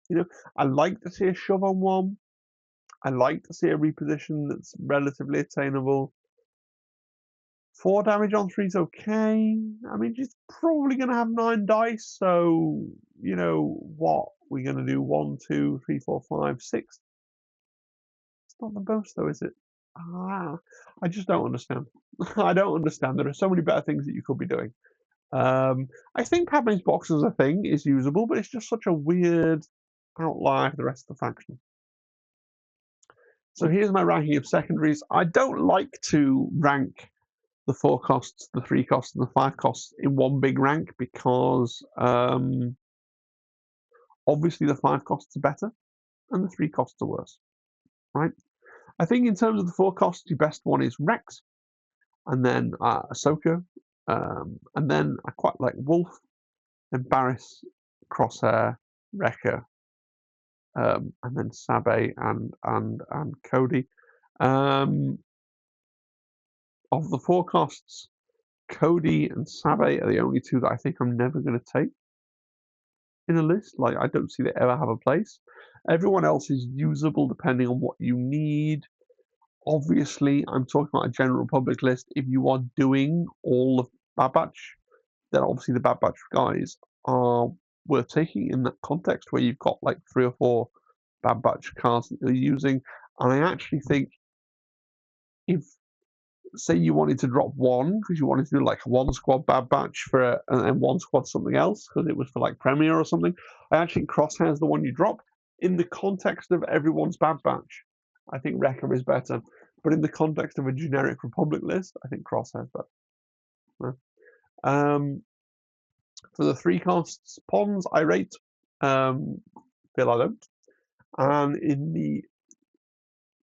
S1: you know, I like to see a shove on 1. I like to see a reposition that's relatively attainable. 4 damage on 3 is okay. I mean, she's probably going to have 9 dice, so, you know, what? We're going to do 1, 2, 3, 4, 5, 6. It's not the most, though, is it? Ah, I just don't understand. I don't understand. There are so many better things that you could be doing. I think Padme's box as a thing is usable, but it's just such a weird outlier for the rest of the faction. So here's my ranking of secondaries. I don't like to rank the 4 costs, the 3 costs, and the 5 costs in one big rank because obviously the 5 costs are better and the 3 costs are worse, right? I think in terms of the 4 costs, your best one is Rex, and then Ahsoka, and then I quite like Wolf, then Barriss, Crosshair, Wrecker, and then Sabe and Cody. Of the 4 costs, Cody and Sabe are the only 2 that I think I'm never going to take in a list. Like, I don't see they ever have a place. Everyone else is usable depending on what you need. Obviously, I'm talking about a general public list. If you are doing all of Bad Batch, then obviously the Bad Batch guys are worth taking in that context where you've got like 3 or 4 Bad Batch cards that you're using. And I actually think if, say you wanted to drop 1 because you wanted to do like 1 squad Bad Batch for and 1 squad something else because it was for like Premiere or something, I actually think Crosshair's the one you drop. In the context of everyone's Bad Batch, I think Wrecker is better. But in the context of a generic Republic list, I think Crosshair's better. For the 3 costs, Pons I rate, Phil I don't. And in the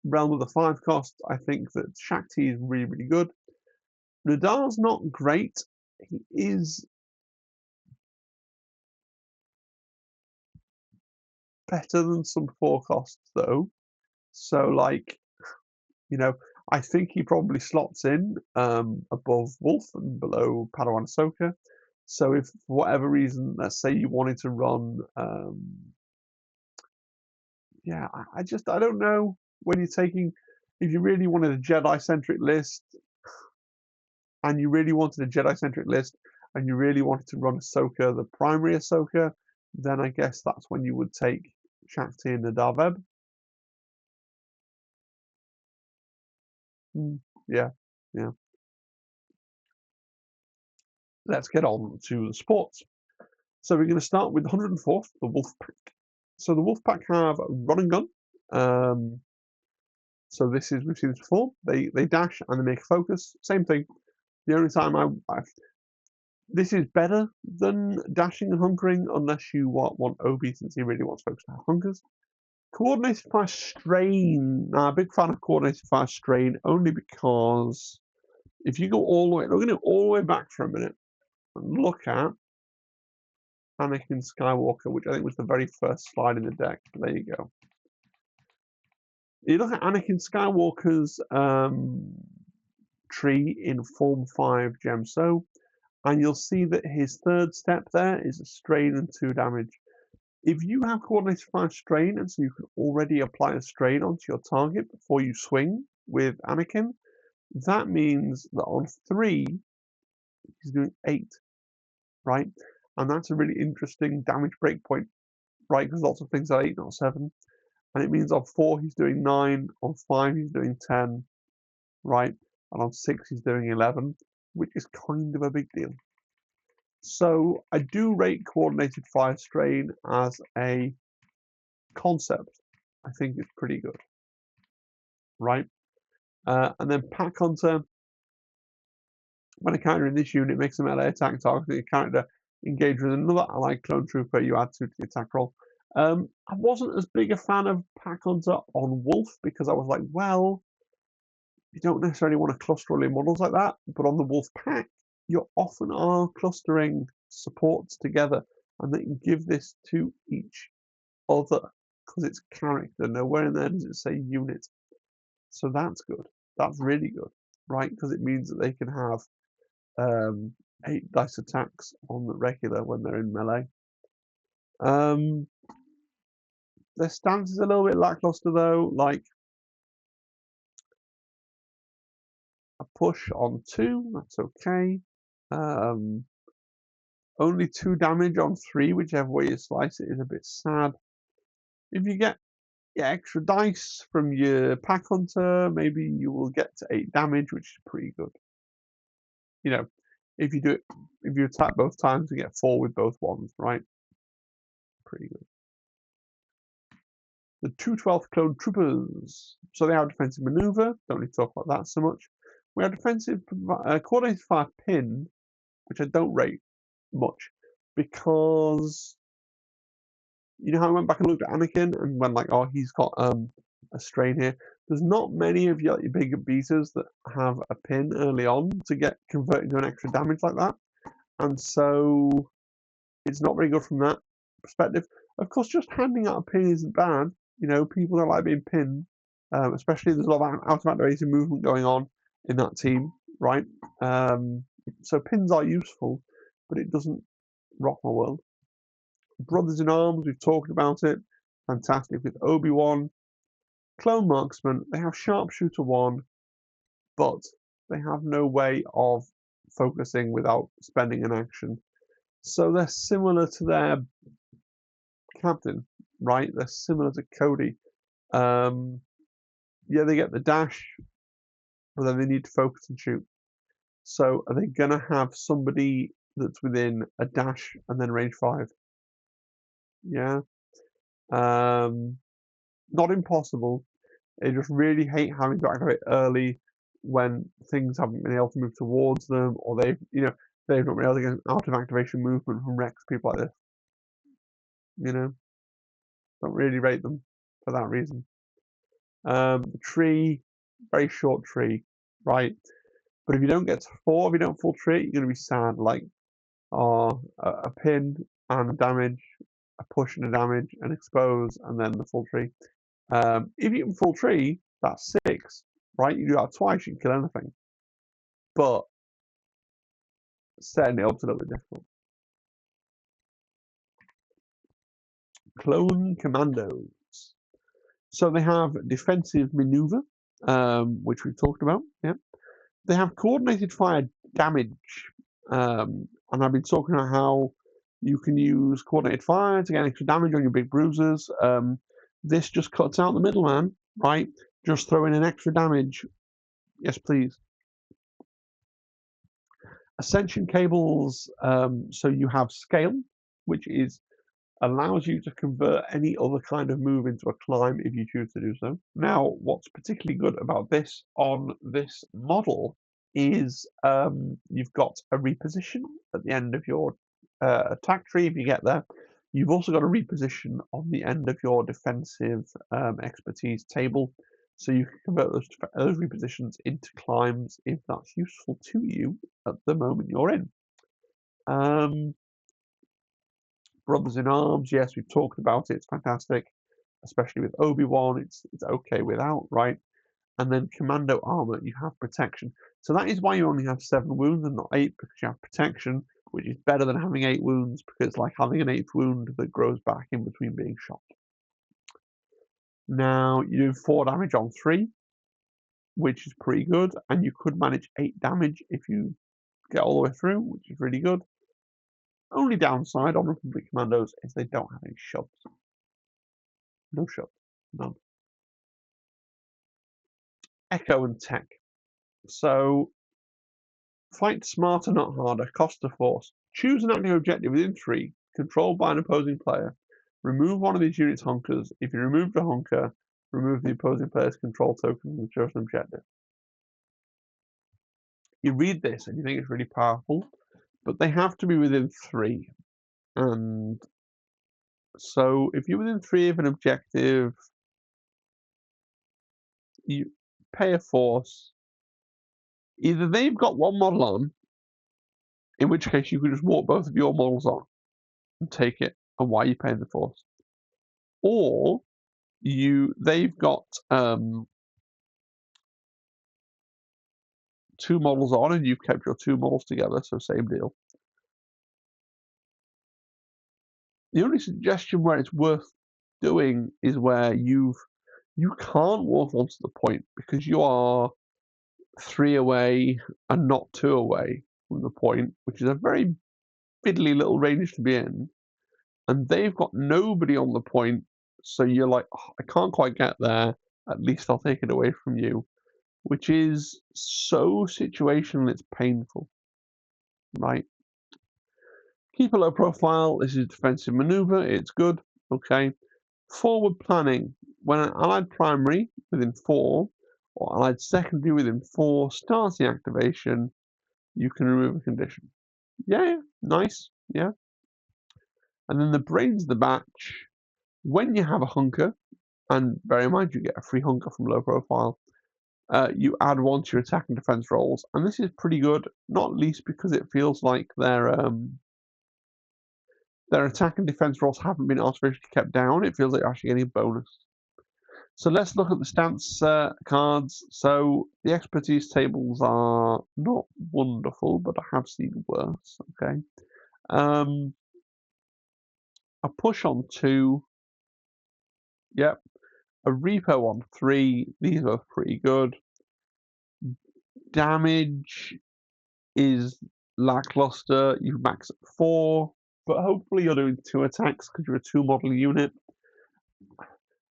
S1: realm of the 5 costs, I think that Shakti is really, really good. Nadar's not great. He is better than some 4 costs, though. So, like, you know, I think he probably slots in above Wolf and below Padawan Ahsoka. So, if for whatever reason, let's say you wanted to run, yeah, I don't know when you're taking, if you really wanted a Jedi-centric list, and you really wanted a Jedi-centric list, and you really wanted to run Ahsoka, the primary Ahsoka, then I guess that's when you would take Shakti and Nadar Veb. Yeah, yeah. Let's get on to the sports. So we're going to start with 104th, the Wolf Pack. So the Wolf Pack have run and gun. So this is, we've seen this before. They dash and they make a focus. Same thing. The only time this is better than dashing and hunkering unless you want Obi, since he really wants folks to have hunkers. Coordinated fire strain. Now, I'm a big fan of coordinated fire strain only because if you go all the way, we're going to go all the way back for a minute and look at Anakin Skywalker, which I think was the very first slide in the deck. There you go. You look at Anakin Skywalker's tree in Form 5 Gem So, and you'll see that his 3rd step there is a strain and 2 damage. If you have coordinated fire strain, and so you can already apply a strain onto your target before you swing with Anakin, that means that on 3, he's doing 8, right? And that's a really interesting damage breakpoint, right? Because lots of things are 8, not 7. And it means on 4, he's doing 9, on 5, he's doing 10, right? And on 6, he's doing 11, which is kind of a big deal. So I do rate coordinated fire strain as a concept. I think it's pretty good, right? And then Pack Hunter, when a character in this unit makes a melee attack targeting a character engaged with another allied clone trooper, you add 2 to the attack roll. I wasn't as big a fan of Pack Hunter on Wolf because I was like, well, you don't necessarily want to cluster all your models like that, but on the Wolf Pack, you often are clustering supports together, and they can give this to each other. because it's character. Nowhere in there does it say unit. So that's good. That's really good, right? Because it means that they can have 8 dice attacks on the regular when they're in melee. Their stance is a little bit lackluster though, like a push on 2, that's okay. Only 2 damage on 3, whichever way you slice it is a bit sad. If you get extra dice from your pack hunter, maybe you will get to 8 damage, which is pretty good. You know, if you attack both times and get 4 with both ones, right? Pretty good. The 212th Clone Troopers. So they have defensive maneuver. Don't need to talk about that so much. We have defensive coordinated fire pin, which I don't rate much because you know how I went back and looked at Anakin and went like, oh, he's got a strain here. There's not many of your bigger beaters that have a pin early on to get converted to an extra damage like that, and so it's not very good from that perspective. Of course, just handing out a pin isn't bad. You know, people don't like being pinned, especially there's a lot of out of activation movement going on in that team, right? So pins are useful, but it doesn't rock my world. Brothers in Arms, we've talked about it. Fantastic with Obi-Wan. Clone Marksman, they have Sharpshooter 1, but they have no way of focusing without spending an action. So they're similar to their captain, right? They're similar to Cody. Yeah, they get the dash, but then they need to focus and shoot. So are they going to have somebody that's within a dash and then range 5? Yeah. Not impossible. I just really hate having to activate early when things haven't been able to move towards them, or they've not been able to get an out of activation movement from Rex, people like this. You know, don't really rate them for that reason. The tree, very short tree, right? But if you don't get to 4, if you don't full tree, you're gonna be sad. Like, a pin and a damage, a push and a damage, an expose, and then the full tree. If you can full tree, that's 6, right? You do that twice, you can kill anything. But setting it up is a little bit difficult. Clone Commandos. So they have defensive maneuver, which we've talked about. Yeah. They have coordinated fire damage, and I've been talking about how you can use coordinated fire to get extra damage on your big bruisers. This just cuts out the middleman, right? Just throw in an extra damage. Yes, please. Ascension cables, so you have scale, which allows you to convert any other kind of move into a climb if you choose to do so. Now, what's particularly good about this on this model is you've got a reposition at the end of your attack tree if you get there. You've also got a reposition on the end of your defensive expertise table, so you can convert those repositions into climbs if that's useful to you at the moment you're in. Brothers in Arms, yes, we've talked about it. It's fantastic, especially with Obi-Wan. It's okay without, right? And then Commando Armor, you have protection. So that is why you only have 7 wounds and not 8, because you have protection, which is better than having 8 wounds, because it's like having an 8th wound that grows back in between being shot. Now, you do 4 damage on 3, which is pretty good, and you could manage 8 damage if you get all the way through, which is really good. Only downside on Republic Commandos is they don't have any shoves. No shoves. None. Echo and Tech. So, fight smarter, not harder. Cost to force. Choose an active objective within 3, controlled by an opposing player. Remove one of these units' hunkers. If you remove the hunker, remove the opposing player's control token from the chosen objective. You read this and you think it's really powerful, but they have to be within 3. And so if you're within 3 of an objective, you pay a force. Either they've got one model on, in which case you can just walk both of your models on and take it, and why are you paying the force? Or they've got 2 models on, and you've kept your 2 models together, so same deal. The only suggestion where it's worth doing is where you can't walk onto the point because you are 3 away and not 2 away from the point, which is a very fiddly little range to be in, and they've got nobody on the point, so you're like, "Oh, I can't quite get there, at least I'll take it away from you," which is so situational, it's painful, right? Keep a low profile, this is defensive maneuver, it's good, okay. Forward planning, when an allied primary within 4 or allied secondary within 4 starts the activation, you can remove a condition. Yeah, nice, yeah. And then the brains of the batch, when you have a hunker, and bear in mind you get a free hunker from low profile, you add 1 to your attack and defense rolls, and this is pretty good, not least because it feels like their attack and defense rolls haven't been artificially kept down. It feels like you're actually getting a bonus. So let's look at the stance cards. So the expertise tables are not wonderful, but I have seen worse. Okay. A push on 2. Yep. A repo on 3. These are pretty good. Damage is lackluster. You max at 4, but hopefully you're doing 2 attacks because you're a 2 model unit.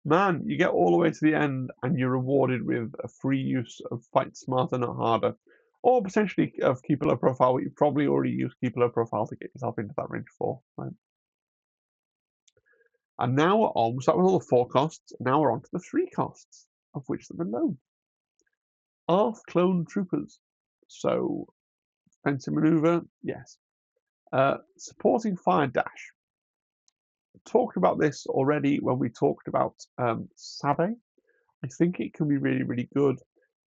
S1: Man, you get all the way to the end and you're rewarded with a free use of Fight Smarter, Not Harder. Or potentially of Keep a Low Profile, but you've probably already used Keep a Low Profile to get yourself into that range 4. Right? And now we're on, so that was all the 4 costs. Now we're on to the 3 costs, of which there are none. Arth Clone Troopers. So, defensive maneuver, yes. Supporting Fire Dash. Talked about this already when we talked about Sabe. I think it can be really, really good.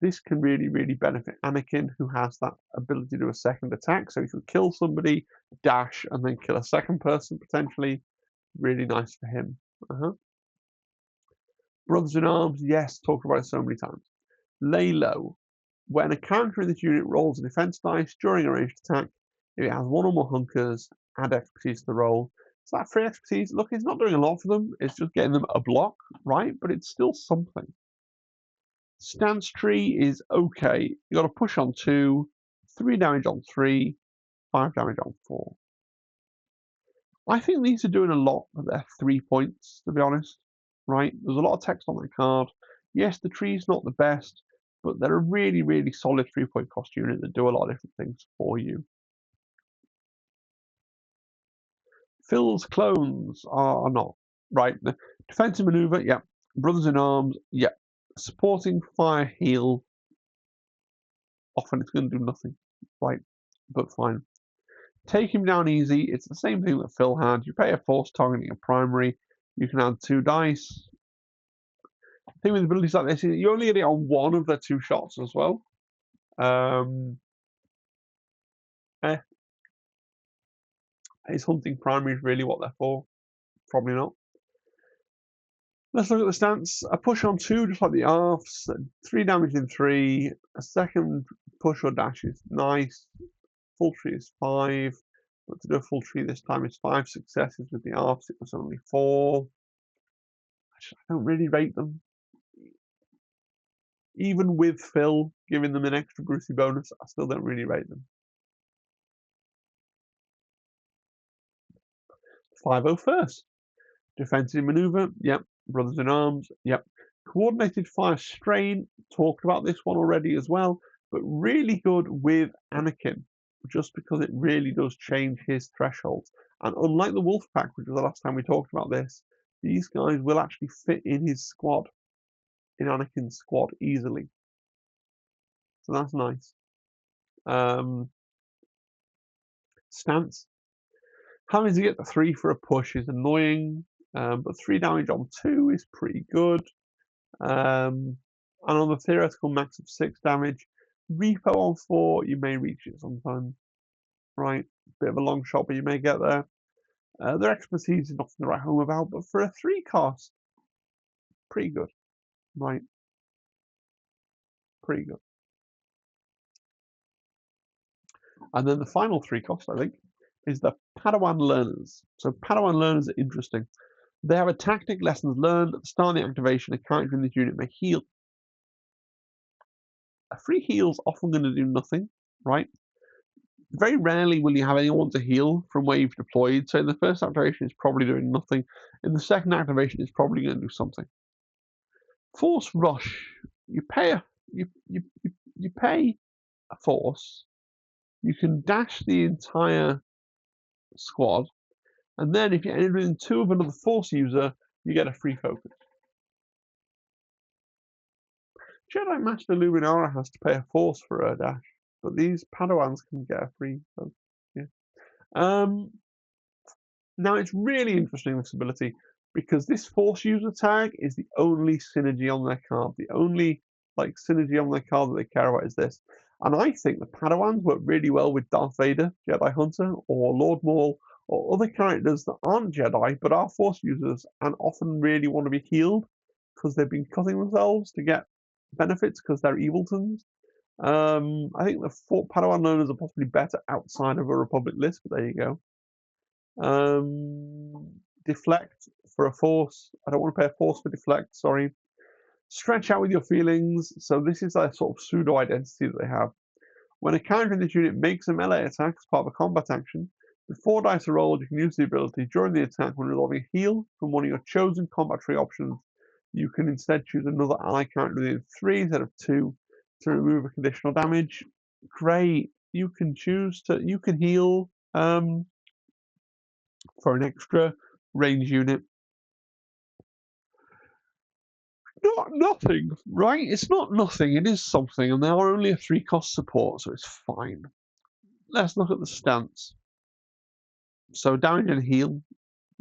S1: This can really, really benefit Anakin, who has that ability to do a second attack. So he can kill somebody, dash, and then kill a second person potentially. Really nice for him. Brothers in Arms, yes, talked about it so many times. Lay low. When a character in this unit rolls a defense dice during a ranged attack, if it has 1 or more hunkers, add expertise to the roll. So that free expertise, look, it's not doing a lot for them. It's just getting them a block, right? But it's still something. Stance tree is okay. You got to push on 2, 3 damage on 3, 5 damage on 4. I think these are doing a lot for their 3 points, to be honest. Right? There's a lot of text on that card. Yes, the tree's not the best, but they're a really, really solid 3-point cost unit that do a lot of different things for you. Phil's clones are not. Right? The defensive maneuver, yeah. Brothers in Arms, yeah. Supporting fire heal. Often it's going to do nothing. Right? But fine. Take him down easy. It's the same thing that Phil had. You pay a force targeting a primary. You can add 2 dice. The thing with abilities like this is you only get it on 1 of their 2 shots as well. Is hunting primaries really what they're for? Probably not. Let's look at the stance. A push on 2, just like the Arths. 3 damage in 3. A second push or dash is nice. Full tree is 5. But to do a full tree this time is 5 successes. With the Arths, it was only 4. I don't really rate them. Even with Phil giving them an extra Brucey bonus, I still don't really rate them. 501st. Defensive maneuver, yep. Brothers in Arms, yep. Coordinated fire strain, talked about this one already as well, but really good with Anakin, just because it really does change his thresholds. And unlike the Wolf Pack, which was the last time we talked about this, these guys will actually fit in his squad, in Anakin's squad easily. So that's nice. Stance. Having to get the 3 for a push is annoying, but 3 damage on 2 is pretty good. And on the theoretical max of 6 damage, repo on 4, you may reach it sometime. Right? Bit of a long shot, but you may get there. Their expertise is nothing to write home about, but for a 3 cost, Pretty good, right? Pretty good. And then the final 3 costs, I think, is the Padawan Learners. So Padawan Learners are interesting. They have a tactic lessons learned at the start of the activation. A character in this unit may heal. A free heal's often going to do nothing, right? Very rarely will you have anyone to heal from where you've deployed. So in the first activation, it's probably doing nothing. In the second activation, it's probably going to do something. Force Rush. You pay a you pay a force. You can dash the entire squad, and then if you enter within 2 of another force user, you get a free focus. Jedi Master Luminara has to pay a force for her dash, but these Padawans can get a free focus. Yeah. Now it's really interesting, this ability, because this force user tag is the only synergy on their card. The only synergy on their card that they care about is this. And I think the Padawans work really well with Darth Vader, Jedi Hunter, or Lord Maul, or other characters that aren't Jedi but are force users and often really want to be healed because they've been cutting themselves to get benefits because they're eviltons. I think the Padawan learners are possibly better outside of a Republic list, but there you go. Deflect for a force. I don't want to pay a force for deflect, sorry. Stretch out with your feelings. So this is a sort of pseudo identity that they have. When a character in this unit makes a melee attack as part of a combat action, before dice are rolled, you can use the ability during the attack when resolving a heal from one of your chosen combat tree options. You can instead choose another ally character within 3 instead of 2 to remove a conditional damage. Great. You can choose to heal for an extra range unit. Not nothing, right? It's not nothing, it is something, and they are only a 3 cost support, so it's fine. Let's look at the stance. So damage and heal,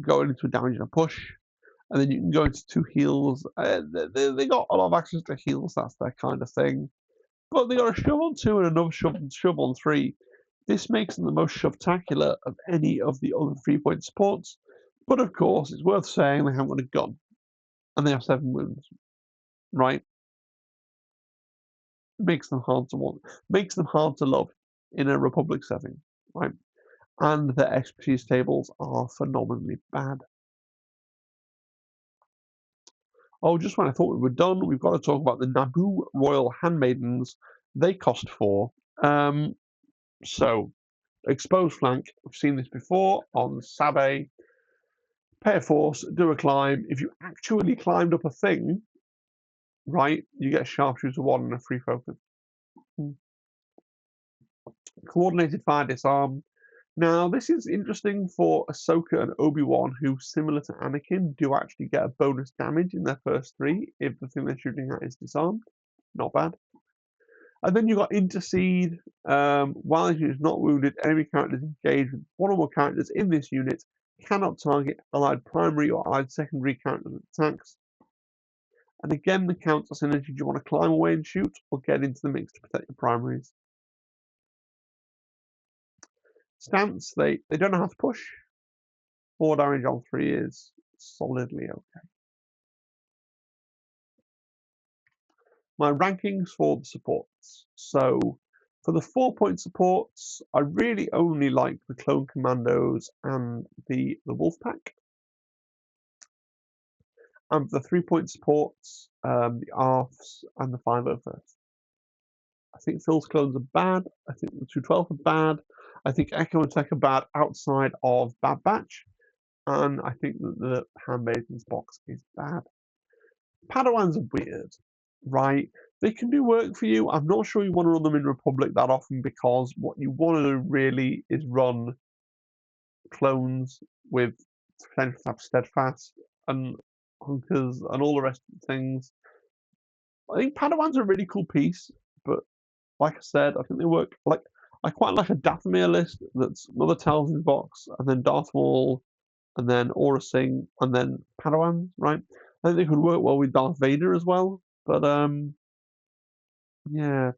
S1: going into a damage and a push, and then you can go into 2 heals. They got a lot of access to heals, that's their kind of thing. But they got a shove on 2 and another shove on 3. This makes them the most shove-tacular of any of the other 3-point supports. But of course, it's worth saying they haven't got a gun. And they have 7 wounds. Right? Makes them hard to want. Makes them hard to love in a Republic setting. Right? And their expertise tables are phenomenally bad. Oh, just when I thought we were done, we've got to talk about the Naboo Royal Handmaidens. They cost 4. So, exposed flank. We've seen this before on Sabe. Pay a force, do a climb. If you actually climbed up a thing, right, you get a sharpshooter 1 and a free focus. Coordinated fire disarm. Now, this is interesting for Ahsoka and Obi-Wan, who, similar to Anakin, do actually get a bonus damage in their first 3 if the thing they're shooting at is disarmed. Not bad. And then you've got Intercede. While this unit is not wounded, enemy characters engaged with 1 or more characters in this unit cannot target allied primary or allied secondary characters with attacks. And again, the counter synergy, do you want to climb away and shoot or get into the mix to protect your primaries? Stance, they don't know how to push. 4 damage on 3 is solidly okay. My rankings for the supports. So for the 4-point supports, I really only like the Clone Commandos and the Wolfpack. And for the 3-point supports, the ARFs and the 501st. I think Phil's clones are bad. I think the 212 are bad. I think Echo and Tech are bad outside of Bad Batch. And I think that the Handmaidens box is bad. Padawans are weird, right? They can do work for you. I'm not sure you want to run them in Republic that often because what you want to do really is run clones with potential to have Steadfast and Hunkers and all the rest of the things. I think Padawans are a really cool piece, but like I said, I think they work I quite like a Dathomir list that's Mother Talzin's box, and then Darth Maul, and then Aura Singh, and then Padawans, right? I think they could work well with Darth Vader as well, but yeah.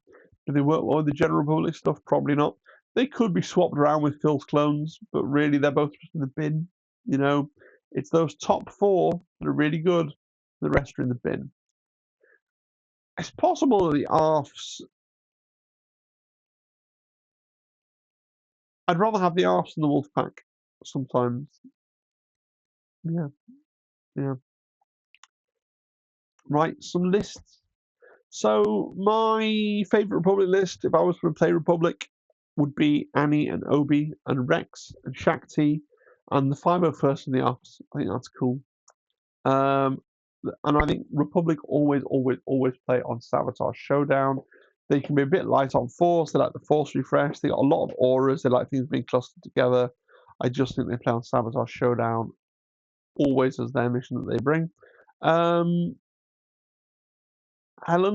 S1: Do they work well with the General Republic stuff? Probably not. They could be swapped around with Phil's clones, but really they're both just in the bin, you know? It's those top 4 that are really good, The rest are in the bin. It's possible that the ARFs... I'd rather have the ARFs than the wolf pack sometimes. Yeah, yeah. Right, some lists. So my favourite Republic list, if I was to play Republic, would be Annie and Obi and Rex and Shakti and the 501st in the ARFs. I think that's cool. And I think Republic always play on Sabotage Showdown. They can be a bit light on Force. They like the Force refresh. They got a lot of auras. They like things being clustered together. I just think they play on Sabotage Showdown always as their mission that they bring. Helen,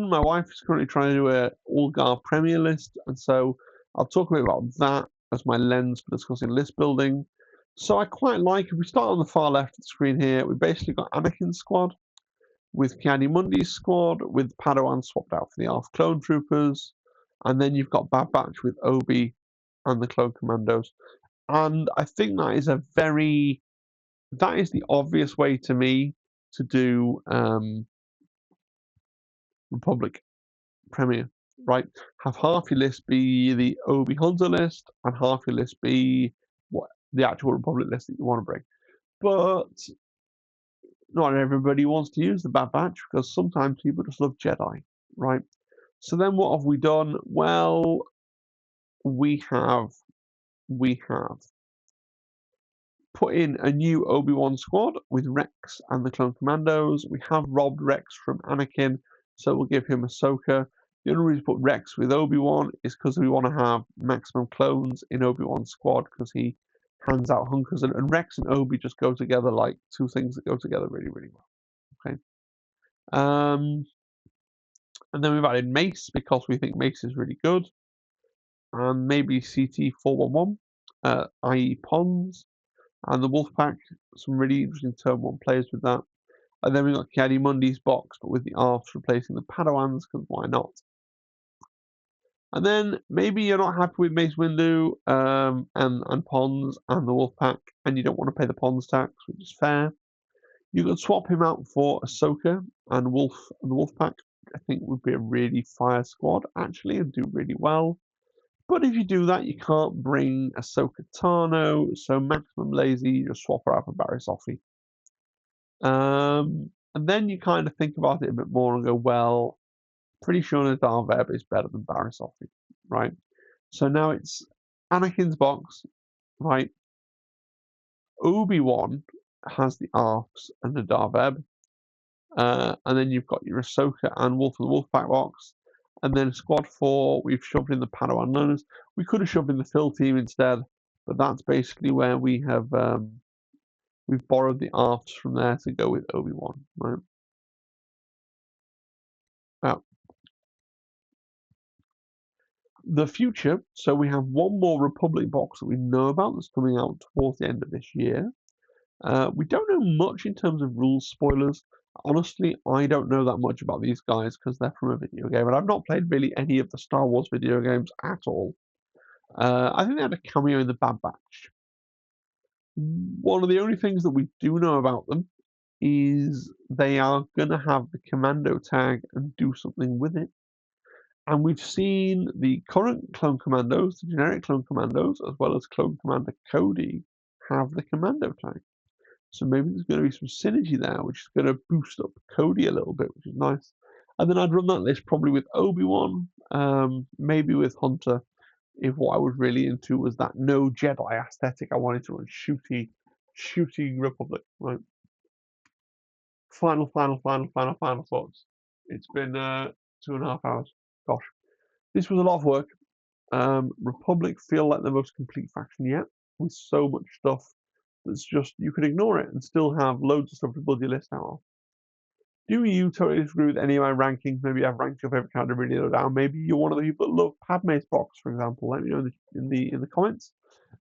S1: my wife, is currently trying to do a All-Gar Premier list, and so I'll talk a bit about that as my lens for discussing list building. So I quite like, if we start on the far left of the screen here, we basically got Anakin's squad with Ki-Adi-Mundi's squad, with Padawan swapped out for the ARF clone troopers, and then you've got Bad Batch with Obi and the clone commandos. And I think that is that is the obvious way to me to do Republic Premier, right? Have half your list be the Obi Hunter list and half your list be what the actual Republic list that you want to bring. But not everybody wants to use the Bad Batch because sometimes people just love Jedi, right? So then what have we done? Well, we have put in a new Obi-Wan squad with Rex and the Clone Commandos. We have robbed Rex from Anakin, so we'll give him Ahsoka. The only reason to put Rex with Obi-Wan is because we want to have maximum clones in Obi-Wan's squad because he hands out hunkers, and Rex and Obi just go together like two things that go together really, really well. Okay. And then we've added Mace because we think Mace is really good. And maybe CT411, i.e. Pons. And the Wolfpack, some really interesting Turn 1 players with that. And then we've got Ki-Adi-Mundi's box, but with the ARFs replacing the Padawans, because why not? And then maybe you're not happy with Mace Windu and Pons and the Wolfpack, and you don't want to pay the Pons tax, which is fair. You can swap him out for Ahsoka and Wolf and the Wolfpack. I think would be a really fire squad, actually, and do really well. But if you do that, you can't bring Ahsoka Tano, so maximum lazy, you just swap her out for Barriss Offee. And then you kind of think about it a bit more and go, well, pretty sure Nadar Veb is better than Barriss Offee, right? So now it's Anakin's box, right? Obi-Wan has the ARFs and Nadar Veb. And then you've got your Ahsoka and Wolf of the Wolfpack box. And then Squad 4, we've shoved in the Padawan learners. We could have shoved in the Phil team instead, but that's basically where we have we've borrowed the ARFs from there to go with Obi-Wan, right? Now, the future, so we have one more Republic box that we know about that's coming out towards the end of this year. We don't know much in terms of rules spoilers. Honestly, I don't know that much about these guys because they're from a video game, and I've not played really any of the Star Wars video games at all. I think they had a cameo in the Bad Batch. One of the only things that we do know about them is they are going to have the commando tag and do something with it. And we've seen the current clone commandos, the generic clone commandos, as well as clone commander Cody, have the commando tag. So maybe there's going to be some synergy there, which is going to boost up Cody a little bit, which is nice. And then I'd run that list probably with Obi-Wan, maybe with Hunter, if what I was really into was that no Jedi aesthetic. I wanted to run shooty Republic, right? Final thoughts. It's been 2.5 hours. Gosh, this was a lot of work. Republic feel like the most complete faction yet, with so much stuff that's just, you could ignore it and still have loads of stuff to build your list out of. Do you totally disagree with any of my rankings? Maybe I've ranked your favorite character really low down. Maybe you're one of the people that love Padme's box, for example. Let me know in the comments.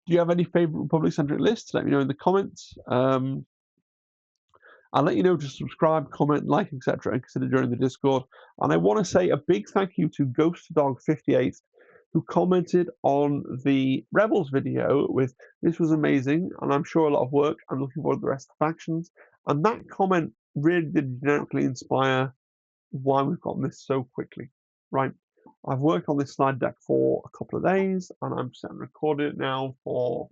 S1: Do you have any favorite Republic-centric lists? Let me know in the comments. I'll let you know to subscribe, comment, like, etc., and consider joining the Discord. And I want to say a big thank you to GhostDog58, who commented on the Rebels video with, "This was amazing, and I'm sure a lot of work. I'm looking forward to the rest of the factions." And that comment really did generically inspire why we've gotten this so quickly, right? I've worked on this slide deck for a couple of days, and I'm set and recording it now for,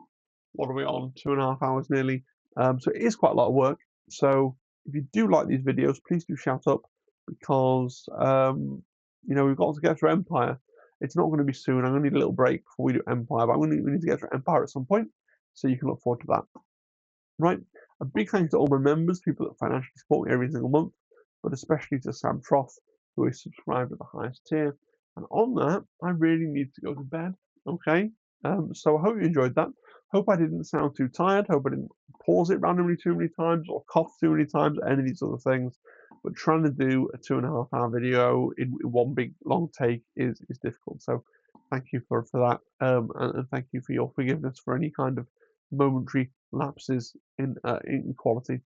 S1: what are we on, 2.5 hours nearly. So it is quite a lot of work. So if you do like these videos, please do shout up, because we've got to get through Empire. It's not going to be soon. I'm going to need a little break before we do Empire, but we need to get through Empire at some point, so you can look forward to that. Right. A big thank you to all my members, people that financially support me every single month, but especially to Sam Troth, who is subscribed at the highest tier. And on that, I really need to go to bed. Okay. So I hope you enjoyed that. Hope I didn't sound too tired. Hope I didn't pause it randomly too many times or cough too many times, any of these other things. But trying to do a 2.5 hour video in one big long take is difficult. So thank you for that. And thank you for your forgiveness for any kind of momentary lapses in quality.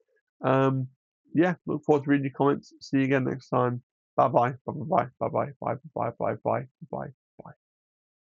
S1: Yeah, look forward to reading your comments. See you again next time. Bye bye. Bye bye. Bye bye. Bye bye. Bye bye. Bye bye.